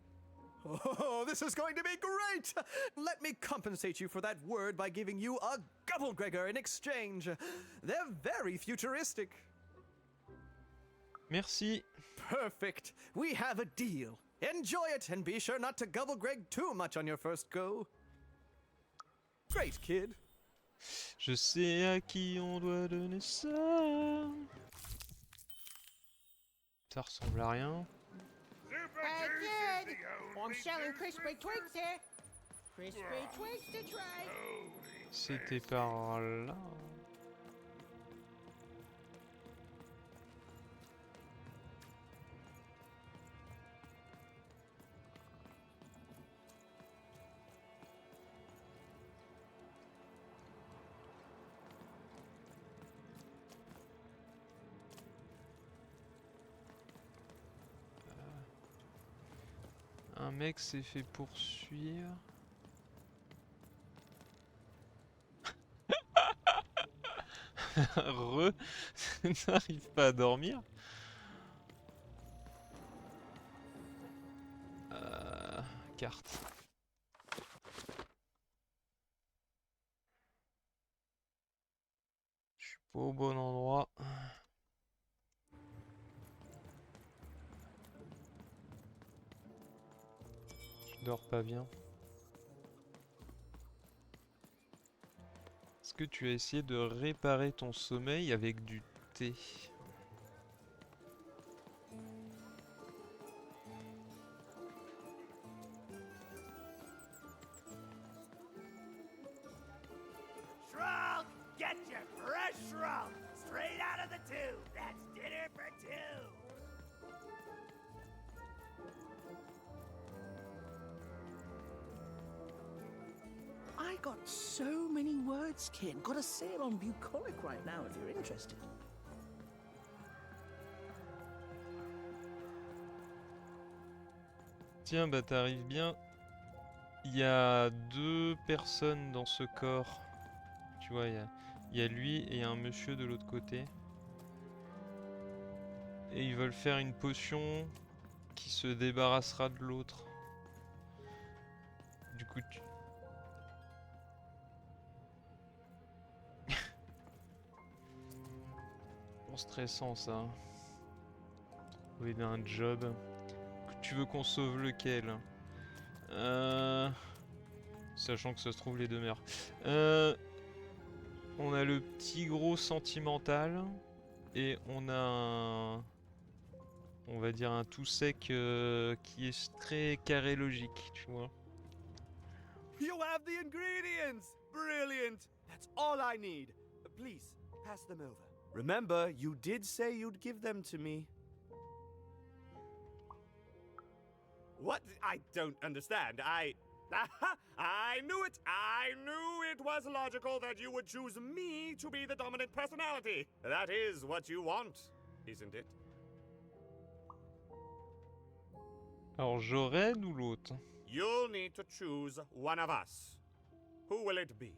Oh, this is going to be great! Let me compensate you for that word by giving you a Gubblegregor in exchange. They're very futuristic. Merci. Perfect. We have a deal. Enjoy it, and be sure not to Gubblegreg too much on your first go. Great, kid. Je sais à qui on doit donner ça. Ça ressemble à rien. Hey, kid! I'm selling crispy twigs here. Crispy twigs to try. C'était par là. Un mec s'est fait poursuivre. Re, n'arrive pas à dormir. Carte. Je suis pas au bon endroit. Je dors pas bien. Est-ce que tu as essayé de réparer ton sommeil avec du thé? Shrunk! Get your fresh shrunk! Straight out of the tube! That's dinner for two! I got so many words, kid. Got a sale on bucolic right now if you're interested. Tiens, bah t'arrives bien. Il y a 2 personnes dans ce corps. Tu vois, il y a lui et un monsieur de l'autre côté. Et ils veulent faire une potion qui se débarrassera de l'autre. Du coup, tu... Bon, stressant ça. Trouver un job. Tu veux qu'on sauve lequel? Sachant que ça se trouve les deux meilleurs. On a le petit gros sentimental. Et on a on va dire un tout sec qui est très carré logique, tu vois. You have the ingredients! Brilliant! That's all I need. Please, pass them over. Remember, you did say you'd give them to me. What? I don't understand. Aha! I knew it! I knew it was logical that you would choose me to be the dominant personality. That is what you want, isn't it? Alors Joren ou l'autre? You'll need to choose one of us. Who will it be?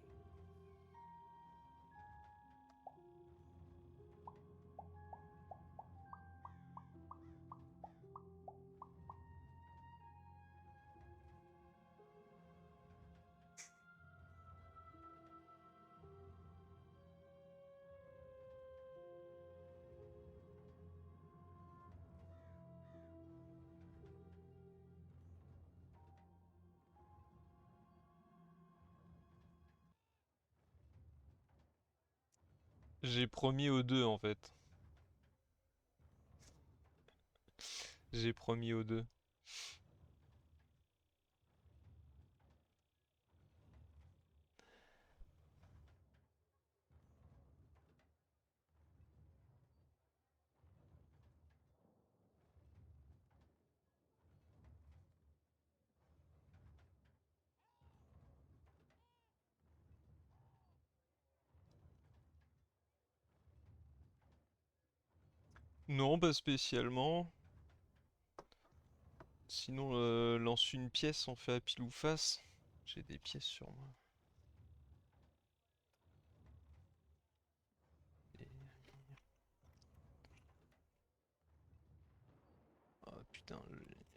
J'ai promis aux deux en fait. J'ai promis aux deux. Non, pas spécialement. Sinon, lance une pièce, on fait à pile ou face. J'ai des pièces sur moi. Ah putain,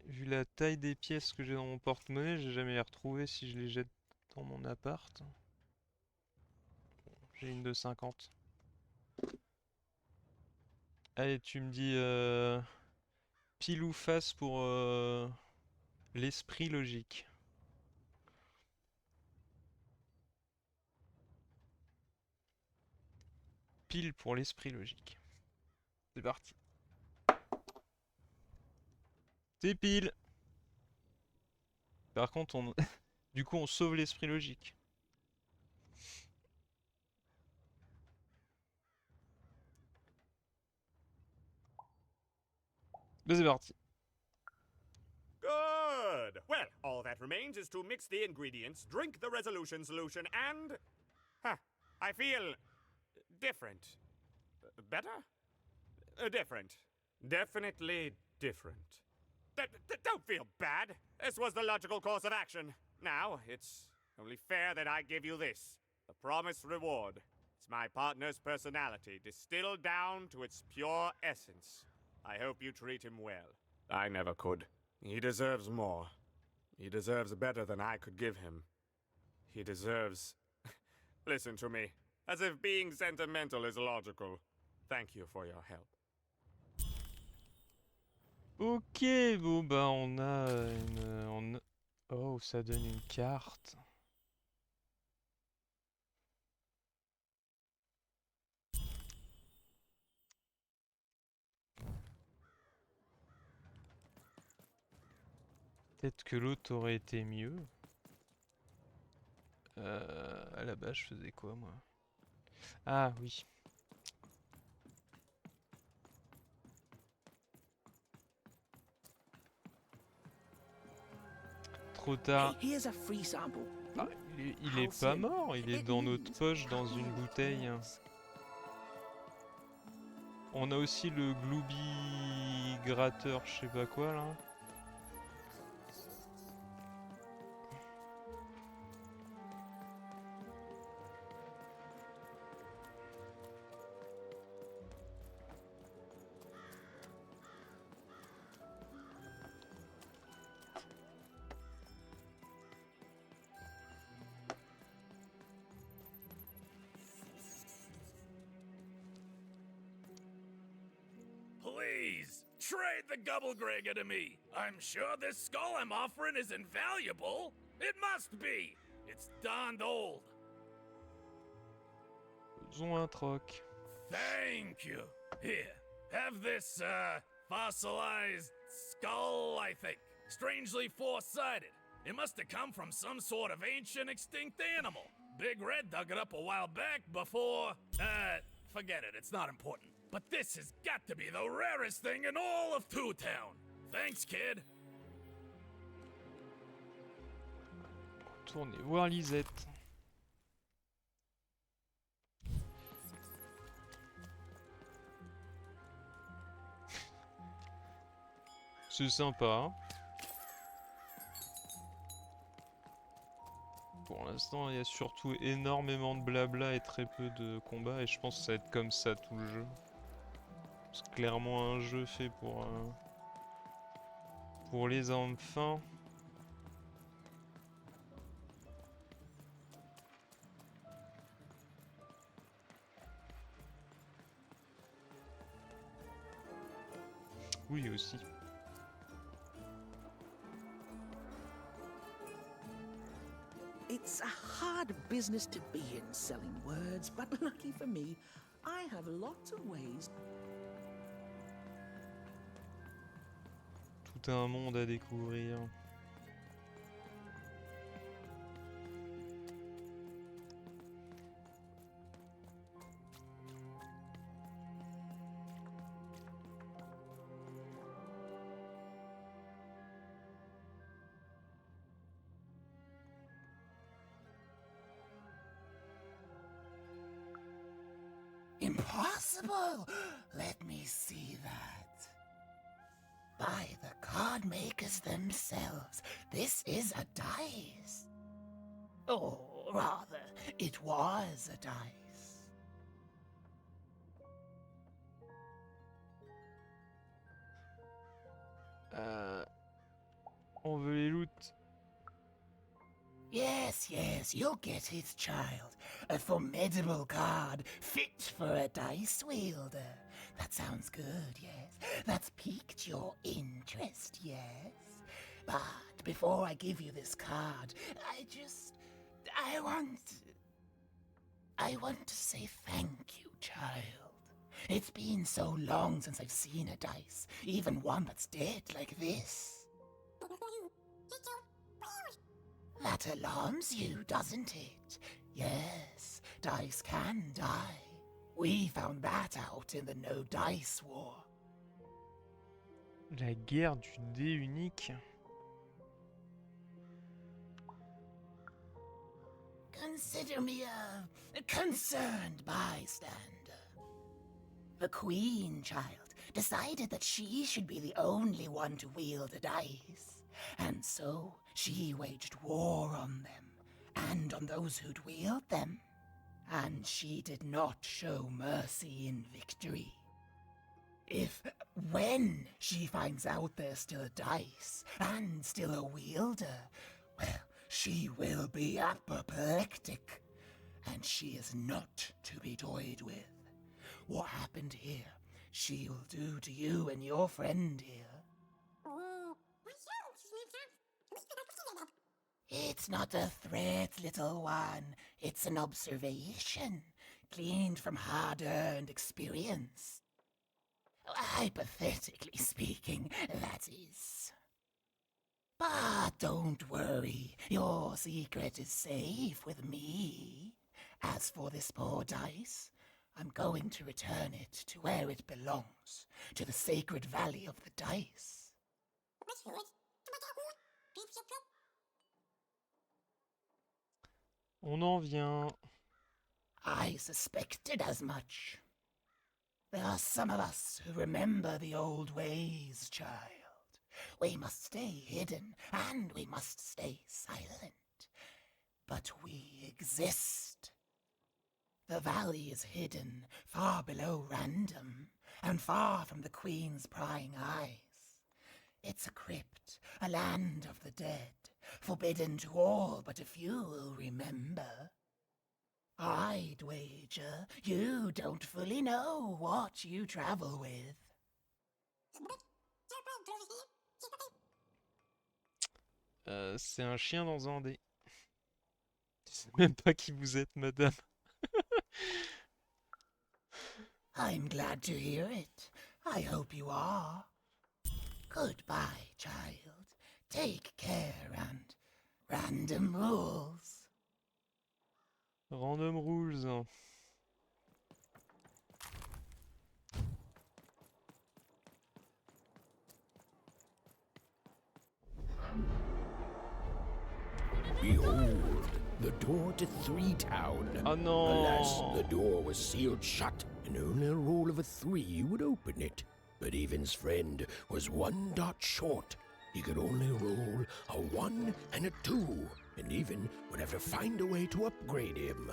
vu la taille des pièces que j'ai dans mon porte-monnaie, j'ai jamais les retrouver si je les jette dans mon appart. J'ai une de 50. Allez, tu me dis pile ou face pour l'esprit logique. Pile pour l'esprit logique. C'est parti. C'est pile. Par contre, on... du coup, on sauve l'esprit logique. Mais c'est parti. Good! Well, all that remains is to mix the ingredients, drink the resolution solution, and... Huh, I feel... different. Better? Different. Definitely different. Don't feel bad. This was the logical course of action. Now, it's only fair that I give you this. The promised reward. It's my partner's personality, distilled down to its pure essence. I hope you treat him well. I never could. He deserves more. He deserves better than I could give him. He deserves... Listen to me. As if being sentimental is logical. Thank you for your help. Ok, bon bah on a une... Oh, ça donne une carte. Peut-être que l'autre aurait été mieux. À la base, je faisais quoi, moi? Ah, oui. Trop tard. Hey, here's a free sample. Ah, il est pas mort, il est dans notre poche, dans une bouteille. On a aussi le Glooby gratteur, je sais pas quoi, là. Please, trade the Gubblegregger to me. I'm sure this skull I'm offering is invaluable. It must be. It's darned old. Faisons un troc. Thank you. Here, have this, fossilized skull, I think. Strangely four-sided. It must have come from some sort of ancient extinct animal. Big Red dug it up a while back before... forget it, it's not important. But this has got to be the rarest thing in all of Two Town. Thanks, kid. retourner voir Lisette. C'est sympa. Hein. Pour l'instant, il y a surtout énormément de blabla et très peu de combats, et je pense que ça va être comme ça tout le jeu. C'est clairement un jeu fait pour les enfants. Oui, aussi. It's a hard business to be in selling words, but lucky for me, I have lots of ways. Tout un monde à découvrir. Impossible! Let me see that. By the card makers themselves, this is a dice. Or rather, it was a dice. On veut les loot. Yes, yes, you'll get it, child. A formidable card, fit for a dice wielder. That sounds good, yes. That's piqued your interest, yes. But before I give you this card, I want to say thank you, child. It's been so long since I've seen a dice, even one that's dead like this. That alarms you, doesn't it? Yes, dice can die. We found that out in the No Dice War. La guerre du dé unique. Consider me a concerned bystander. The Queen, child, decided that she should be the only one to wield a dice. And so she waged war on them, and on those who'd wield them. And she did not show mercy in victory. When she finds out there's still a dice, and still a wielder, well, she will be apoplectic. And she is not to be toyed with. What happened here, she'll do to you and your friend here. It's not a threat, little one. It's an observation, gleaned from hard-earned experience. Hypothetically speaking, that is. But don't worry, your secret is safe with me. As for this poor dice, I'm going to return it to where it belongs, to the sacred valley of the dice. On en vient. I suspected as much. There are some of us who remember the old ways, child. We must stay hidden, and we must stay silent. But we exist. The valley is hidden, far below random, and far from the Queen's prying eyes. It's a crypt, a land of the dead, forbidden to all but a few will remember. I'd wager you don't fully know what you travel with. C'est un chien dans un dé. Je sais même pas qui vous êtes, madame. I'm glad to hear it. I hope you are. Goodbye, child. Take care and random rules. Random rules. Behold, the door to Three Town. Oh no! Alas, the door was sealed shut, and only a roll of a 3 would open it. But Evan's friend was 1 dot short. He could only roll a 1 and a 2, and Evan would have to find a way to upgrade him.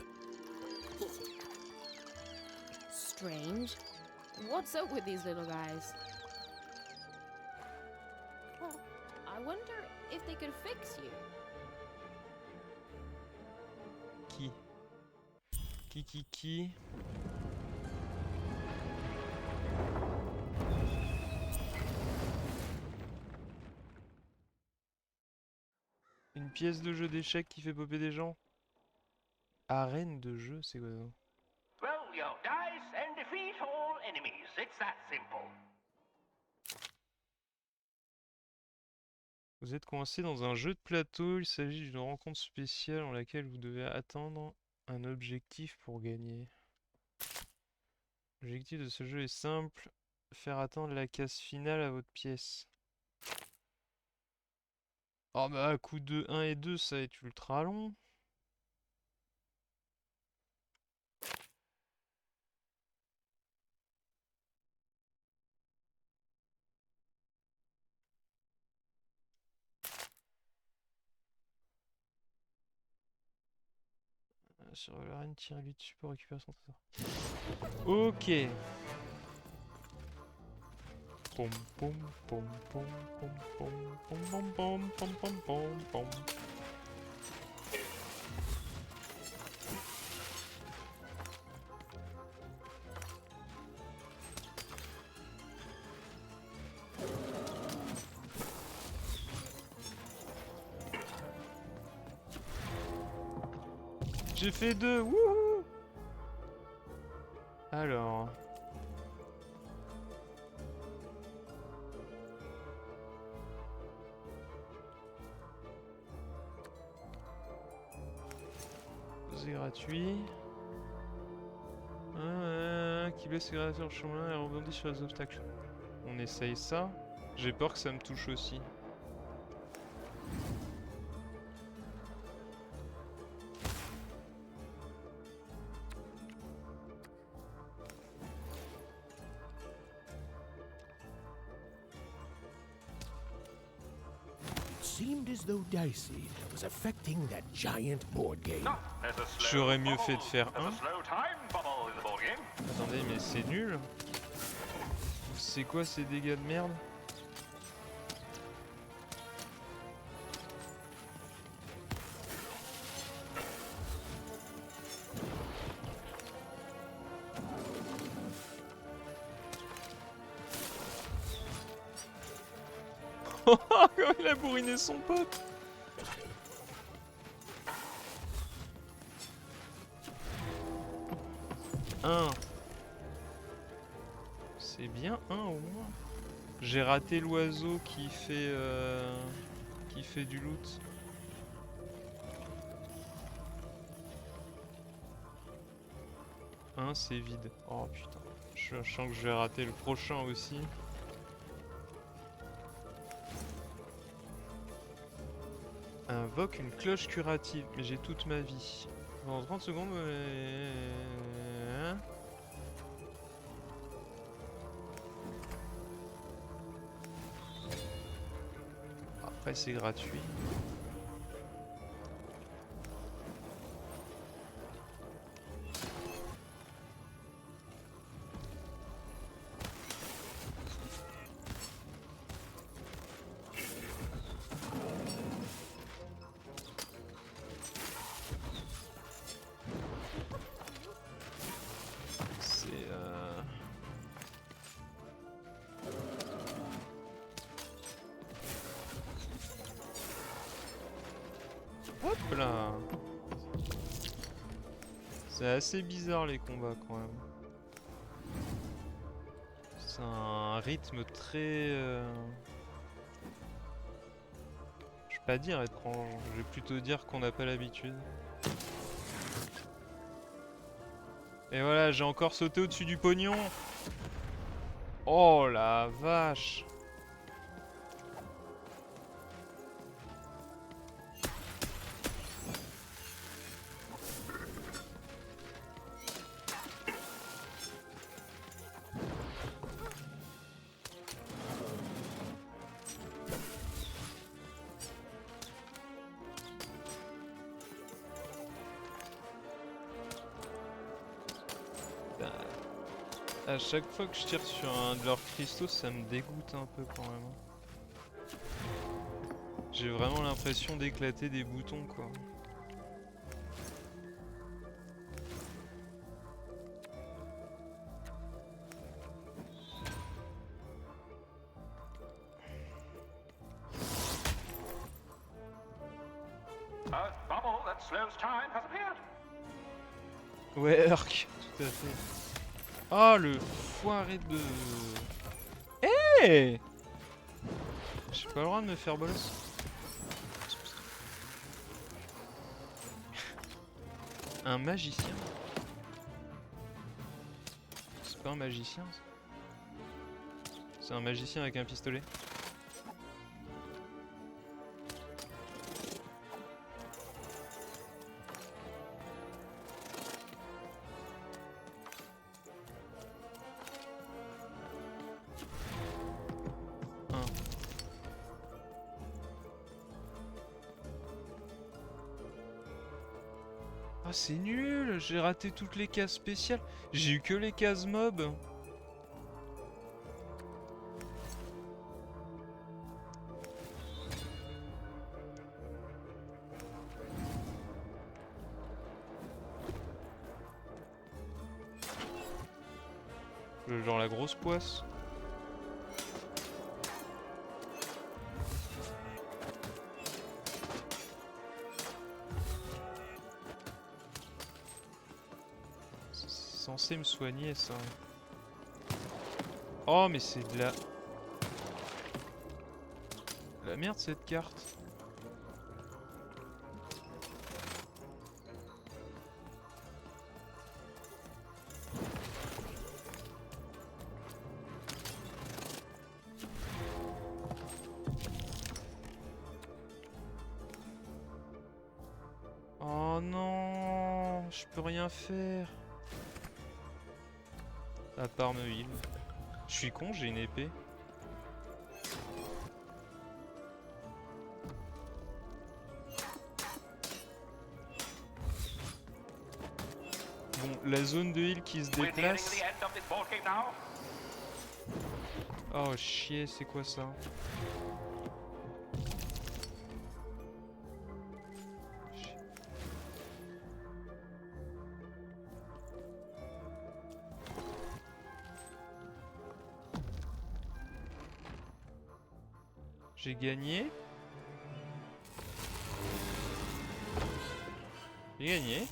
Strange. What's up with these little guys? Well, I wonder if they could fix you. Qui? Une pièce de jeu d'échecs qui fait popper des gens. Arène de jeu, c'est quoi ça? Roll your dice and defeat all enemies. It's that simple. Vous êtes coincé dans un jeu de plateau. Il s'agit d'une rencontre spéciale en laquelle vous devez atteindre un objectif pour gagner. L'objectif de ce jeu est simple. Faire atteindre la case finale à votre pièce. Oh bah coup de 1 et 2 ça va être ultra long. Sur l'arène, tirez-lui dessus pour récupérer son trésor. Ok. Pom pom pom pom pom pom pom pom pom pom pom pom. J'ai fait 2, wouhou! Alors... C'est gratuit. Qui blesse ses créateurs sur le chemin et rebondit sur les obstacles. On essaye ça. J'ai peur que ça me touche aussi. Seemed as though Dicey was affecting that giant board game. J'aurais mieux fait de faire 1. Attendez, mais c'est nul. C'est quoi ces dégâts de merde? Comme il a bourriné son pote. C'est bien un au moins. J'ai raté l'oiseau qui fait du loot. C'est vide. Oh putain. Je sens que je vais rater le prochain aussi. Invoque une cloche curative, mais j'ai toute ma vie. Dans 30 secondes... Après c'est gratuit. Hop là. C'est assez bizarre les combats quand même. C'est un rythme très... Je vais pas dire étrange, je vais plutôt dire qu'on n'a pas l'habitude. Et voilà, j'ai encore sauté au-dessus du pognon. Oh la vache. À chaque fois que je tire sur un de leurs cristaux, ça me dégoûte un peu quand même. J'ai vraiment l'impression d'éclater des boutons quoi. A bubble that slows time has appeared. Ouais, Arc, tout à fait. Oh le foiré de... Hey, j'ai pas le droit de me faire bolos. Un magicien? C'est pas un magicien ça. C'est un magicien avec un pistolet. Ah c'est nul, j'ai raté toutes les cases spéciales. J'ai eu que les cases mob. Genre la grosse poisse. C'est censé me soigner ça. Oh mais c'est de la merde cette carte. Oh non, je peux rien faire. À part me heal. Je suis con, j'ai une épée. Bon, la zone de heal qui se déplace. Oh chier, c'est quoi ça? J'ai gagné. J'ai gagné.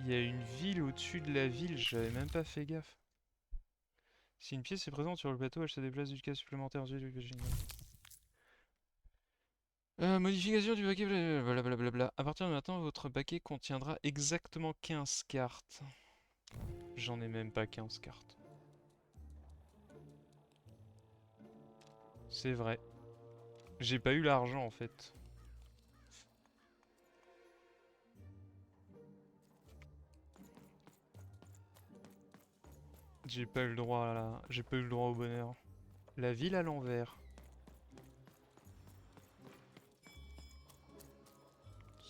Il y a une ville au-dessus de la ville, j'avais même pas fait gaffe. Si une pièce est présente sur le plateau, elle se déplace d'une case supplémentaire ensuite du modification du paquet, blablabla. À partir de maintenant, votre paquet contiendra exactement 15 cartes. J'en ai même pas 15 cartes. C'est vrai. J'ai pas eu l'argent en fait. J'ai pas eu le droit à la... J'ai pas eu le droit au bonheur. La ville à l'envers.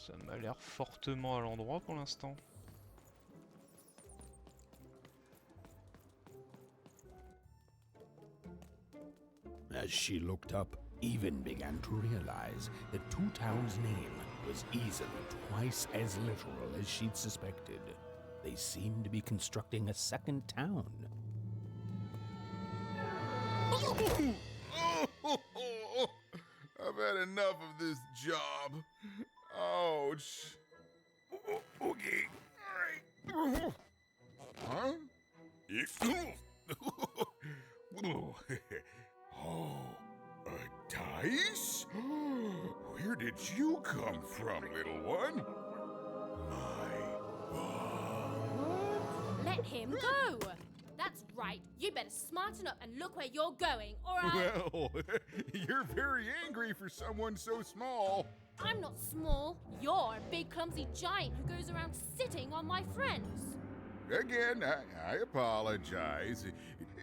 Ça m'a l'air fortement à l'endroit pour l'instant. As she looked up, Even began to realize that Two Town's name was easily twice as literal as she'd suspected. They seemed to be constructing a second town. I've had enough of this job. Ouch. Okay, alright. Huh? Oh, a dice? Where did you come from, little one? Let him go! That's right. You better smarten up and look where you're going, or I'll... Well, you're very angry for someone so small. I'm not small. You're a big clumsy giant who goes around sitting on my friends. Again, I apologize.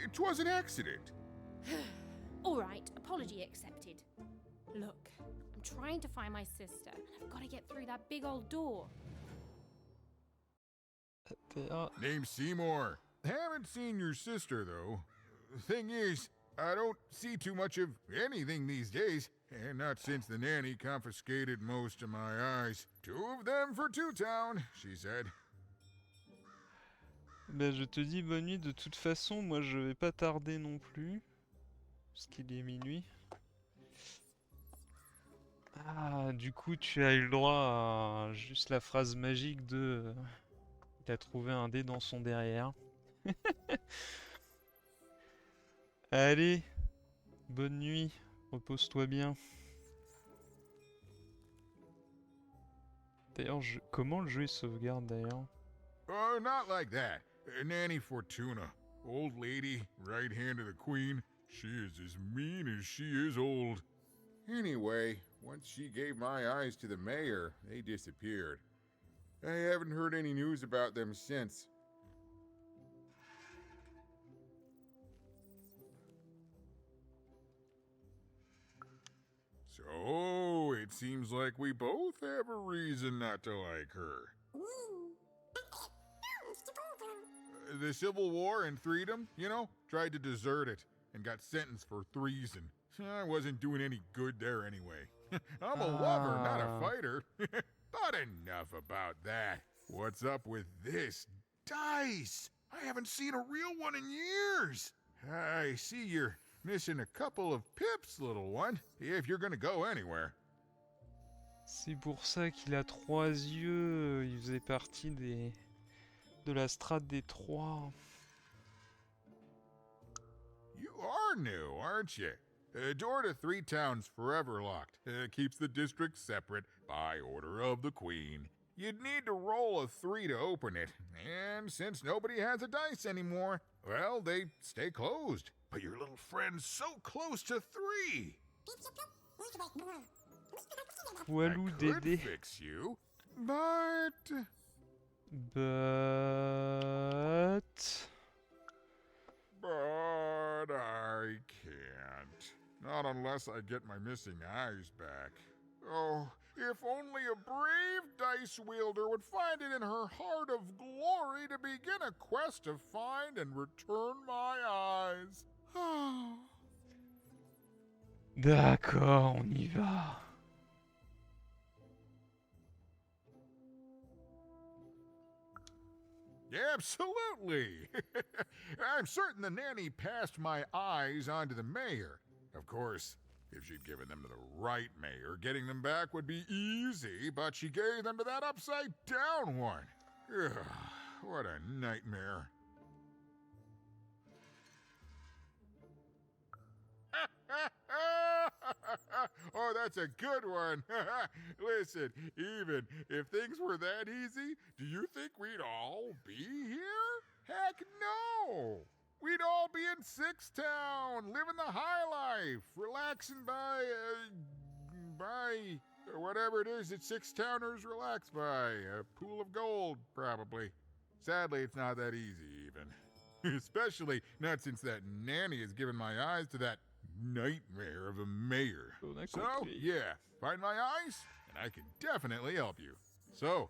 It was an accident. All right, apology accepted. distracted. Look, I'm trying to find my sister, and I've got to get through that big old door. Name's Seymour. Haven't seen your sister, though. Thing is, I don't see too much of anything these days, and not since the nanny confiscated most of my eyes. 2 of them for Two Town, she said. Ben, je te dis bonne nuit, de toute façon, moi je vais pas tarder non plus, parce qu'il est minuit. Ah, du coup tu as eu le droit à juste la phrase magique de... Il a trouvé un dé dans son derrière. Allez, bonne nuit, repose-toi bien. D'ailleurs, comment le jeu il sauvegarde d'ailleurs? Oh, not like that. Nanny Fortuna. Old lady, right hand of the queen. She is as mean as she is old. Anyway, once she gave my eyes to the mayor, they disappeared. I haven't heard any news about them since. So, it seems like we both have a reason not to like her. The Civil War and Freedom, you know, tried to desert it and got sentenced for treason. I wasn't doing any good there anyway. I'm a lover, not a fighter. But enough about that. What's up with this dice? I haven't seen a real one in years. I see you're missing a couple of pips, little one, if you're gonna go anywhere. C'est pour ça qu'il a 3 yeux, il faisait partie de la strate des 3. You are new, aren't you? Door to Three Towns forever locked. Keeps the district separate by order of the Queen. You'd need to roll a 3 to open it, and since nobody has a dice anymore, well, they stay closed. But your little friend's so close to 3. Walou I could Dédé. fix you, but I can't. Not unless I get my missing eyes back. Oh, if only a brave dice wielder would find it in her heart of glory to begin a quest to find and return my eyes. D'accord, on y va. Absolutely. I'm certain the nanny passed my eyes on to the mayor. Of course, if she'd given them to the right mayor, getting them back would be easy, but she gave them to that upside down one. Ugh, what a nightmare. Oh, that's a good one. Listen, even if things were that easy, do you think we'd all be here? Heck no! We'd all be in Six Town, living the high life, relaxing by whatever it is that Six Towners relax by. A pool of gold, probably. Sadly, it's not that easy, even. Especially not since that nanny has given my eyes to that nightmare of a mayor. So, yeah, find my eyes, and I can definitely help you. So,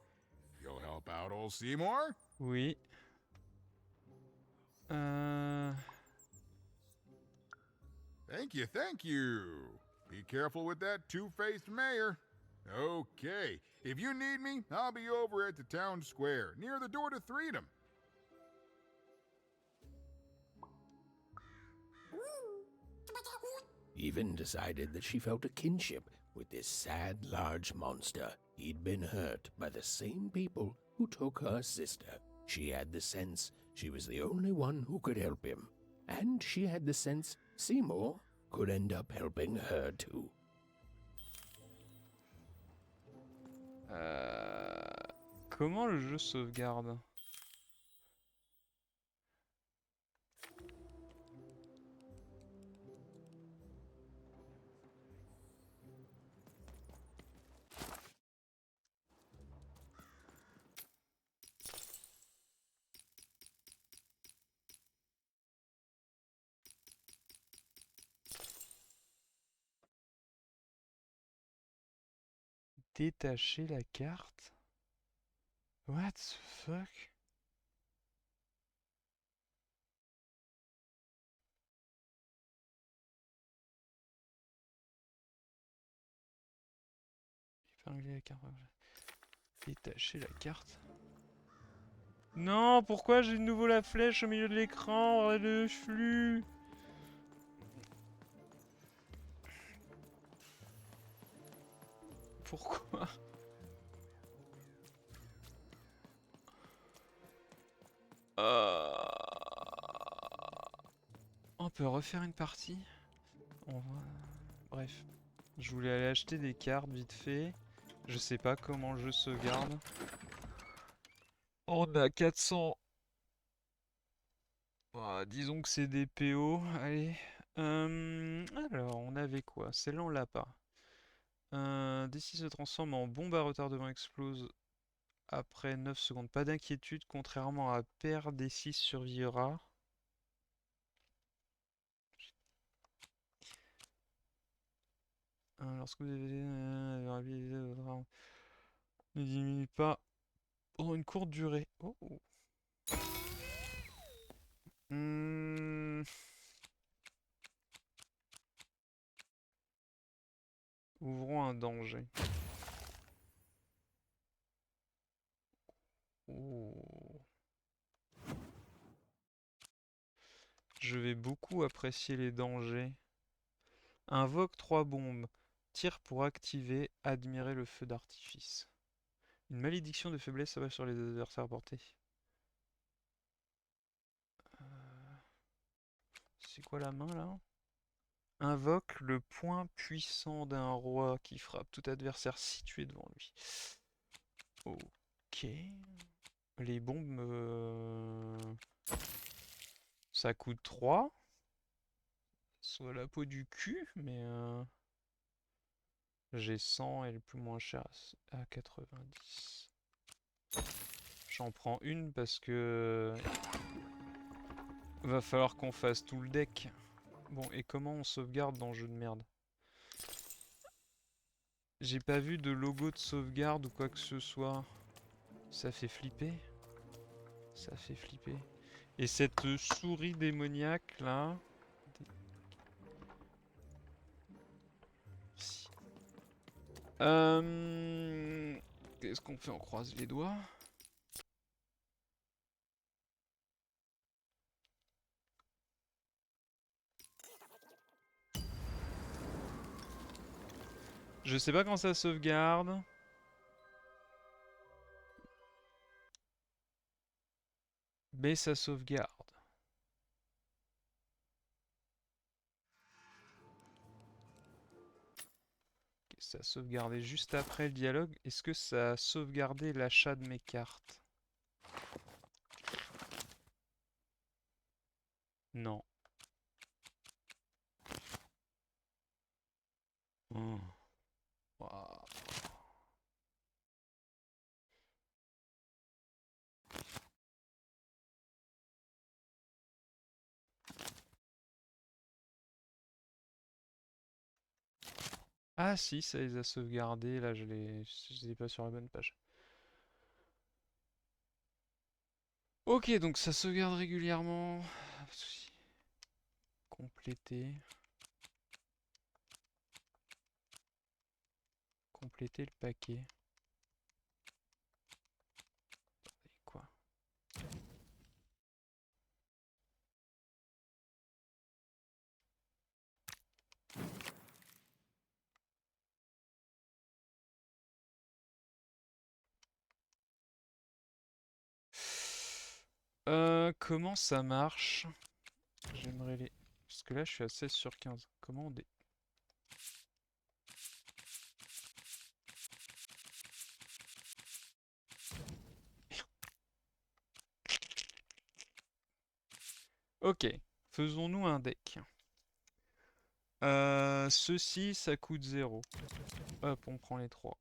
you'll help out old Seymour? Oui. Thank you, thank you. Be careful with that two-faced mayor. Okay, if you need me, I'll be over at the town square, near the door to Freedom. Even decided that she felt a kinship with this sad, large monster. He'd been hurt by the same people who took her sister. She had the sense she was the only one who could help him. And she had the sense Seymour could end up helping her too. Comment le jeu sauvegarde? Détacher la carte? What the fuck? Épingler la carte. Détacher la carte. Non, pourquoi j'ai de nouveau la flèche au milieu de l'écran? Le flux. Pourquoi? On peut refaire une partie? Bref. Je voulais aller acheter des cartes vite fait. Je sais pas comment le jeu sauvegarde. On a 400. Disons que c'est des PO. Allez. Alors, on avait quoi? Celle-là, on l'a pas. D6 se transforme en bombe à retardement explose après 9 secondes. Pas d'inquiétude, contrairement à Père D6 survivra. Lorsque vous avez ne diminue pas pendant une courte durée. Oh. Ouvrons un danger. Oh. Je vais beaucoup apprécier les dangers. Invoque 3 bombes. Tire pour activer. Admirer le feu d'artifice. Une malédiction de faiblesse s'abat sur les adversaires portés. C'est quoi la main là? Invoque le point puissant d'un roi qui frappe tout adversaire situé devant lui. Ok. Les bombes... Ça coûte 3. Soit la peau du cul, mais... J'ai 100 et le plus moins cher à 90. J'en prends une parce que... Va falloir qu'on fasse tout le deck. Bon, et comment on sauvegarde dans jeu de merde? J'ai pas vu de logo de sauvegarde ou quoi que ce soit. Ça fait flipper. Ça fait flipper. Et cette souris démoniaque là... Si. Qu'est-ce qu'on fait? On croise les doigts. Je sais pas quand ça sauvegarde. Mais ça sauvegarde. Ok, ça a sauvegardé juste après le dialogue. Est-ce que ça a sauvegardé l'achat de mes cartes? Non. Wow. Ah si, ça les a sauvegardés. Là, je les ai pas sur la bonne page. Ok, donc ça sauvegarde régulièrement. Pas de souci. Compléter. Compléter le paquet. Quoi? Comment ça marche? J'aimerais les... Parce que là, je suis à 16 sur 15. Comment on dé... Ok, faisons-nous un deck. Ceci, ça coûte 0. Hop, on prend les 3.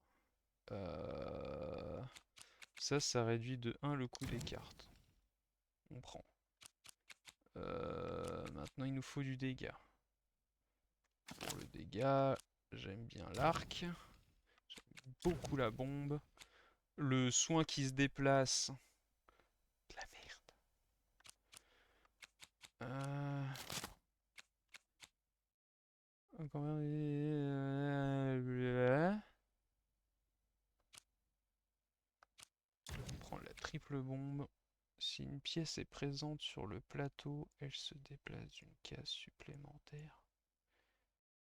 Ça réduit de 1 le coût des cartes. On prend. Maintenant, il nous faut du dégât. Pour le dégât, j'aime bien l'arc. J'aime beaucoup la bombe. Le soin qui se déplace. De la merde. Prendre la triple bombe. Si une pièce est présente sur le plateau, elle se déplace d'une case supplémentaire.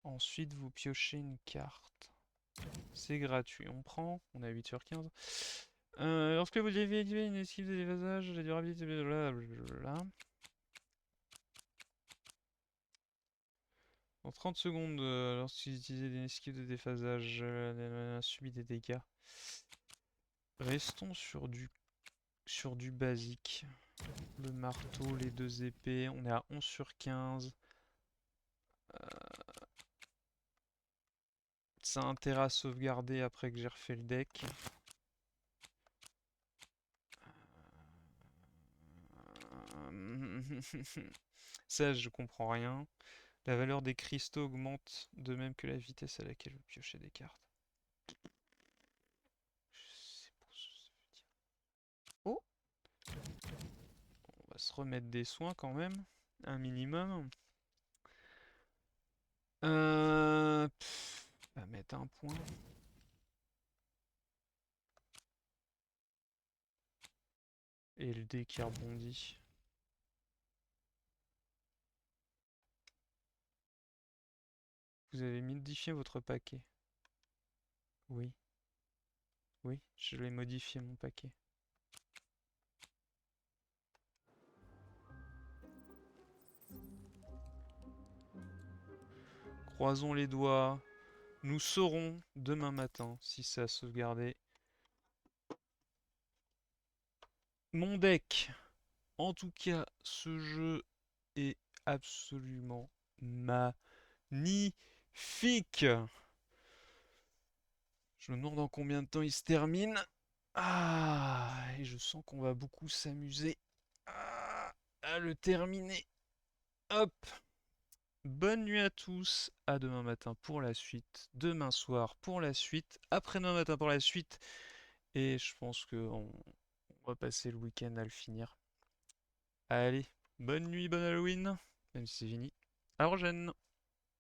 Ensuite, vous piochez une carte. C'est gratuit. On prend. On a 8 sur 15. Lorsque vous avez activé une esquive de déphasage, la durabilité, blablabla. En 30 secondes, lorsque vous utilisez une esquive de déphasage, subit des dégâts. Restons sur du basique. Le marteau, les deux épées. On est à 11 sur 15. Ça a intérêt à sauvegarder après que j'ai refait le deck. Ça, je comprends rien. La valeur des cristaux augmente de même que la vitesse à laquelle vous piochez des cartes. Je sais pas ce que ça veut dire. Oh! On va se remettre des soins quand même. Un minimum. On va mettre un point. Et le dé qui rebondit. Vous avez modifié votre paquet. Oui. Oui, je l'ai modifié mon paquet. Croisons les doigts. Nous saurons demain matin si ça a sauvegardé. Mon deck. En tout cas, ce jeu est absolument magnifique. Je me demande en combien de temps il se termine. Ah, et je sens qu'on va beaucoup s'amuser à le terminer. Hop. Bonne nuit à tous. À demain matin pour la suite. Demain soir pour la suite. Après-demain matin pour la suite. Et je pense qu'on va passer le week-end à le finir. Allez, bonne nuit, bonne Halloween. Même si c'est fini. À la prochaine.